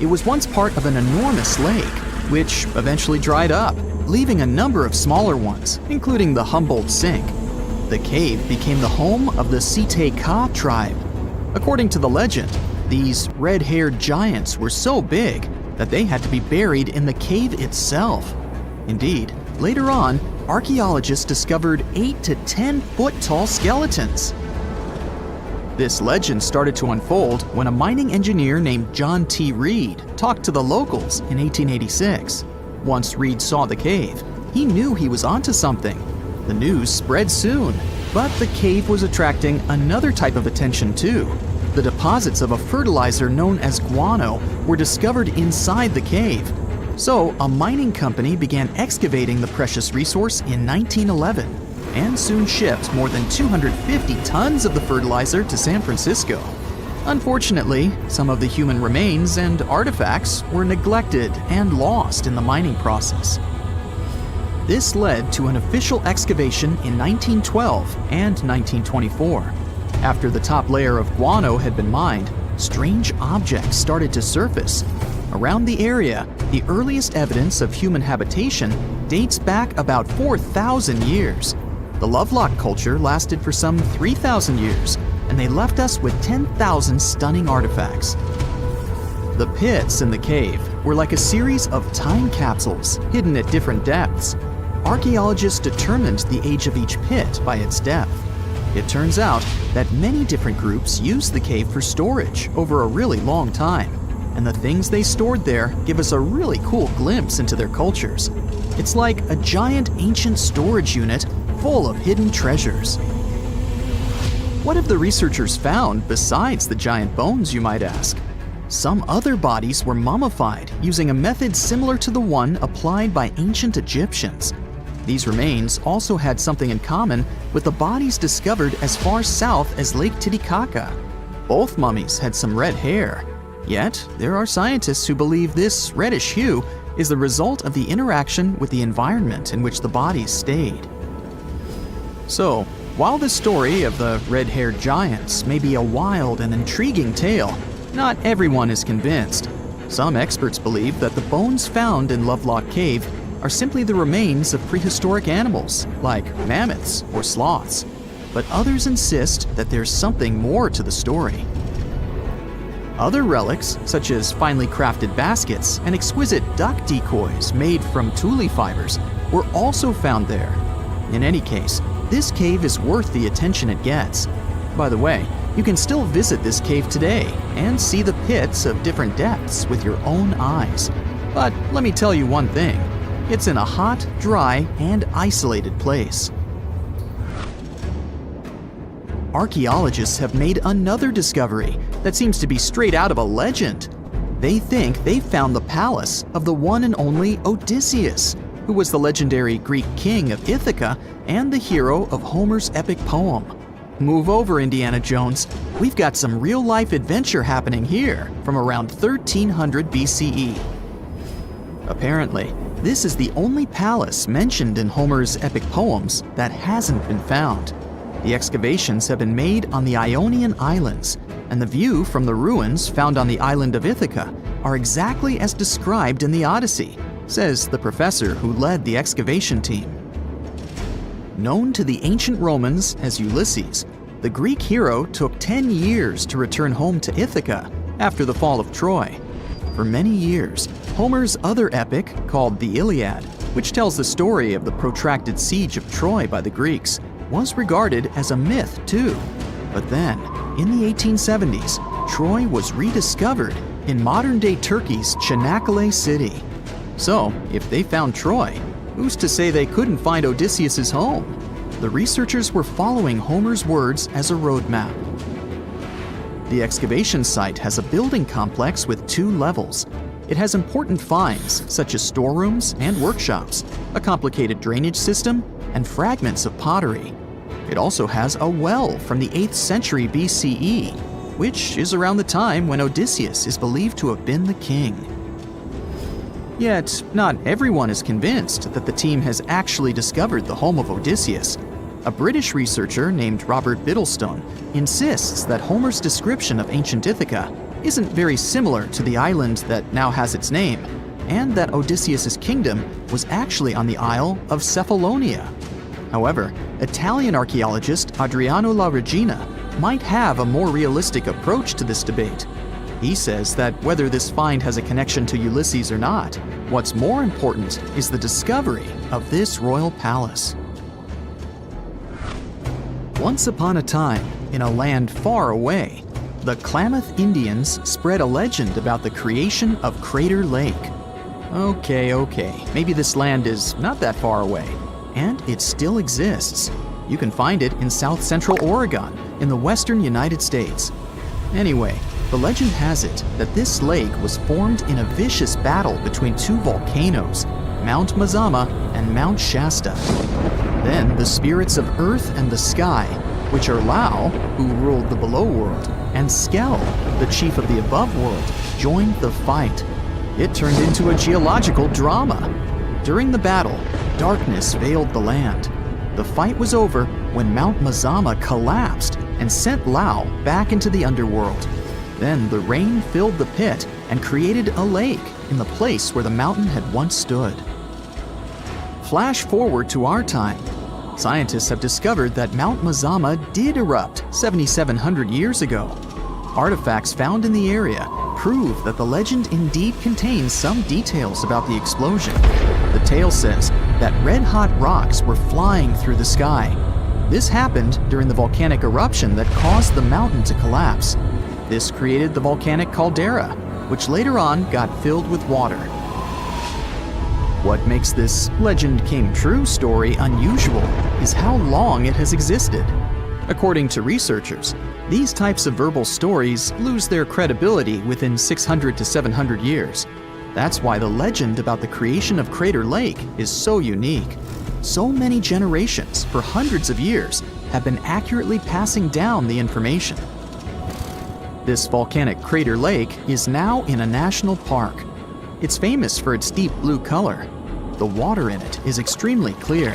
It was once part of an enormous lake, which eventually dried up, leaving a number of smaller ones, including the Humboldt Sink. The cave became the home of the Site-Ka tribe. According to the legend, these red-haired giants were so big that they had to be buried in the cave itself. Indeed, later on, archaeologists discovered 8 to 10 foot tall skeletons. This legend started to unfold when a mining engineer named John T. Reed talked to the locals in 1886. Once Reed saw the cave, he knew he was onto something. The news spread soon, but the cave was attracting another type of attention too. The deposits of a fertilizer known as guano were discovered inside the cave. So a mining company began excavating the precious resource in 1911 and soon shipped more than 250 tons of the fertilizer to San Francisco. Unfortunately, some of the human remains and artifacts were neglected and lost in the mining process. This led to an official excavation in 1912 and 1924. After the top layer of guano had been mined, strange objects started to surface. Around the area, the earliest evidence of human habitation dates back about 4,000 years. The Lovelock culture lasted for some 3,000 years, and they left us with 10,000 stunning artifacts. The pits in the cave were like a series of time capsules hidden at different depths. Archaeologists determined the age of each pit by its depth. It turns out that many different groups used the cave for storage over a really long time, and the things they stored there give us a really cool glimpse into their cultures. It's like a giant ancient storage unit full of hidden treasures. What have the researchers found besides the giant bones, you might ask? Some other bodies were mummified using a method similar to the one applied by ancient Egyptians. These remains also had something in common with the bodies discovered as far south as Lake Titicaca. Both mummies had some red hair, yet there are scientists who believe this reddish hue is the result of the interaction with the environment in which the bodies stayed. So, while the story of the red-haired giants may be a wild and intriguing tale, not everyone is convinced. Some experts believe that the bones found in Lovelock Cave are simply the remains of prehistoric animals, like mammoths or sloths. But others insist that there's something more to the story. Other relics, such as finely crafted baskets and exquisite duck decoys made from tule fibers, were also found there. In any case, this cave is worth the attention it gets. By the way, you can still visit this cave today and see the pits of different depths with your own eyes. But let me tell you one thing. It's in a hot, dry, and isolated place. Archaeologists have made another discovery that seems to be straight out of a legend. They think they found the palace of the one and only Odysseus, who was the legendary Greek king of Ithaca and the hero of Homer's epic poem. Move over, Indiana Jones. We've got some real-life adventure happening here from around 1300 BCE. Apparently, this is the only palace mentioned in Homer's epic poems that hasn't been found. The excavations have been made on the Ionian Islands, and the view from the ruins found on the island of Ithaca are exactly as described in the Odyssey, says the professor who led the excavation team. Known to the ancient Romans as Ulysses, the Greek hero took 10 years to return home to Ithaca after the fall of Troy. For many years, Homer's other epic, called the Iliad, which tells the story of the protracted siege of Troy by the Greeks, was regarded as a myth too. But then, in the 1870s, Troy was rediscovered in modern-day Turkey's Çanakkale city. So, if they found Troy, who's to say they couldn't find Odysseus's home? The researchers were following Homer's words as a roadmap. The excavation site has a building complex with 2 levels. It has important finds such as storerooms and workshops, a complicated drainage system, and fragments of pottery. It also has a well from the 8th century BCE, which is around the time when Odysseus is believed to have been the king. Yet, not everyone is convinced that the team has actually discovered the home of Odysseus. A British researcher named Robert Biddlestone insists that Homer's description of ancient Ithaca isn't very similar to the island that now has its name, and that Odysseus' kingdom was actually on the Isle of Cephalonia. However, Italian archaeologist Adriano La Regina might have a more realistic approach to this debate. He says that whether this find has a connection to Ulysses or not, what's more important is the discovery of this royal palace. Once upon a time, in a land far away, the Klamath Indians spread a legend about the creation of Crater Lake. Okay, maybe this land is not that far away, and it still exists. You can find it in south-central Oregon, in the western United States. Anyway, the legend has it that this lake was formed in a vicious battle between two volcanoes, Mount Mazama and Mount Shasta. Then the spirits of Earth and the sky, which are Lao, who ruled the below world, and Skell, the chief of the above world, joined the fight. It turned into a geological drama. During the battle, darkness veiled the land. The fight was over when Mount Mazama collapsed and sent Lao back into the underworld. Then the rain filled the pit and created a lake in the place where the mountain had once stood. Flash forward to our time. Scientists have discovered that Mount Mazama did erupt 7,700 years ago. Artifacts found in the area prove that the legend indeed contains some details about the explosion. The tale says that red-hot rocks were flying through the sky. This happened during the volcanic eruption that caused the mountain to collapse. This created the volcanic caldera, which later on got filled with water. What makes this legend came true story unusual is how long it has existed. According to researchers, these types of verbal stories lose their credibility within 600 to 700 years. That's why the legend about the creation of Crater Lake is so unique. So many generations, for hundreds of years, have been accurately passing down the information. This volcanic crater lake is now in a national park. It's famous for its deep blue color. The water in it is extremely clear.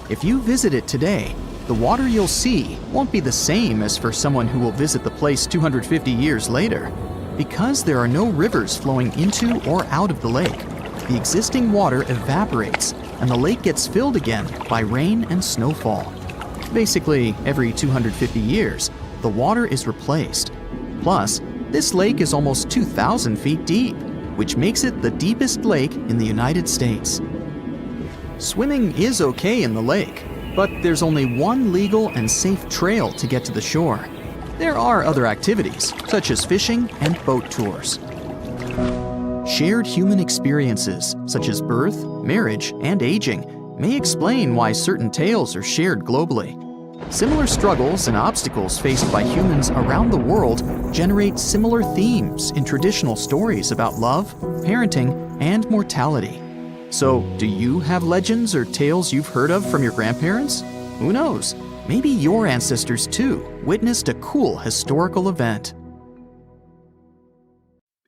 If you visit it today, the water you'll see won't be the same as for someone who will visit the place 250 years later. Because there are no rivers flowing into or out of the lake, the existing water evaporates and the lake gets filled again by rain and snowfall. Basically, every 250 years, the water is replaced. Plus, this lake is almost 2,000 feet deep, which makes it the deepest lake in the United States. Swimming is okay in the lake, but there's only one legal and safe trail to get to the shore. There are other activities, such as fishing and boat tours. Shared human experiences, such as birth, marriage, and aging, may explain why certain tales are shared globally. Similar struggles and obstacles faced by humans around the world generate similar themes in traditional stories about love, parenting, and mortality. So, do you have legends or tales you've heard of from your grandparents? Who knows? Maybe your ancestors too witnessed a cool historical event.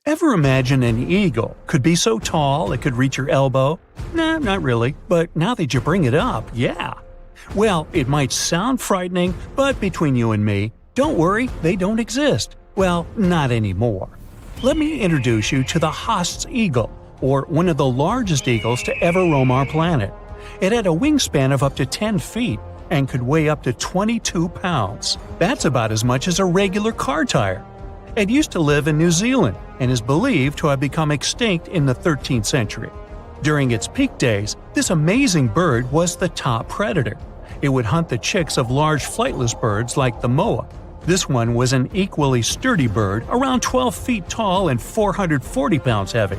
Ever imagine an eagle could be so tall it could reach your elbow? Nah, not really, but now that you bring it up, yeah. Well, it might sound frightening, but between you and me, don't worry, they don't exist. Well, not anymore. Let me introduce you to the Haast's eagle, or one of the largest eagles to ever roam our planet. It had a wingspan of up to 10 feet and could weigh up to 22 pounds. That's about as much as a regular car tire. It used to live in New Zealand and is believed to have become extinct in the 13th century. During its peak days, this amazing bird was the top predator. It would hunt the chicks of large flightless birds like the moa. This one was an equally sturdy bird, around 12 feet tall and 440 pounds heavy.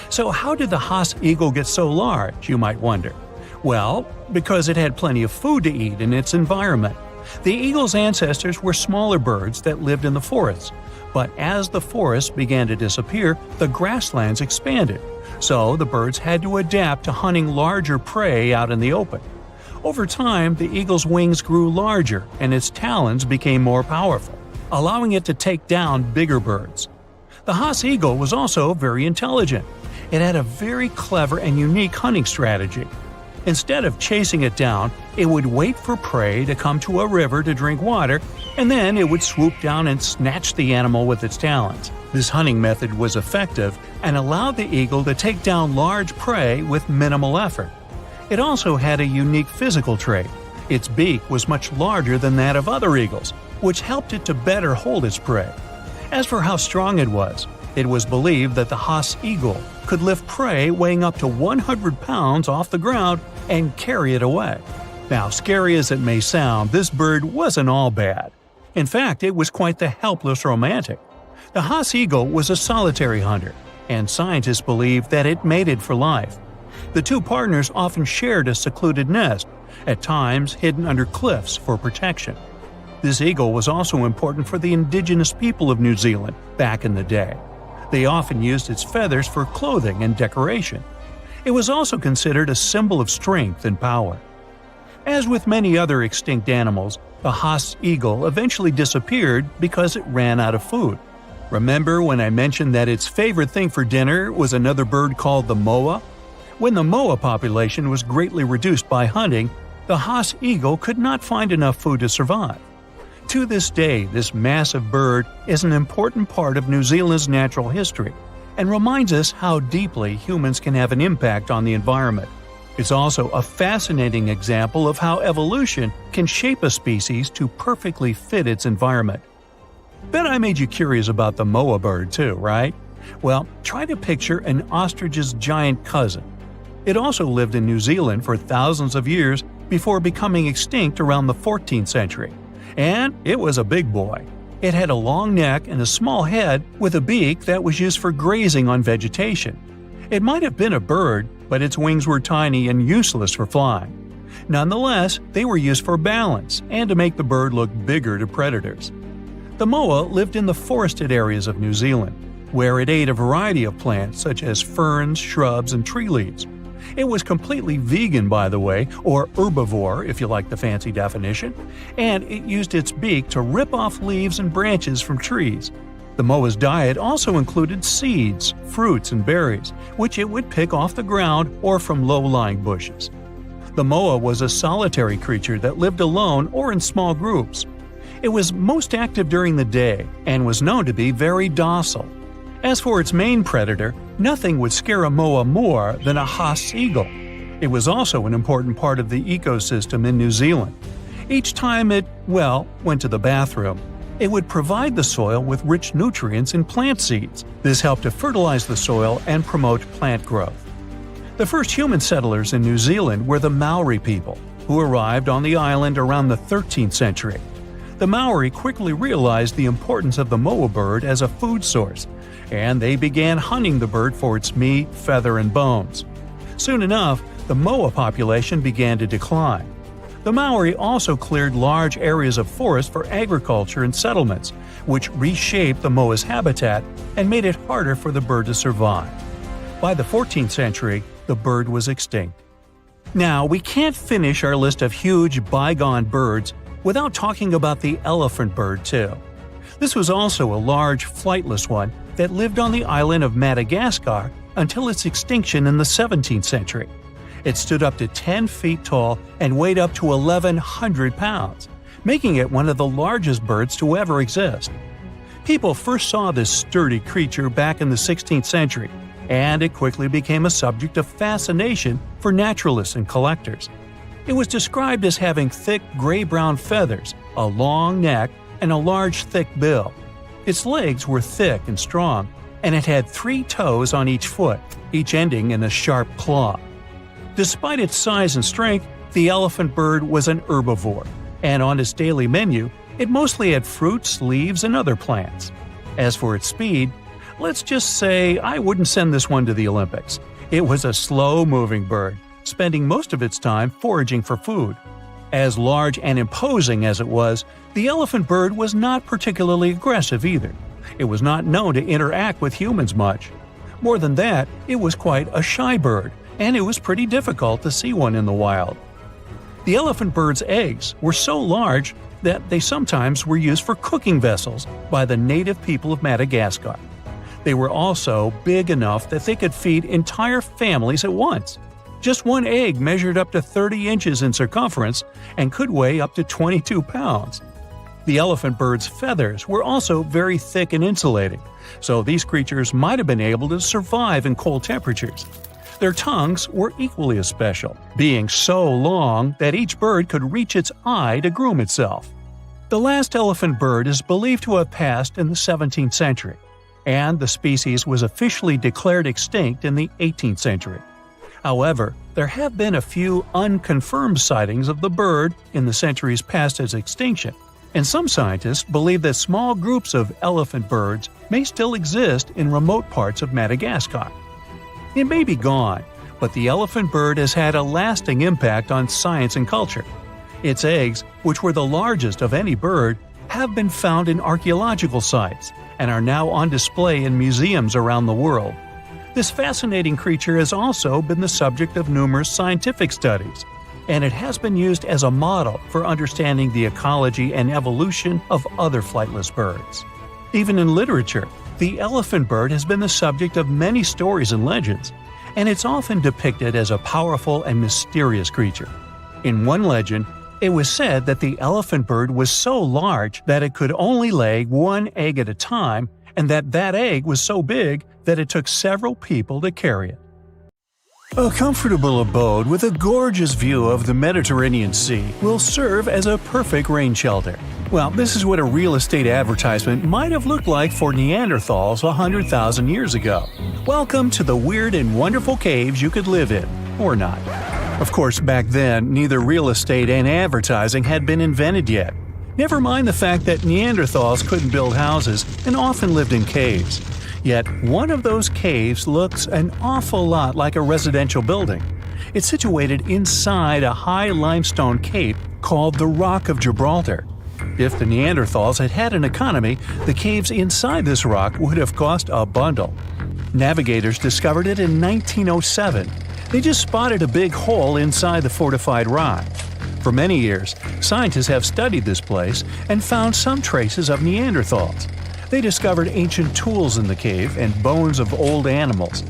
So how did the Haast eagle get so large, you might wonder? Well, because it had plenty of food to eat in its environment. The eagle's ancestors were smaller birds that lived in the forests. But as the forests began to disappear, the grasslands expanded. So the birds had to adapt to hunting larger prey out in the open. Over time, the eagle's wings grew larger and its talons became more powerful, allowing it to take down bigger birds. The Haast eagle was also very intelligent. It had a very clever and unique hunting strategy. Instead of chasing it down, it would wait for prey to come to a river to drink water, and then it would swoop down and snatch the animal with its talons. This hunting method was effective and allowed the eagle to take down large prey with minimal effort. It also had a unique physical trait. Its beak was much larger than that of other eagles, which helped it to better hold its prey. As for how strong it was believed that the Haas eagle could lift prey weighing up to 100 pounds off the ground and carry it away. Now, scary as it may sound, this bird wasn't all bad. In fact, it was quite the helpless romantic. The Haas eagle was a solitary hunter, and scientists believe that it mated for life. The two partners often shared a secluded nest, at times hidden under cliffs for protection. This eagle was also important for the indigenous people of New Zealand back in the day. They often used its feathers for clothing and decoration. It was also considered a symbol of strength and power. As with many other extinct animals, the Haas eagle eventually disappeared because it ran out of food. Remember when I mentioned that its favorite thing for dinner was another bird called the moa? When the moa population was greatly reduced by hunting, the Haas eagle could not find enough food to survive. To this day, this massive bird is an important part of New Zealand's natural history and reminds us how deeply humans can have an impact on the environment. It's also a fascinating example of how evolution can shape a species to perfectly fit its environment. Bet I made you curious about the moa bird too, right? Well, try to picture an ostrich's giant cousin. It also lived in New Zealand for thousands of years before becoming extinct around the 14th century. And it was a big boy. It had a long neck and a small head with a beak that was used for grazing on vegetation. It might have been a bird, but its wings were tiny and useless for flying. Nonetheless, they were used for balance and to make the bird look bigger to predators. The moa lived in the forested areas of New Zealand, where it ate a variety of plants such as ferns, shrubs, and tree leaves. It was completely vegan, by the way, or herbivore if you like the fancy definition, and it used its beak to rip off leaves and branches from trees. The moa's diet also included seeds, fruits, and berries, which it would pick off the ground or from low-lying bushes. The moa was a solitary creature that lived alone or in small groups. It was most active during the day and was known to be very docile. As for its main predator, nothing would scare a moa more than a Haas eagle. It was also an important part of the ecosystem in New Zealand. Each time it, went to the bathroom, it would provide the soil with rich nutrients and plant seeds. This helped to fertilize the soil and promote plant growth. The first human settlers in New Zealand were the Maori people, who arrived on the island around the 13th century. The Maori quickly realized the importance of the moa bird as a food source, and they began hunting the bird for its meat, feather, and bones. Soon enough, the moa population began to decline. The Maori also cleared large areas of forest for agriculture and settlements, which reshaped the moa's habitat and made it harder for the bird to survive. By the 14th century, the bird was extinct. Now, we can't finish our list of huge bygone birds without talking about the elephant bird too. This was also a large, flightless one that lived on the island of Madagascar until its extinction in the 17th century. It stood up to 10 feet tall and weighed up to 1,100 pounds, making it one of the largest birds to ever exist. People first saw this sturdy creature back in the 16th century, and it quickly became a subject of fascination for naturalists and collectors. It was described as having thick gray-brown feathers, a long neck, and a large thick bill. Its legs were thick and strong, and it had 3 toes on each foot, each ending in a sharp claw. Despite its size and strength, the elephant bird was an herbivore, and on its daily menu, it mostly had fruits, leaves, and other plants. As for its speed, let's just say I wouldn't send this one to the Olympics. It was a slow-moving bird, spending most of its time foraging for food. As large and imposing as it was, the elephant bird was not particularly aggressive either. It was not known to interact with humans much. More than that, it was quite a shy bird, and it was pretty difficult to see one in the wild. The elephant bird's eggs were so large that they sometimes were used for cooking vessels by the native people of Madagascar. They were also big enough that they could feed entire families at once. Just one egg measured up to 30 inches in circumference and could weigh up to 22 pounds. The elephant bird's feathers were also very thick and insulating, so these creatures might have been able to survive in cold temperatures. Their tongues were equally as special, being so long that each bird could reach its eye to groom itself. The last elephant bird is believed to have passed in the 17th century, and the species was officially declared extinct in the 18th century. However, there have been a few unconfirmed sightings of the bird in the centuries past its extinction, and some scientists believe that small groups of elephant birds may still exist in remote parts of Madagascar. It may be gone, but the elephant bird has had a lasting impact on science and culture. Its eggs, which were the largest of any bird, have been found in archaeological sites and are now on display in museums around the world. This fascinating creature has also been the subject of numerous scientific studies, and it has been used as a model for understanding the ecology and evolution of other flightless birds. Even in literature, the elephant bird has been the subject of many stories and legends, and it's often depicted as a powerful and mysterious creature. In one legend, it was said that the elephant bird was so large that it could only lay one egg at a time, and that egg was so big that it took several people to carry it. A comfortable abode with a gorgeous view of the Mediterranean Sea will serve as a perfect rain shelter. Well, this is what a real estate advertisement might have looked like for Neanderthals 100,000 years ago. Welcome to the weird and wonderful caves you could live in, or not. Of course, back then, neither real estate and advertising had been invented yet. Never mind the fact that Neanderthals couldn't build houses and often lived in caves. Yet, one of those caves looks an awful lot like a residential building. It's situated inside a high limestone cape called the Rock of Gibraltar. If the Neanderthals had had an economy, the caves inside this rock would have cost a bundle. Navigators discovered it in 1907. They just spotted a big hole inside the fortified rock. For many years, scientists have studied this place and found some traces of Neanderthals. They discovered ancient tools in the cave and bones of old animals.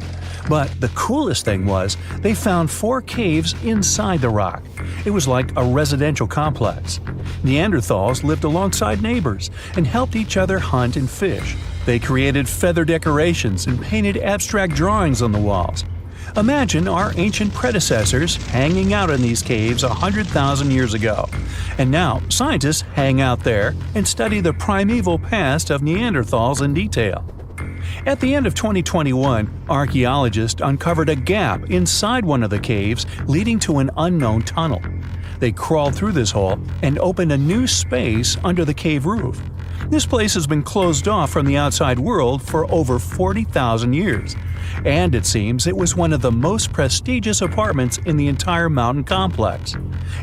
But the coolest thing was, they found 4 caves inside the rock. It was like a residential complex. Neanderthals lived alongside neighbors and helped each other hunt and fish. They created feather decorations and painted abstract drawings on the walls. Imagine our ancient predecessors hanging out in these caves 100,000 years ago. And now, scientists hang out there and study the primeval past of Neanderthals in detail. At the end of 2021, archaeologists uncovered a gap inside one of the caves leading to an unknown tunnel. They crawled through this hole and opened a new space under the cave roof. This place has been closed off from the outside world for over 40,000 years. And it seems it was one of the most prestigious apartments in the entire mountain complex.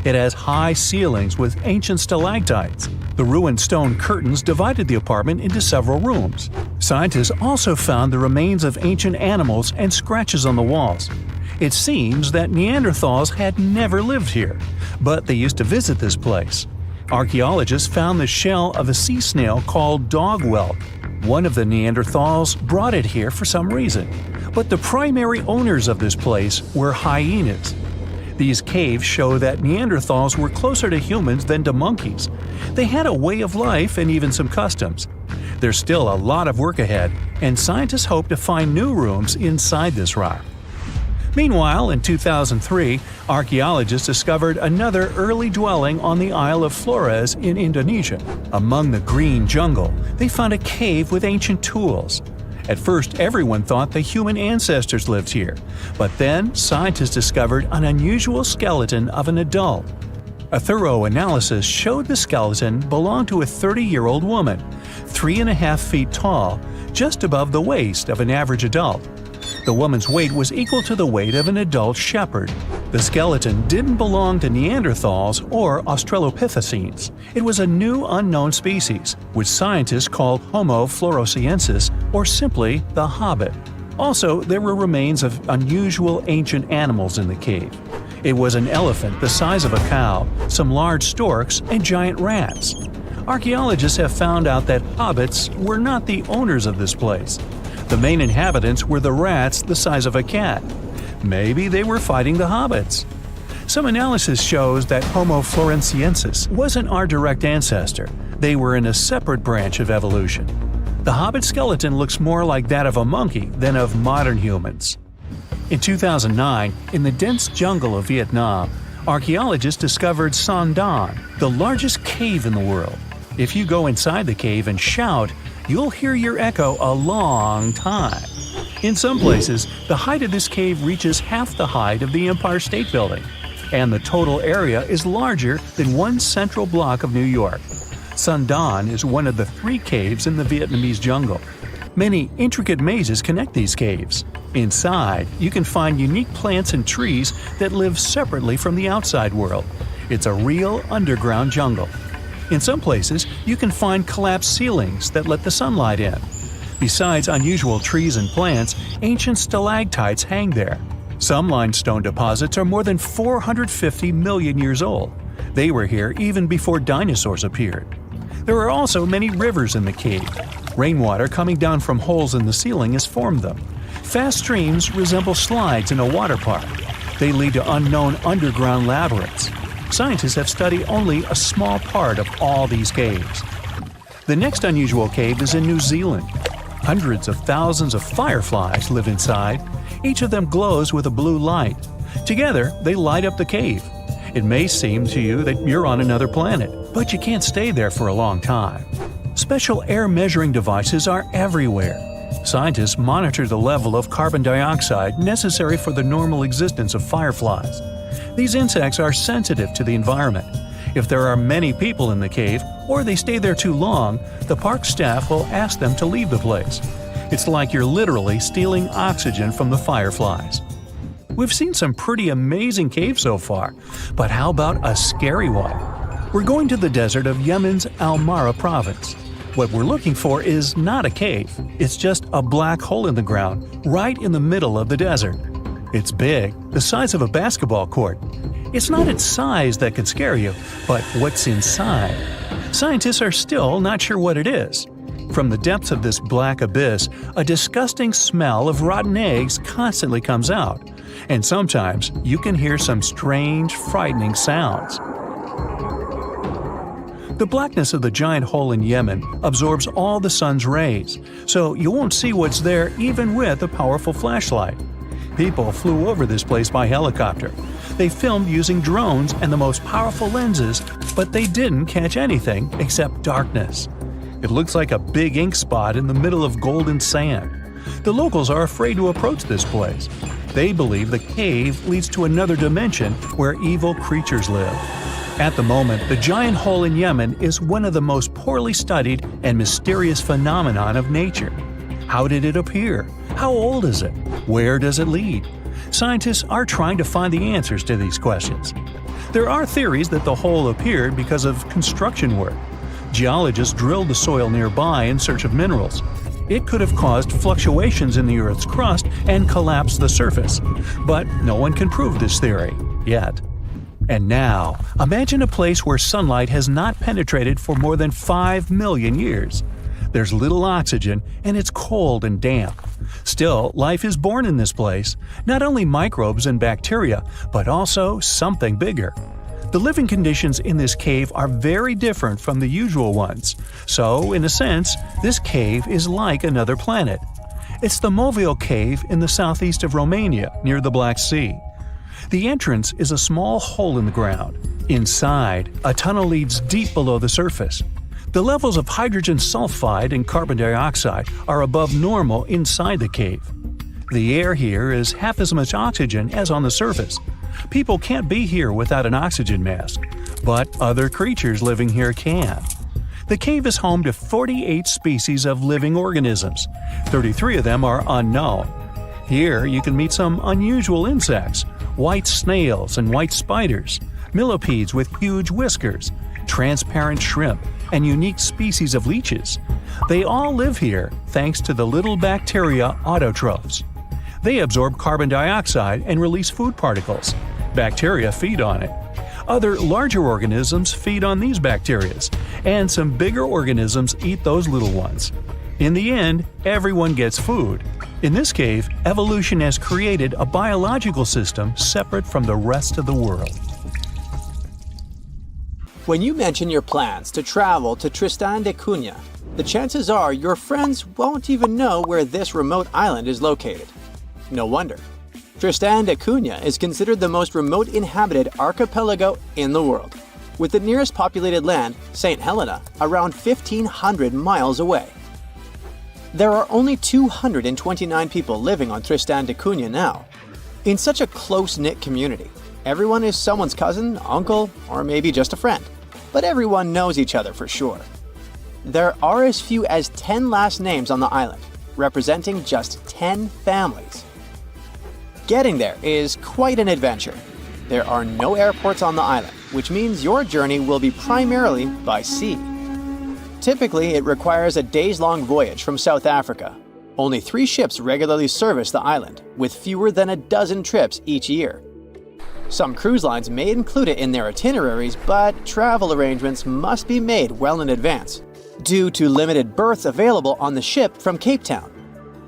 It has high ceilings with ancient stalactites. The ruined stone curtains divided the apartment into several rooms. Scientists also found the remains of ancient animals and scratches on the walls. It seems that Neanderthals had never lived here, but they used to visit this place. Archaeologists found the shell of a sea snail called dog whelk. One of the Neanderthals brought it here for some reason, but the primary owners of this place were hyenas. These caves show that Neanderthals were closer to humans than to monkeys. They had a way of life and even some customs. There's still a lot of work ahead, and scientists hope to find new rooms inside this rock. Meanwhile, in 2003, archaeologists discovered another early dwelling on the Isle of Flores in Indonesia. Among the green jungle, they found a cave with ancient tools. At first, everyone thought the human ancestors lived here, but then scientists discovered an unusual skeleton of an adult. A thorough analysis showed the skeleton belonged to a 30-year-old woman, 3.5 feet tall, just above the waist of an average adult. The woman's weight was equal to the weight of an adult shepherd. The skeleton didn't belong to Neanderthals or Australopithecines. It was a new unknown species, which scientists called Homo floresiensis, or simply the Hobbit. Also, there were remains of unusual ancient animals in the cave. It was an elephant the size of a cow, some large storks, and giant rats. Archaeologists have found out that hobbits were not the owners of this place. The main inhabitants were the rats the size of a cat. Maybe they were fighting the hobbits. Some analysis shows that Homo floresiensis wasn't our direct ancestor. They were in a separate branch of evolution. The hobbit skeleton looks more like that of a monkey than of modern humans. In 2009, in the dense jungle of Vietnam, archaeologists discovered Son Don, the largest cave in the world. If you go inside the cave and shout, you'll hear your echo a long time. In some places, the height of this cave reaches half the height of the Empire State Building, and the total area is larger than one central block of New York. Son Don is one of the 3 caves in the Vietnamese jungle. Many intricate mazes connect these caves. Inside, you can find unique plants and trees that live separately from the outside world. It's a real underground jungle. In some places, you can find collapsed ceilings that let the sunlight in. Besides unusual trees and plants, ancient stalactites hang there. Some limestone deposits are more than 450 million years old. They were here even before dinosaurs appeared. There are also many rivers in the cave. Rainwater coming down from holes in the ceiling has formed them. Fast streams resemble slides in a water park. They lead to unknown underground labyrinths. Scientists have studied only a small part of all these caves. The next unusual cave is in New Zealand. Hundreds of thousands of fireflies live inside. Each of them glows with a blue light. Together, they light up the cave. It may seem to you that you're on another planet, but you can't stay there for a long time. Special air measuring devices are everywhere. Scientists monitor the level of carbon dioxide necessary for the normal existence of fireflies. These insects are sensitive to the environment. If there are many people in the cave, or they stay there too long, the park staff will ask them to leave the place. It's like you're literally stealing oxygen from the fireflies. We've seen some pretty amazing caves so far, but how about a scary one? We're going to the desert of Yemen's Al-Mara province. What we're looking for is not a cave, it's just a black hole in the ground, right in the middle of the desert. It's big, the size of a basketball court. It's not its size that could scare you, but what's inside. Scientists are still not sure what it is. From the depths of this black abyss, a disgusting smell of rotten eggs constantly comes out, and sometimes you can hear some strange, frightening sounds. The blackness of the giant hole in Yemen absorbs all the sun's rays, so you won't see what's there even with a powerful flashlight. People flew over this place by helicopter. They filmed using drones and the most powerful lenses, but they didn't catch anything except darkness. It looks like a big ink spot in the middle of golden sand. The locals are afraid to approach this place. They believe the cave leads to another dimension where evil creatures live. At the moment, the giant hole in Yemen is one of the most poorly studied and mysterious phenomenon of nature. How did it appear? How old is it? Where does it lead? Scientists are trying to find the answers to these questions. There are theories that the hole appeared because of construction work. Geologists drilled the soil nearby in search of minerals. It could have caused fluctuations in the Earth's crust and collapsed the surface. But no one can prove this theory, yet. And now, imagine a place where sunlight has not penetrated for more than 5 million years. There's little oxygen, and it's cold and damp. Still, life is born in this place, not only microbes and bacteria, but also something bigger. The living conditions in this cave are very different from the usual ones, so, in a sense, this cave is like another planet. It's the Movil Cave in the southeast of Romania, near the Black Sea. The entrance is a small hole in the ground. Inside, a tunnel leads deep below the surface. The levels of hydrogen sulfide and carbon dioxide are above normal inside the cave. The air here is half as much oxygen as on the surface. People can't be here without an oxygen mask, but other creatures living here can. The cave is home to 48 species of living organisms. 33 of them are unknown. Here you can meet some unusual insects, white snails and white spiders, millipedes with huge whiskers, transparent shrimp, and unique species of leeches. They all live here thanks to the little bacteria autotrophs. They absorb carbon dioxide and release food particles. Bacteria feed on it. Other larger organisms feed on these bacteria, and some bigger organisms eat those little ones. In the end, everyone gets food. In this cave, evolution has created a biological system separate from the rest of the world. When you mention your plans to travel to Tristan da Cunha, the chances are your friends won't even know where this remote island is located. No wonder. Tristan da Cunha is considered the most remote inhabited archipelago in the world, with the nearest populated land, St. Helena, around 1,500 miles away. There are only 229 people living on Tristan da Cunha now. In such a close-knit community, everyone is someone's cousin, uncle, or maybe just a friend, but everyone knows each other for sure. There are as few as 10 last names on the island, representing just 10 families. Getting there is quite an adventure. There are no airports on the island, which means your journey will be primarily by sea. Typically, it requires a days-long voyage from South Africa. Only 3 ships regularly service the island, with fewer than a dozen trips each year. Some cruise lines may include it in their itineraries, but travel arrangements must be made well in advance, due to limited berths available on the ship from Cape Town.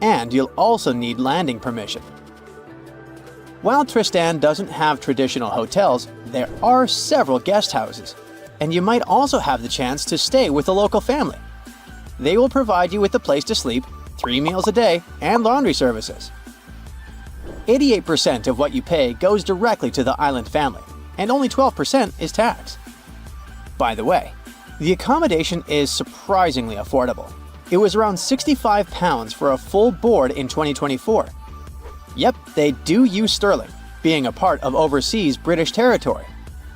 And you'll also need landing permission. While Tristan doesn't have traditional hotels, there are several guest houses, and you might also have the chance to stay with a local family. They will provide you with a place to sleep, 3 meals a day, and laundry services. 88% of what you pay goes directly to the island family, and only 12% is tax. By the way, the accommodation is surprisingly affordable. It was around £65 for a full board in 2024. Yep, they do use sterling, being a part of overseas British territory.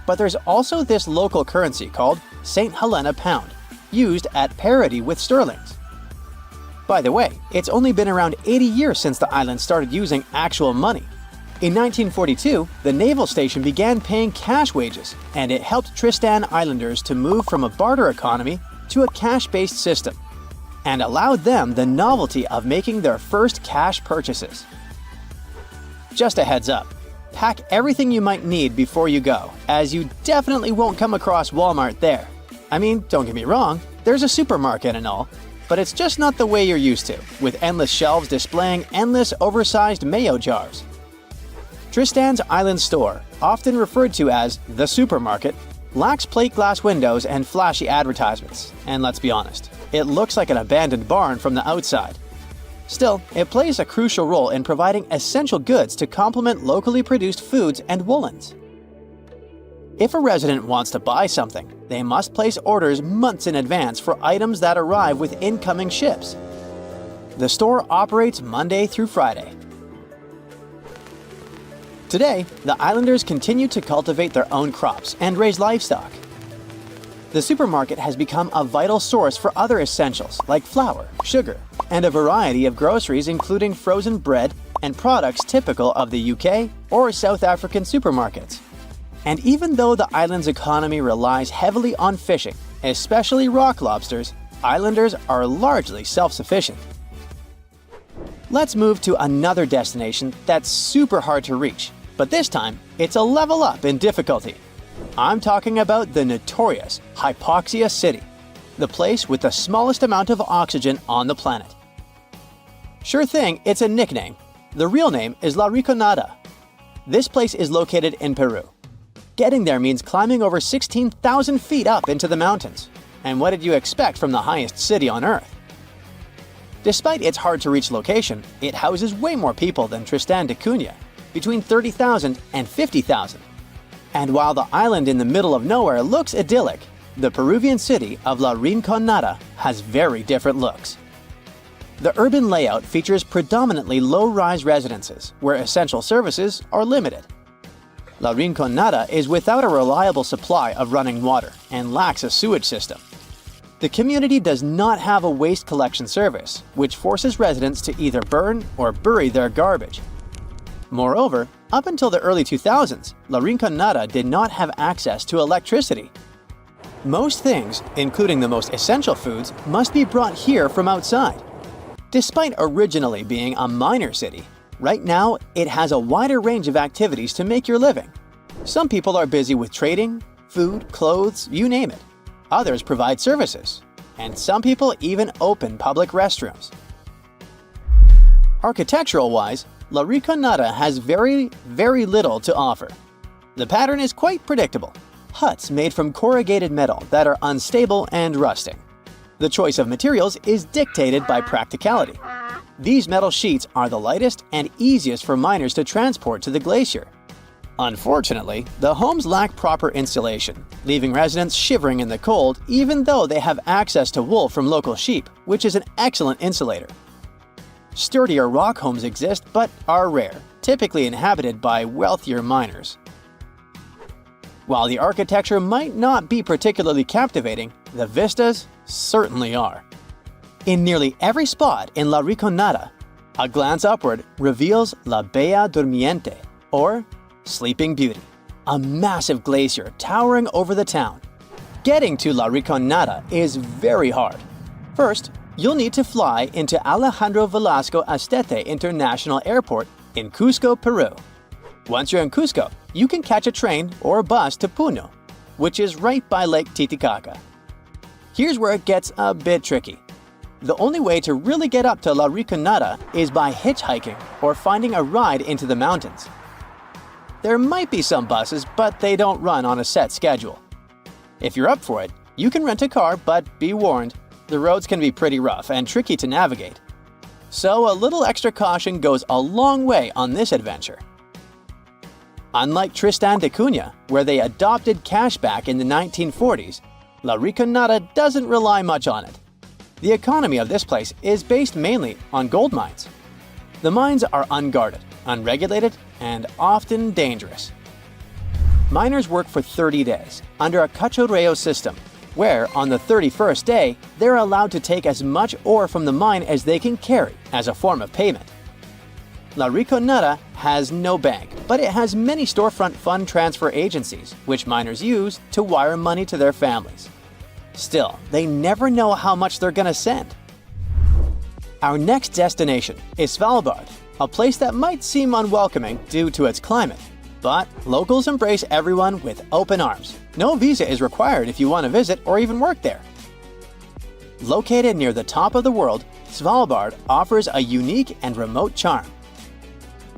But there's also this local currency called St. Helena Pound, used at parity with sterlings. By the way, it's only been around 80 years since the island started using actual money. In 1942, the naval station began paying cash wages, and it helped Tristan Islanders to move from a barter economy to a cash-based system, and allowed them the novelty of making their first cash purchases. Just a heads up, pack everything you might need before you go, as you definitely won't come across Walmart there. I mean, don't get me wrong, there's a supermarket and all, but it's just not the way you're used to, with endless shelves displaying endless oversized mayo jars. Tristan's Island Store, often referred to as the supermarket, lacks plate glass windows and flashy advertisements, and let's be honest, it looks like an abandoned barn from the outside. Still, it plays a crucial role in providing essential goods to complement locally produced foods and woolens. If a resident wants to buy something, they must place orders months in advance for items that arrive with incoming ships. The store operates Monday through Friday. Today, the islanders continue to cultivate their own crops and raise livestock. The supermarket has become a vital source for other essentials like flour, sugar, and a variety of groceries including frozen bread and products typical of the UK or South African supermarkets. And even though the island's economy relies heavily on fishing, especially rock lobsters, islanders are largely self-sufficient. Let's move to another destination that's super hard to reach, but this time it's a level up in difficulty. I'm talking about the notorious Hypoxia City, the place with the smallest amount of oxygen on the planet. Sure thing, it's a nickname. The real name is La Rinconada. This place is located in Peru. Getting there means climbing over 16,000 feet up into the mountains. And what did you expect from the highest city on Earth? Despite its hard-to-reach location, it houses way more people than Tristan da Cunha, between 30,000 and 50,000. And while the island in the middle of nowhere looks idyllic, the Peruvian city of La Rinconada has very different looks. The urban layout features predominantly low-rise residences, where essential services are limited. La Rinconada is without a reliable supply of running water and lacks a sewage system. The community does not have a waste collection service, which forces residents to either burn or bury their garbage. Moreover, up until the early 2000s, La Rinconada did not have access to electricity. Most things, including the most essential foods, must be brought here from outside. Despite originally being a minor city, right now it has a wider range of activities to make your living. Some people are busy with trading, food, clothes, you name it. Others provide services. and some people even open public restrooms. Architectural-wise, La Rinconada has very little to offer. The pattern is quite predictable. Huts made from corrugated metal that are unstable and rusting. The choice of materials is dictated by practicality. These metal sheets are the lightest and easiest for miners to transport to the glacier. Unfortunately, the homes lack proper insulation, leaving residents shivering in the cold even though they have access to wool from local sheep, which is an excellent insulator. Sturdier rock homes exist but are rare, typically inhabited by wealthier miners. While the architecture might not be particularly captivating, the vistas certainly are. In nearly every spot in La Rinconada, a glance upward reveals La Bella Durmiente, or Sleeping Beauty, a massive glacier towering over the town. Getting to La Rinconada is very hard. First, you'll need to fly into Alejandro Velasco Astete International Airport in Cusco, Peru. Once you're in Cusco, you can catch a train or a bus to Puno, which is right by Lake Titicaca. Here's where it gets a bit tricky. The only way to really get up to La Rinconada is by hitchhiking or finding a ride into the mountains. There might be some buses, but they don't run on a set schedule. If you're up for it, you can rent a car, but be warned, the roads can be pretty rough and tricky to navigate. So a little extra caution goes a long way on this adventure. Unlike Tristan da Cunha, where they adopted cashback in the 1940s, La Rinconada doesn't rely much on it. The economy of this place is based mainly on gold mines. The mines are unguarded, unregulated, and often dangerous. Miners work for 30 days under a cachorreo system, where on the 31st day, they're allowed to take as much ore from the mine as they can carry as a form of payment. La Rinconada has no bank, but it has many storefront fund transfer agencies, which miners use to wire money to their families. Still, they never know how much they're gonna send. Our next destination is Svalbard, a place that might seem unwelcoming due to its climate. But locals embrace everyone with open arms. No visa is required if you want to visit or even work there. Located near the top of the world, Svalbard offers a unique and remote charm.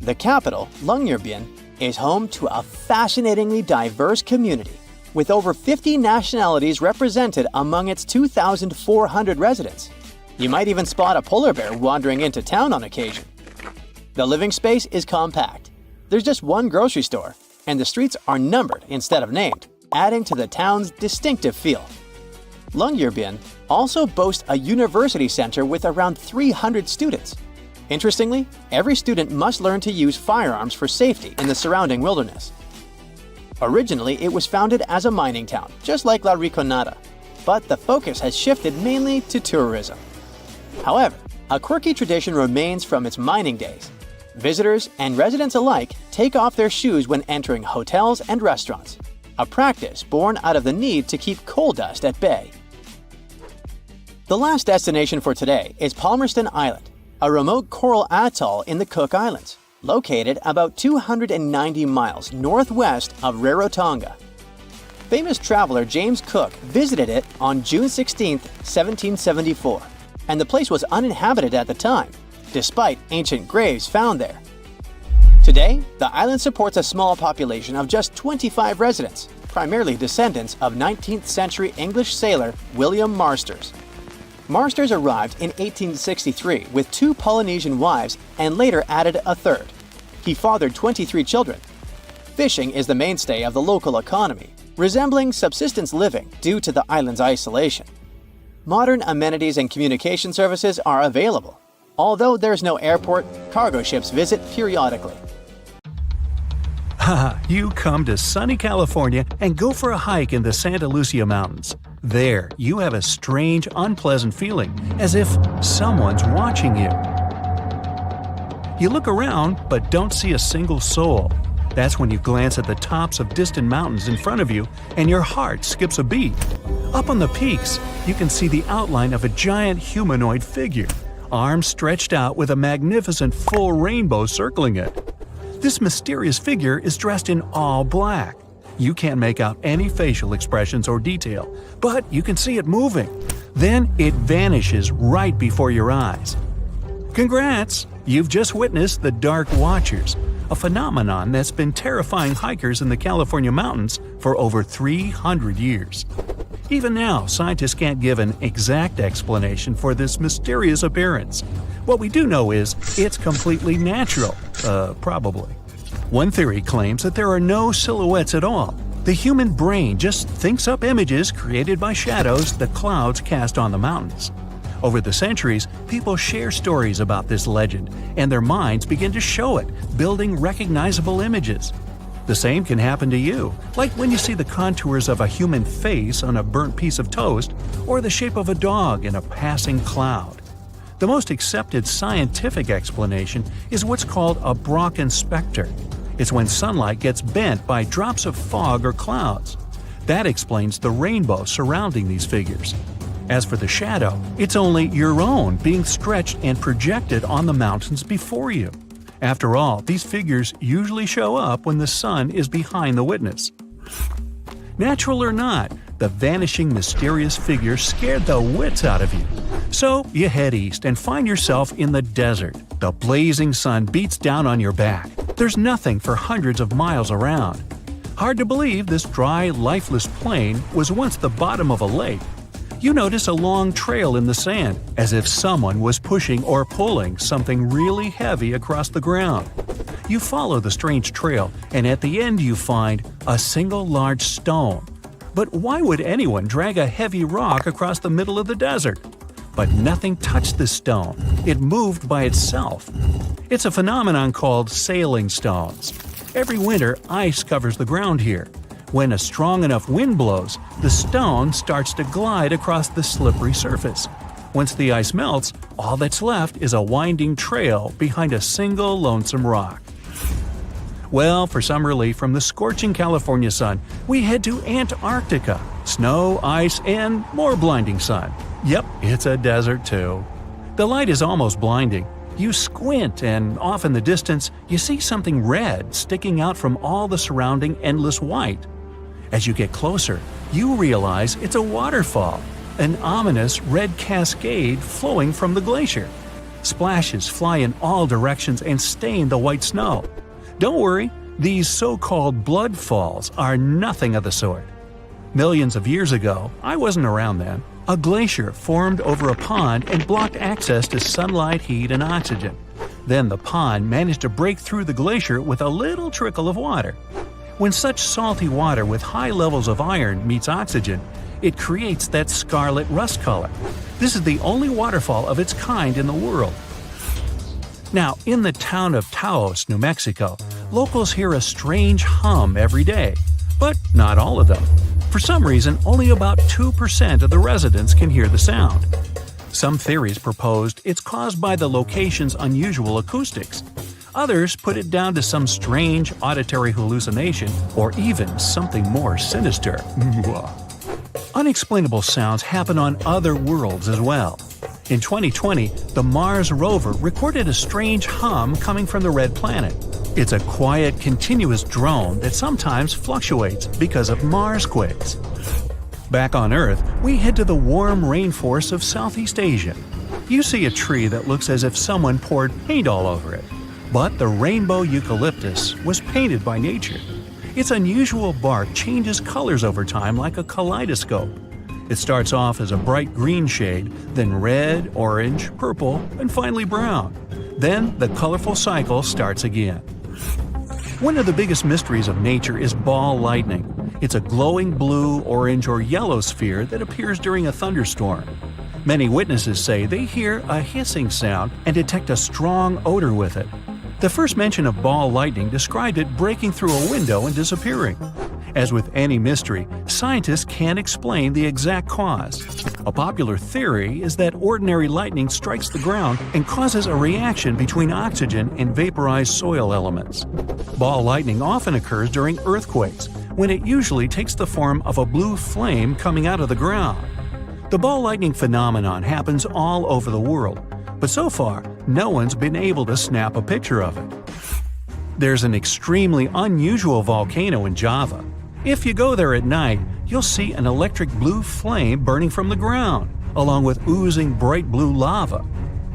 The capital, Longyearbyen, is home to a fascinatingly diverse community, with over 50 nationalities represented among its 2,400 residents. You might even spot a polar bear wandering into town on occasion. The living space is compact. There's just one grocery store, and the streets are numbered instead of named, adding to the town's distinctive feel. Longyearbyen also boasts a university center with around 300 students. Interestingly, every student must learn to use firearms for safety in the surrounding wilderness. Originally, it was founded as a mining town, just like La Rinconada, but the focus has shifted mainly to tourism. However, a quirky tradition remains from its mining days. Visitors and residents alike take off their shoes when entering hotels and restaurants, a practice born out of the need to keep coal dust at bay. The last destination for today is Palmerston Island, a remote coral atoll in the Cook Islands, located about 290 miles northwest of Rarotonga. Famous traveler James Cook visited it on June 16, 1774, and the place was uninhabited at the time, despite ancient graves found there. Today, the island supports a small population of just 25 residents, primarily descendants of 19th century English sailor William Marsters. Marsters arrived in 1863 with 2 Polynesian wives and later added a third. He fathered 23 children. Fishing is the mainstay of the local economy, resembling subsistence living due to the island's isolation. Modern amenities and communication services are available. Although there's no airport, cargo ships visit periodically. Haha, you come to sunny California and go for a hike in the Santa Lucia Mountains. There, you have a strange, unpleasant feeling, as if someone's watching you. You look around, but don't see a single soul. That's when you glance at the tops of distant mountains in front of you, and your heart skips a beat. Up on the peaks, you can see the outline of a giant humanoid figure, arms stretched out with a magnificent full rainbow circling it. This mysterious figure is dressed in all black. You can't make out any facial expressions or detail, but you can see it moving. Then it vanishes right before your eyes. Congrats! You've just witnessed the Dark Watchers, a phenomenon that's been terrifying hikers in the California mountains for over 300 years. Even now, scientists can't give an exact explanation for this mysterious appearance. What we do know is it's completely natural, probably. One theory claims that there are no silhouettes at all. The human brain just thinks up images created by shadows the clouds cast on the mountains. Over the centuries, people share stories about this legend, and their minds begin to show it, building recognizable images. The same can happen to you, like when you see the contours of a human face on a burnt piece of toast, or the shape of a dog in a passing cloud. The most accepted scientific explanation is what's called a Brocken specter. It's when sunlight gets bent by drops of fog or clouds. That explains the rainbow surrounding these figures. As for the shadow, it's only your own being stretched and projected on the mountains before you. After all, these figures usually show up when the sun is behind the witness. Natural or not, the vanishing mysterious figure scared the wits out of you. So you head east and find yourself in the desert. The blazing sun beats down on your back. There's nothing for hundreds of miles around. Hard to believe this dry, lifeless plain was once the bottom of a lake. You notice a long trail in the sand, as if someone was pushing or pulling something really heavy across the ground. You follow the strange trail, and at the end you find a single large stone. But why would anyone drag a heavy rock across the middle of the desert? But nothing touched this stone. It moved by itself. It's a phenomenon called sailing stones. Every winter, ice covers the ground here. When a strong enough wind blows, the stone starts to glide across the slippery surface. Once the ice melts, all that's left is a winding trail behind a single lonesome rock. Well, for some relief from the scorching California sun, we head to Antarctica. Snow, ice, and more blinding sun. Yep, it's a desert too. The light is almost blinding. You squint, and off in the distance, you see something red sticking out from all the surrounding endless white. As you get closer, you realize it's a waterfall, an ominous red cascade flowing from the glacier. Splashes fly in all directions and stain the white snow. Don't worry, these so-called blood falls are nothing of the sort. Millions of years ago, I wasn't around then, a glacier formed over a pond and blocked access to sunlight, heat, and oxygen. Then the pond managed to break through the glacier with a little trickle of water. When such salty water with high levels of iron meets oxygen, it creates that scarlet rust color. This is the only waterfall of its kind in the world. Now, in the town of Taos, New Mexico, locals hear a strange hum every day. But not all of them. For some reason, only about 2% of the residents can hear the sound. Some theories proposed it's caused by the location's unusual acoustics. Others put it down to some strange auditory hallucination or even something more sinister. Unexplainable sounds happen on other worlds as well. In 2020, the Mars rover recorded a strange hum coming from the red planet. It's a quiet, continuous drone that sometimes fluctuates because of Marsquakes. Back on Earth, we head to the warm rainforests of Southeast Asia. You see a tree that looks as if someone poured paint all over it. But the rainbow eucalyptus was painted by nature. Its unusual bark changes colors over time like a kaleidoscope. It starts off as a bright green shade, then red, orange, purple, and finally brown. Then the colorful cycle starts again. One of the biggest mysteries of nature is ball lightning. It's a glowing blue, orange, or yellow sphere that appears during a thunderstorm. Many witnesses say they hear a hissing sound and detect a strong odor with it. The first mention of ball lightning described it breaking through a window and disappearing. As with any mystery, scientists can't explain the exact cause. A popular theory is that ordinary lightning strikes the ground and causes a reaction between oxygen and vaporized soil elements. Ball lightning often occurs during earthquakes, when it usually takes the form of a blue flame coming out of the ground. The ball lightning phenomenon happens all over the world, but so far, no one's been able to snap a picture of it. There's an extremely unusual volcano in Java. If you go there at night, you'll see an electric blue flame burning from the ground, along with oozing bright blue lava.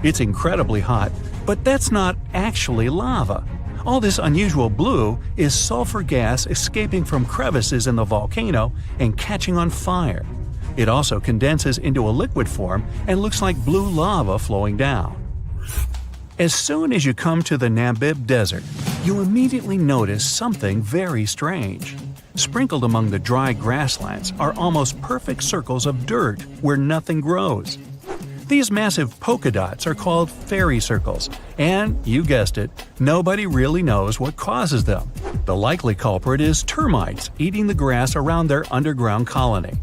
It's incredibly hot, but that's not actually lava. All this unusual blue is sulfur gas escaping from crevices in the volcano and catching on fire. It also condenses into a liquid form and looks like blue lava flowing down. As soon as you come to the Namib Desert, you immediately notice something very strange. Sprinkled among the dry grasslands are almost perfect circles of dirt where nothing grows. These massive polka dots are called fairy circles, and, you guessed it, nobody really knows what causes them. The likely culprit is termites eating the grass around their underground colony.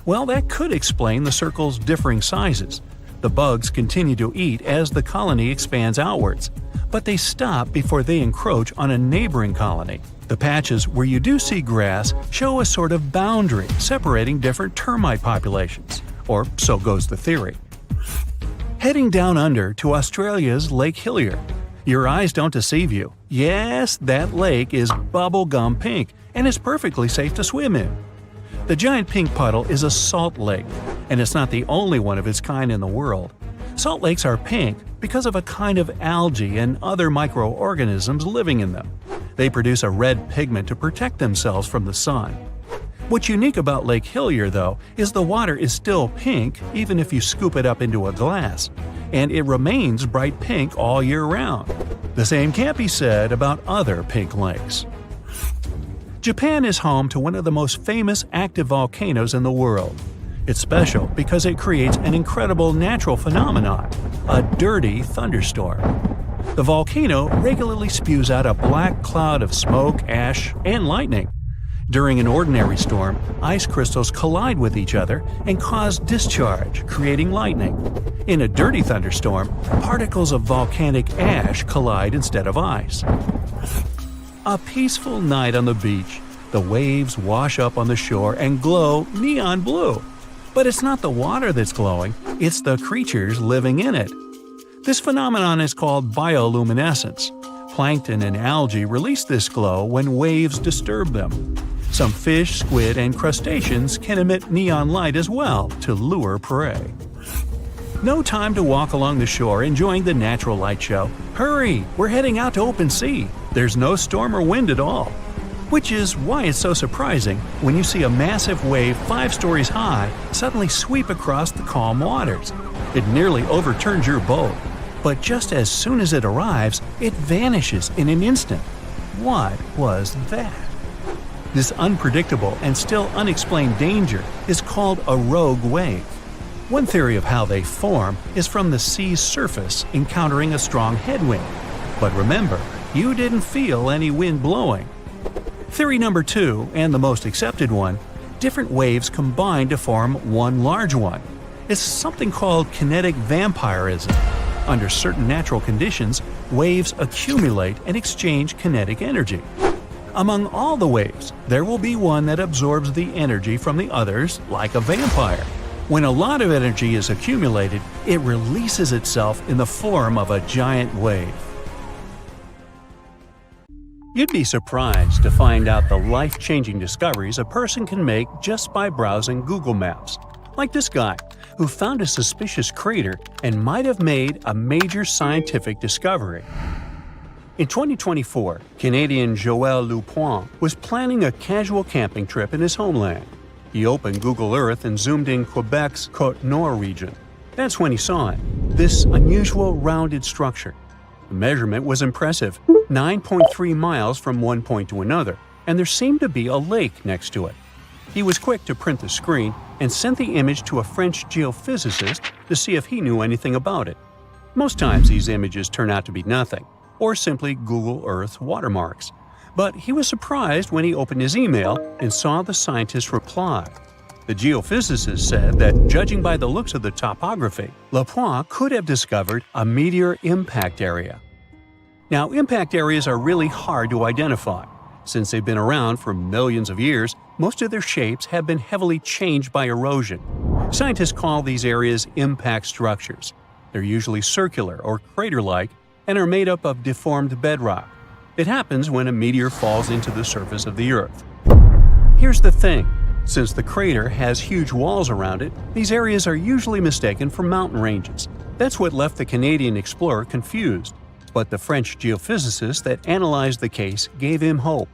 Well, that could explain the circles' differing sizes. The bugs continue to eat as the colony expands outwards, but they stop before they encroach on a neighboring colony. The patches where you do see grass show a sort of boundary separating different termite populations, or so goes the theory. Heading down under to Australia's Lake Hillier. Your eyes don't deceive you. Yes, that lake is bubblegum pink and is perfectly safe to swim in. The giant pink puddle is a salt lake, and it's not the only one of its kind in the world. Salt lakes are pink because of a kind of algae and other microorganisms living in them. They produce a red pigment to protect themselves from the sun. What's unique about Lake Hillier, though, is the water is still pink even if you scoop it up into a glass, and it remains bright pink all year round. The same can't be said about other pink lakes. Japan is home to one of the most famous active volcanoes in the world. It's special because it creates an incredible natural phenomenon, a dirty thunderstorm. The volcano regularly spews out a black cloud of smoke, ash, and lightning. During an ordinary storm, ice crystals collide with each other and cause discharge, creating lightning. In a dirty thunderstorm, particles of volcanic ash collide instead of ice. A peaceful night on the beach. The waves wash up on the shore and glow neon blue. But it's not the water that's glowing, it's the creatures living in it. This phenomenon is called bioluminescence. Plankton and algae release this glow when waves disturb them. Some fish, squid, and crustaceans can emit neon light as well to lure prey. No time to walk along the shore enjoying the natural light show. Hurry! We're heading out to open sea. There's no storm or wind at all. Which is why it's so surprising when you see a massive wave 5 stories high suddenly sweep across the calm waters. It nearly overturns your boat. But just as soon as it arrives, it vanishes in an instant. What was that? This unpredictable and still unexplained danger is called a rogue wave. One theory of how they form is from the sea's surface encountering a strong headwind. But remember, you didn't feel any wind blowing. Theory number 2, and the most accepted one, different waves combine to form one large one. It's something called kinetic vampirism. Under certain natural conditions, waves accumulate and exchange kinetic energy. Among all the waves, there will be one that absorbs the energy from the others like a vampire. When a lot of energy is accumulated, it releases itself in the form of a giant wave. You'd be surprised to find out the life-changing discoveries a person can make just by browsing Google Maps. Like this guy, who found a suspicious crater and might have made a major scientific discovery. In 2024, Canadian Joël Lupoint was planning a casual camping trip in his homeland. He opened Google Earth and zoomed in Quebec's Côte-Nord region. That's when he saw it, this unusual rounded structure. The measurement was impressive, 9.3 miles from one point to another, and there seemed to be a lake next to it. He was quick to print the screen and sent the image to a French geophysicist to see if he knew anything about it. Most times these images turn out to be nothing, or simply Google Earth watermarks. But he was surprised when he opened his email and saw the scientist's reply. The geophysicist said that, judging by the looks of the topography, Lapointe could have discovered a meteor impact area. Now, impact areas are really hard to identify. Since they've been around for millions of years, most of their shapes have been heavily changed by erosion. Scientists call these areas impact structures. They're usually circular or crater-like and are made up of deformed bedrock. It happens when a meteor falls into the surface of the Earth. Here's the thing. Since the crater has huge walls around it, these areas are usually mistaken for mountain ranges. That's what left the Canadian explorer confused. But the French geophysicist that analyzed the case gave him hope.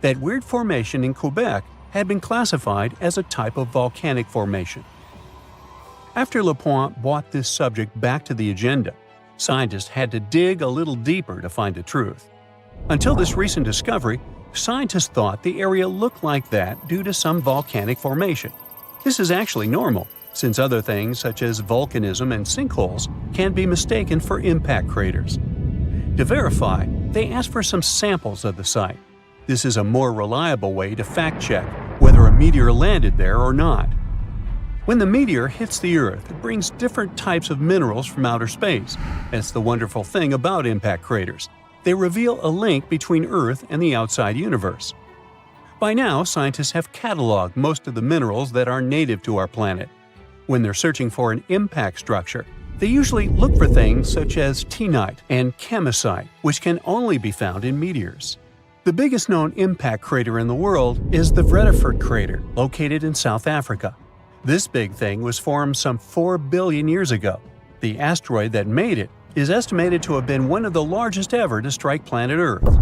That weird formation in Quebec had been classified as a type of volcanic formation. After Lapointe brought this subject back to the agenda, scientists had to dig a little deeper to find the truth. Until this recent discovery, scientists thought the area looked like that due to some volcanic formation. This is actually normal, since other things such as volcanism and sinkholes can be mistaken for impact craters. To verify, they asked for some samples of the site. This is a more reliable way to fact-check whether a meteor landed there or not. When the meteor hits the Earth, it brings different types of minerals from outer space. That's the wonderful thing about impact craters. They reveal a link between Earth and the outside universe. By now, scientists have cataloged most of the minerals that are native to our planet. When they're searching for an impact structure, they usually look for things such as teenite and chemisite, which can only be found in meteors. The biggest known impact crater in the world is the Vredefort crater, located in South Africa. This big thing was formed some 4 billion years ago. The asteroid that made it is estimated to have been one of the largest ever to strike planet Earth.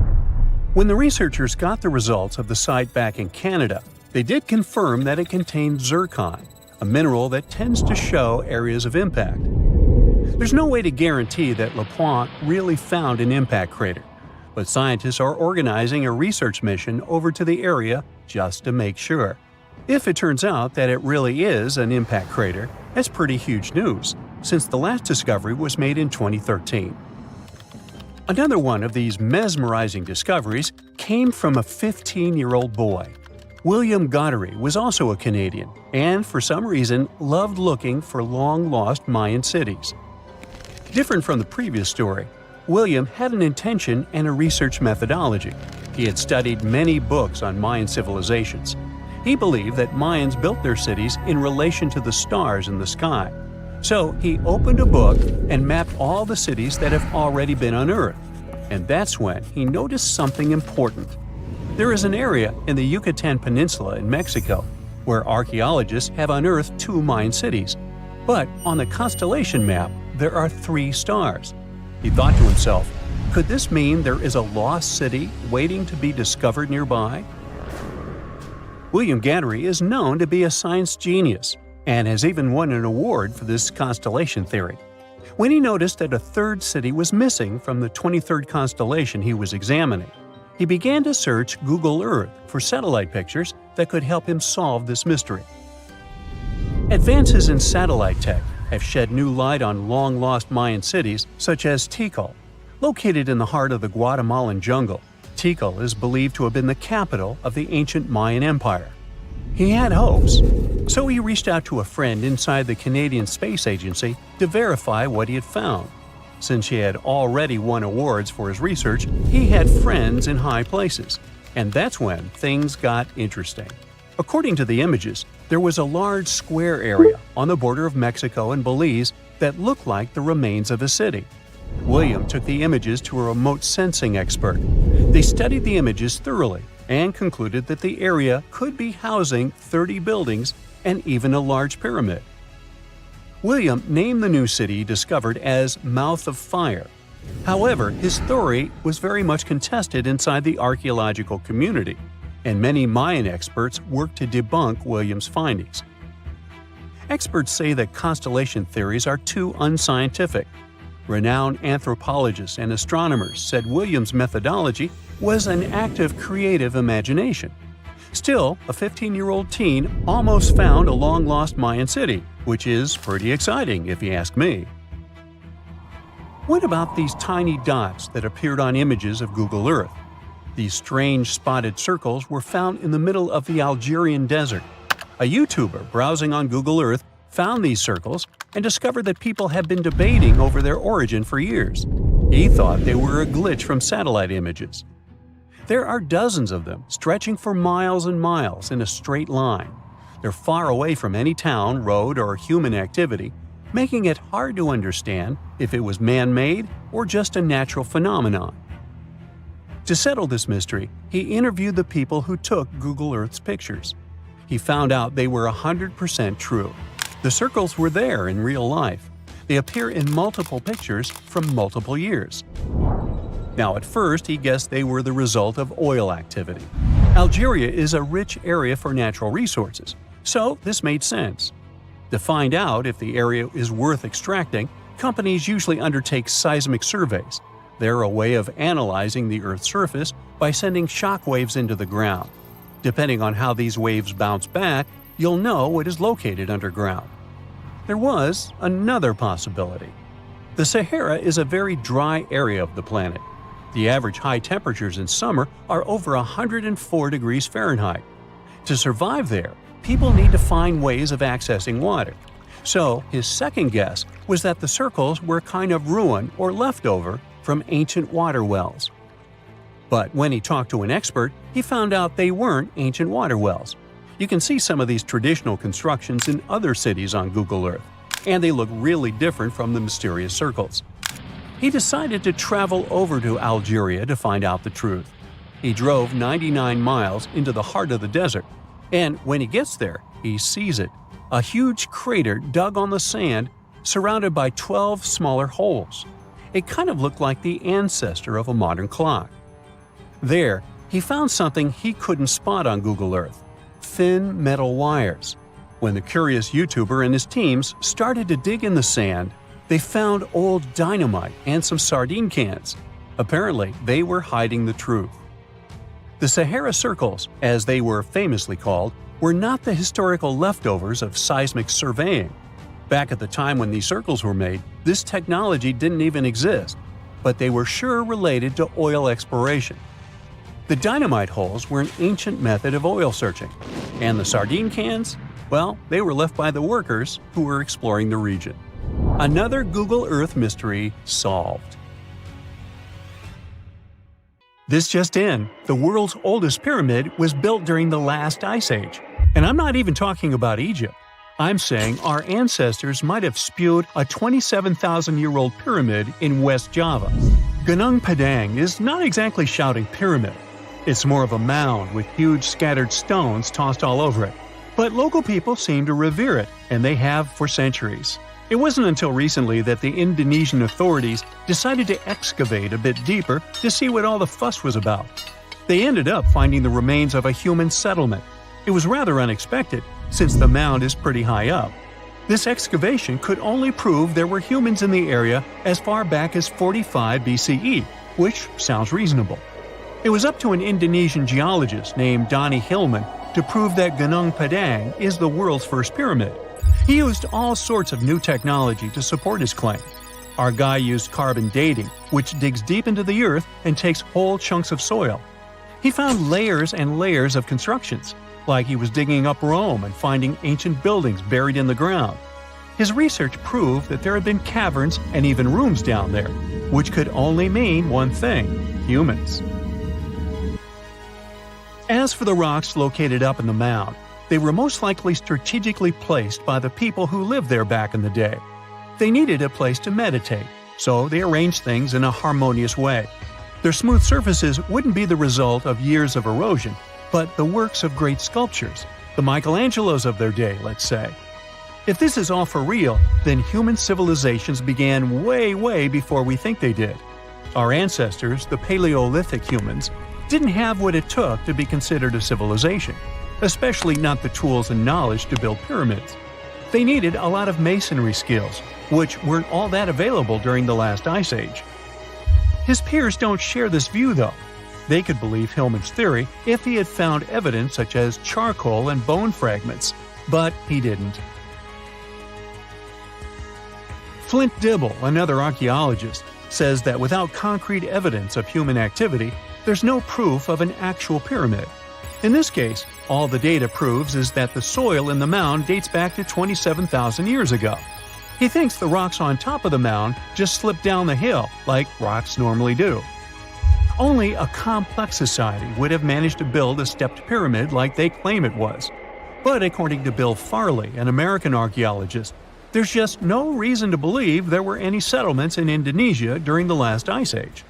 When the researchers got the results of the site back in Canada, they did confirm that it contained zircon, a mineral that tends to show areas of impact. There's no way to guarantee that Lapointe really found an impact crater, but scientists are organizing a research mission over to the area just to make sure. If it turns out that it really is an impact crater, that's pretty huge news, since the last discovery was made in 2013. Another one of these mesmerizing discoveries came from a 15-year-old boy. William Goddery was also a Canadian, and for some reason loved looking for long-lost Mayan cities. Different from the previous story, William had an intention and a research methodology. He had studied many books on Mayan civilizations. He believed that Mayans built their cities in relation to the stars in the sky. So he opened a book and mapped all the cities that have already been unearthed. And that's when he noticed something important. There is an area in the Yucatan Peninsula in Mexico where archaeologists have unearthed 2 Mayan cities. But on the constellation map, there are 3 stars. He thought to himself, could this mean there is a lost city waiting to be discovered nearby? William Goddery is known to be a science genius and has even won an award for this constellation theory. When he noticed that a 3rd city was missing from the 23rd constellation he was examining, he began to search Google Earth for satellite pictures that could help him solve this mystery. Advances in satellite tech have shed new light on long-lost Mayan cities such as Tikal. Located in the heart of the Guatemalan jungle, Tikal is believed to have been the capital of the ancient Mayan Empire. He had hopes, so he reached out to a friend inside the Canadian Space Agency to verify what he had found. Since he had already won awards for his research, he had friends in high places, and that's when things got interesting. According to the images, there was a large square area on the border of Mexico and Belize that looked like the remains of a city. William took the images to a remote sensing expert. They studied the images thoroughly and concluded that the area could be housing 30 buildings and even a large pyramid. William named the new city discovered as Mouth of Fire. However, his story was very much contested inside the archaeological community, and many Mayan experts worked to debunk William's findings. Experts say that constellation theories are too unscientific. Renowned anthropologists and astronomers said William's methodology was an act of creative imagination. Still, a 15-year-old teen almost found a long-lost Mayan city, which is pretty exciting if you ask me. What about these tiny dots that appeared on images of Google Earth? These strange spotted circles were found in the middle of the Algerian desert. A YouTuber browsing on Google Earth found these circles and discovered that people had been debating over their origin for years. He thought they were a glitch from satellite images. There are dozens of them, stretching for miles and miles in a straight line. They're far away from any town, road, or human activity, making it hard to understand if it was man-made or just a natural phenomenon. To settle this mystery, he interviewed the people who took Google Earth's pictures. he found out they were 100% true. The circles were there in real life. They appear in multiple pictures from multiple years. Now, at first, he guessed they were the result of oil activity. Algeria is a rich area for natural resources, so this made sense. To find out if the area is worth extracting, companies usually undertake seismic surveys. They're a way of analyzing the Earth's surface by sending shock waves into the ground. Depending on how these waves bounce back, you'll know what is located underground. There was another possibility. The Sahara is a very dry area of the planet. The average high temperatures in summer are over 104 degrees Fahrenheit. To survive there, people need to find ways of accessing water. So, his second guess was that the circles were a kind of ruin or leftover from ancient water wells. But when he talked to an expert, he found out they weren't ancient water wells. You can see some of these traditional constructions in other cities on Google Earth, and they look really different from the mysterious circles. He decided to travel over to Algeria to find out the truth. He drove 99 miles into the heart of the desert, and when he gets there, he sees it. A huge crater dug on the sand, surrounded by 12 smaller holes. It kind of looked like the ancestor of a modern clock. There, he found something he couldn't spot on Google Earth: thin metal wires. When the curious YouTuber and his teams started to dig in the sand, they found old dynamite and some sardine cans. Apparently, they were hiding the truth. The Sahara Circles, as they were famously called, were not the historical leftovers of seismic surveying. Back at the time when these circles were made, this technology didn't even exist, but they were sure related to oil exploration. The dynamite holes were an ancient method of oil searching, and the sardine cans? Well, they were left by the workers who were exploring the region. Another Google Earth mystery solved. This just in: the world's oldest pyramid was built during the last ice age. And I'm not even talking about Egypt. I'm saying our ancestors might have spewed a 27,000-year-old pyramid in West Java. Gunung Padang is not exactly shouting pyramid. It's more of a mound with huge scattered stones tossed all over it. But local people seem to revere it, and they have for centuries. It wasn't until recently that the Indonesian authorities decided to excavate a bit deeper to see what all the fuss was about. They ended up finding the remains of a human settlement. It was rather unexpected, since the mound is pretty high up. This excavation could only prove there were humans in the area as far back as 45 BCE, which sounds reasonable. It was up to an Indonesian geologist named Donnie Hillman to prove that Gunung Padang is the world's first pyramid. He used all sorts of new technology to support his claim. Our guy used carbon dating, which digs deep into the earth and takes whole chunks of soil. He found layers and layers of constructions, like he was digging up Rome and finding ancient buildings buried in the ground. His research proved that there had been caverns and even rooms down there, which could only mean one thing: humans. As for the rocks located up in the mound, they were most likely strategically placed by the people who lived there back in the day. They needed a place to meditate, so they arranged things in a harmonious way. Their smooth surfaces wouldn't be the result of years of erosion, but the works of great sculptures, the Michelangelos of their day, let's say. If this is all for real, then human civilizations began way before we think they did. Our ancestors, the Paleolithic humans, didn't have what it took to be considered a civilization, especially not the tools and knowledge to build pyramids. They needed a lot of masonry skills, which weren't all that available during the last ice age. His peers don't share this view, though. They could believe Hillman's theory if he had found evidence such as charcoal and bone fragments, but he didn't. Flint Dibble, another archaeologist, says that without concrete evidence of human activity, there's no proof of an actual pyramid. In this case, all the data proves is that the soil in the mound dates back to 27,000 years ago. He thinks the rocks on top of the mound just slipped down the hill like rocks normally do. Only a complex society would have managed to build a stepped pyramid like they claim it was. But according to Bill Farley, an American archaeologist, there's just no reason to believe there were any settlements in Indonesia during the last ice age.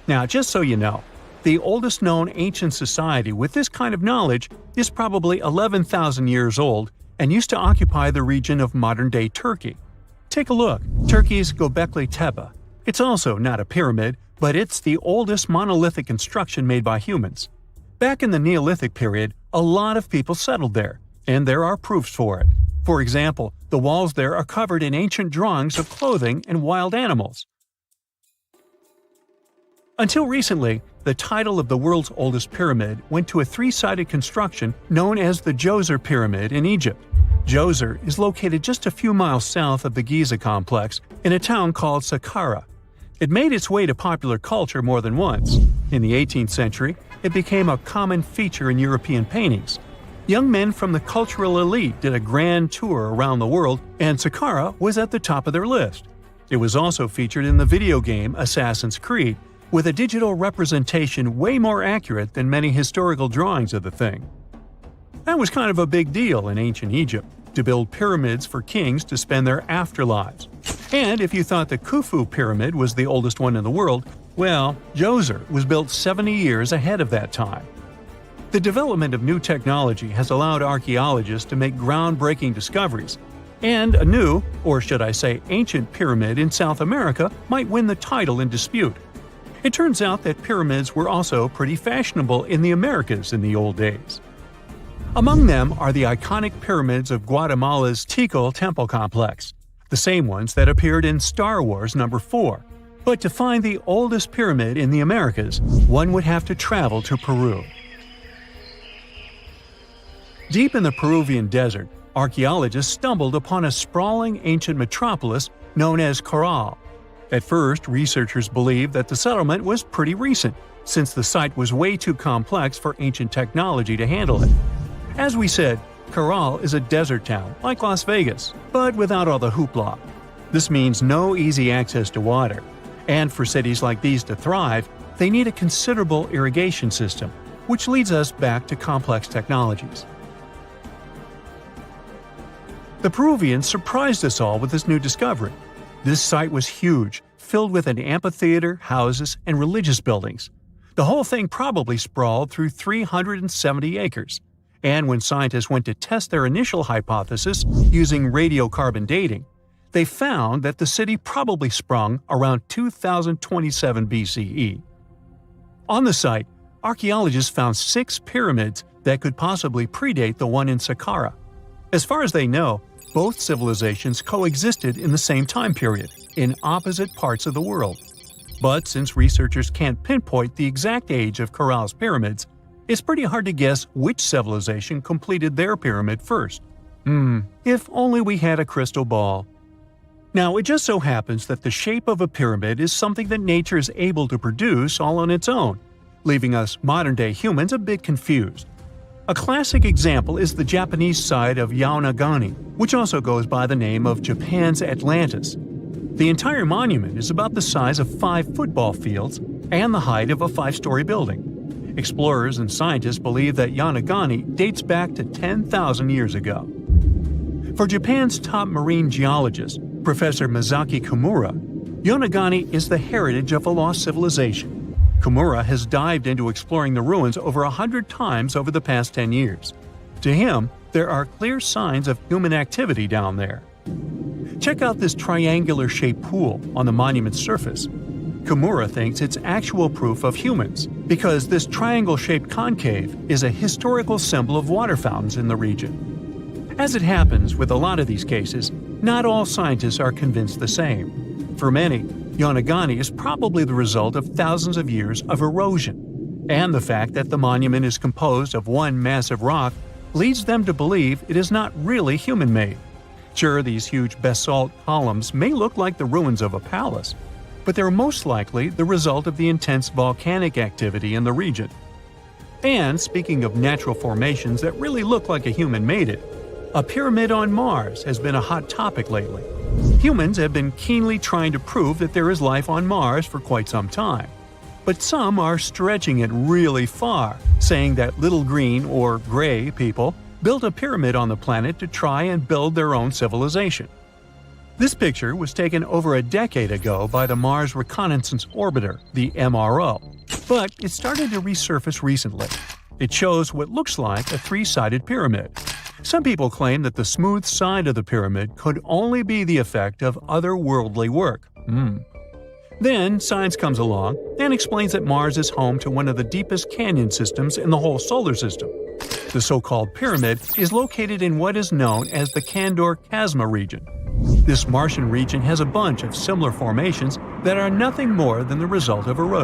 Now, just so you know, The oldest known ancient society with this kind of knowledge is probably 11,000 years old and used to occupy the region of modern-day Turkey. Take a look, Turkey's Göbekli Tepe. It's also not a pyramid, but it's the oldest monolithic construction made by humans. Back in the Neolithic period, a lot of people settled there, and there are proofs for it. For example, the walls there are covered in ancient drawings of clothing and wild animals. Until recently, the title of the world's oldest pyramid went to a three-sided construction known as the Djoser Pyramid in Egypt. Djoser is located just a few miles south of the Giza complex in a town called Saqqara. It made its way to popular culture more than once. In the 18th century, it became a common feature in European paintings. Young men from the cultural elite did a grand tour around the world, and Saqqara was at the top of their list. It was also featured in the video game Assassin's Creed, with a digital representation way more accurate than many historical drawings of the thing. That was kind of a big deal in ancient Egypt, to build pyramids for kings to spend their afterlives. And if you thought the Khufu pyramid was the oldest one in the world, well, Djoser was built 70 years ahead of that time. The development of new technology has allowed archaeologists to make groundbreaking discoveries, and a new, or should I say ancient pyramid in South America might win the title in dispute. It turns out that pyramids were also pretty fashionable in the Americas in the old days. Among them are the iconic pyramids of Guatemala's Tikal temple complex, the same ones that appeared in Star Wars No. 4. But to find the oldest pyramid in the Americas, one would have to travel to Peru. Deep in the Peruvian desert, archaeologists stumbled upon a sprawling ancient metropolis known as Caral. At first, researchers believed that the settlement was pretty recent, since the site was way too complex for ancient technology to handle it. As we said, Caral is a desert town, like Las Vegas, but without all the hoopla. This means no easy access to water. And for cities like these to thrive, they need a considerable irrigation system, which leads us back to complex technologies. The Peruvians surprised us all with this new discovery. This site was huge, filled with an amphitheater, houses, and religious buildings. The whole thing probably sprawled through 370 acres. And when scientists went to test their initial hypothesis using radiocarbon dating, they found that the city probably sprung around 2027 BCE. On the site, archaeologists found 6 pyramids that could possibly predate the one in Saqqara. As far as they know, both civilizations coexisted in the same time period, in opposite parts of the world. But since researchers can't pinpoint the exact age of Caral's pyramids, it's pretty hard to guess which civilization completed their pyramid first. If only we had a crystal ball. Now, it just so happens that the shape of a pyramid is something that nature is able to produce all on its own, leaving us modern-day humans a bit confused. A classic example is the Japanese side of Yaonagani, which also goes by the name of Japan's Atlantis. The entire monument is about the size of 5 football fields and the height of a 5-story building. Explorers and scientists believe that Yaonagani dates back to 10,000 years ago. For Japan's top marine geologist, Professor Masaki Kimura, Yaonagani is the heritage of a lost civilization. Kimura has dived into exploring the ruins over 100 times over the past 10 years. To him, there are clear signs of human activity down there. Check out this triangular-shaped pool on the monument's surface. Kimura thinks it's actual proof of humans, because this triangle-shaped concave is a historical symbol of water fountains in the region. As it happens with a lot of these cases, not all scientists are convinced the same. For many, Yaonagani is probably the result of thousands of years of erosion, and the fact that the monument is composed of one massive rock leads them to believe it is not really human-made. Sure, these huge basalt columns may look like the ruins of a palace, but they're most likely the result of the intense volcanic activity in the region. And speaking of natural formations that really look like a human made it, a pyramid on Mars has been a hot topic lately. Humans have been keenly trying to prove that there is life on Mars for quite some time. But some are stretching it really far, saying that little green or gray people built a pyramid on the planet to try and build their own civilization. This picture was taken over a decade ago by the Mars Reconnaissance Orbiter, the MRO. but it started to resurface recently. It shows what looks like a three-sided pyramid. Some people claim that the smooth side of the pyramid could only be the effect of otherworldly work. Then science comes along and explains that Mars is home to one of the deepest canyon systems in the whole solar system. The so-called pyramid is located in what is known as the Kandor-Chasma region. This Martian region has a bunch of similar formations that are nothing more than the result of erosion.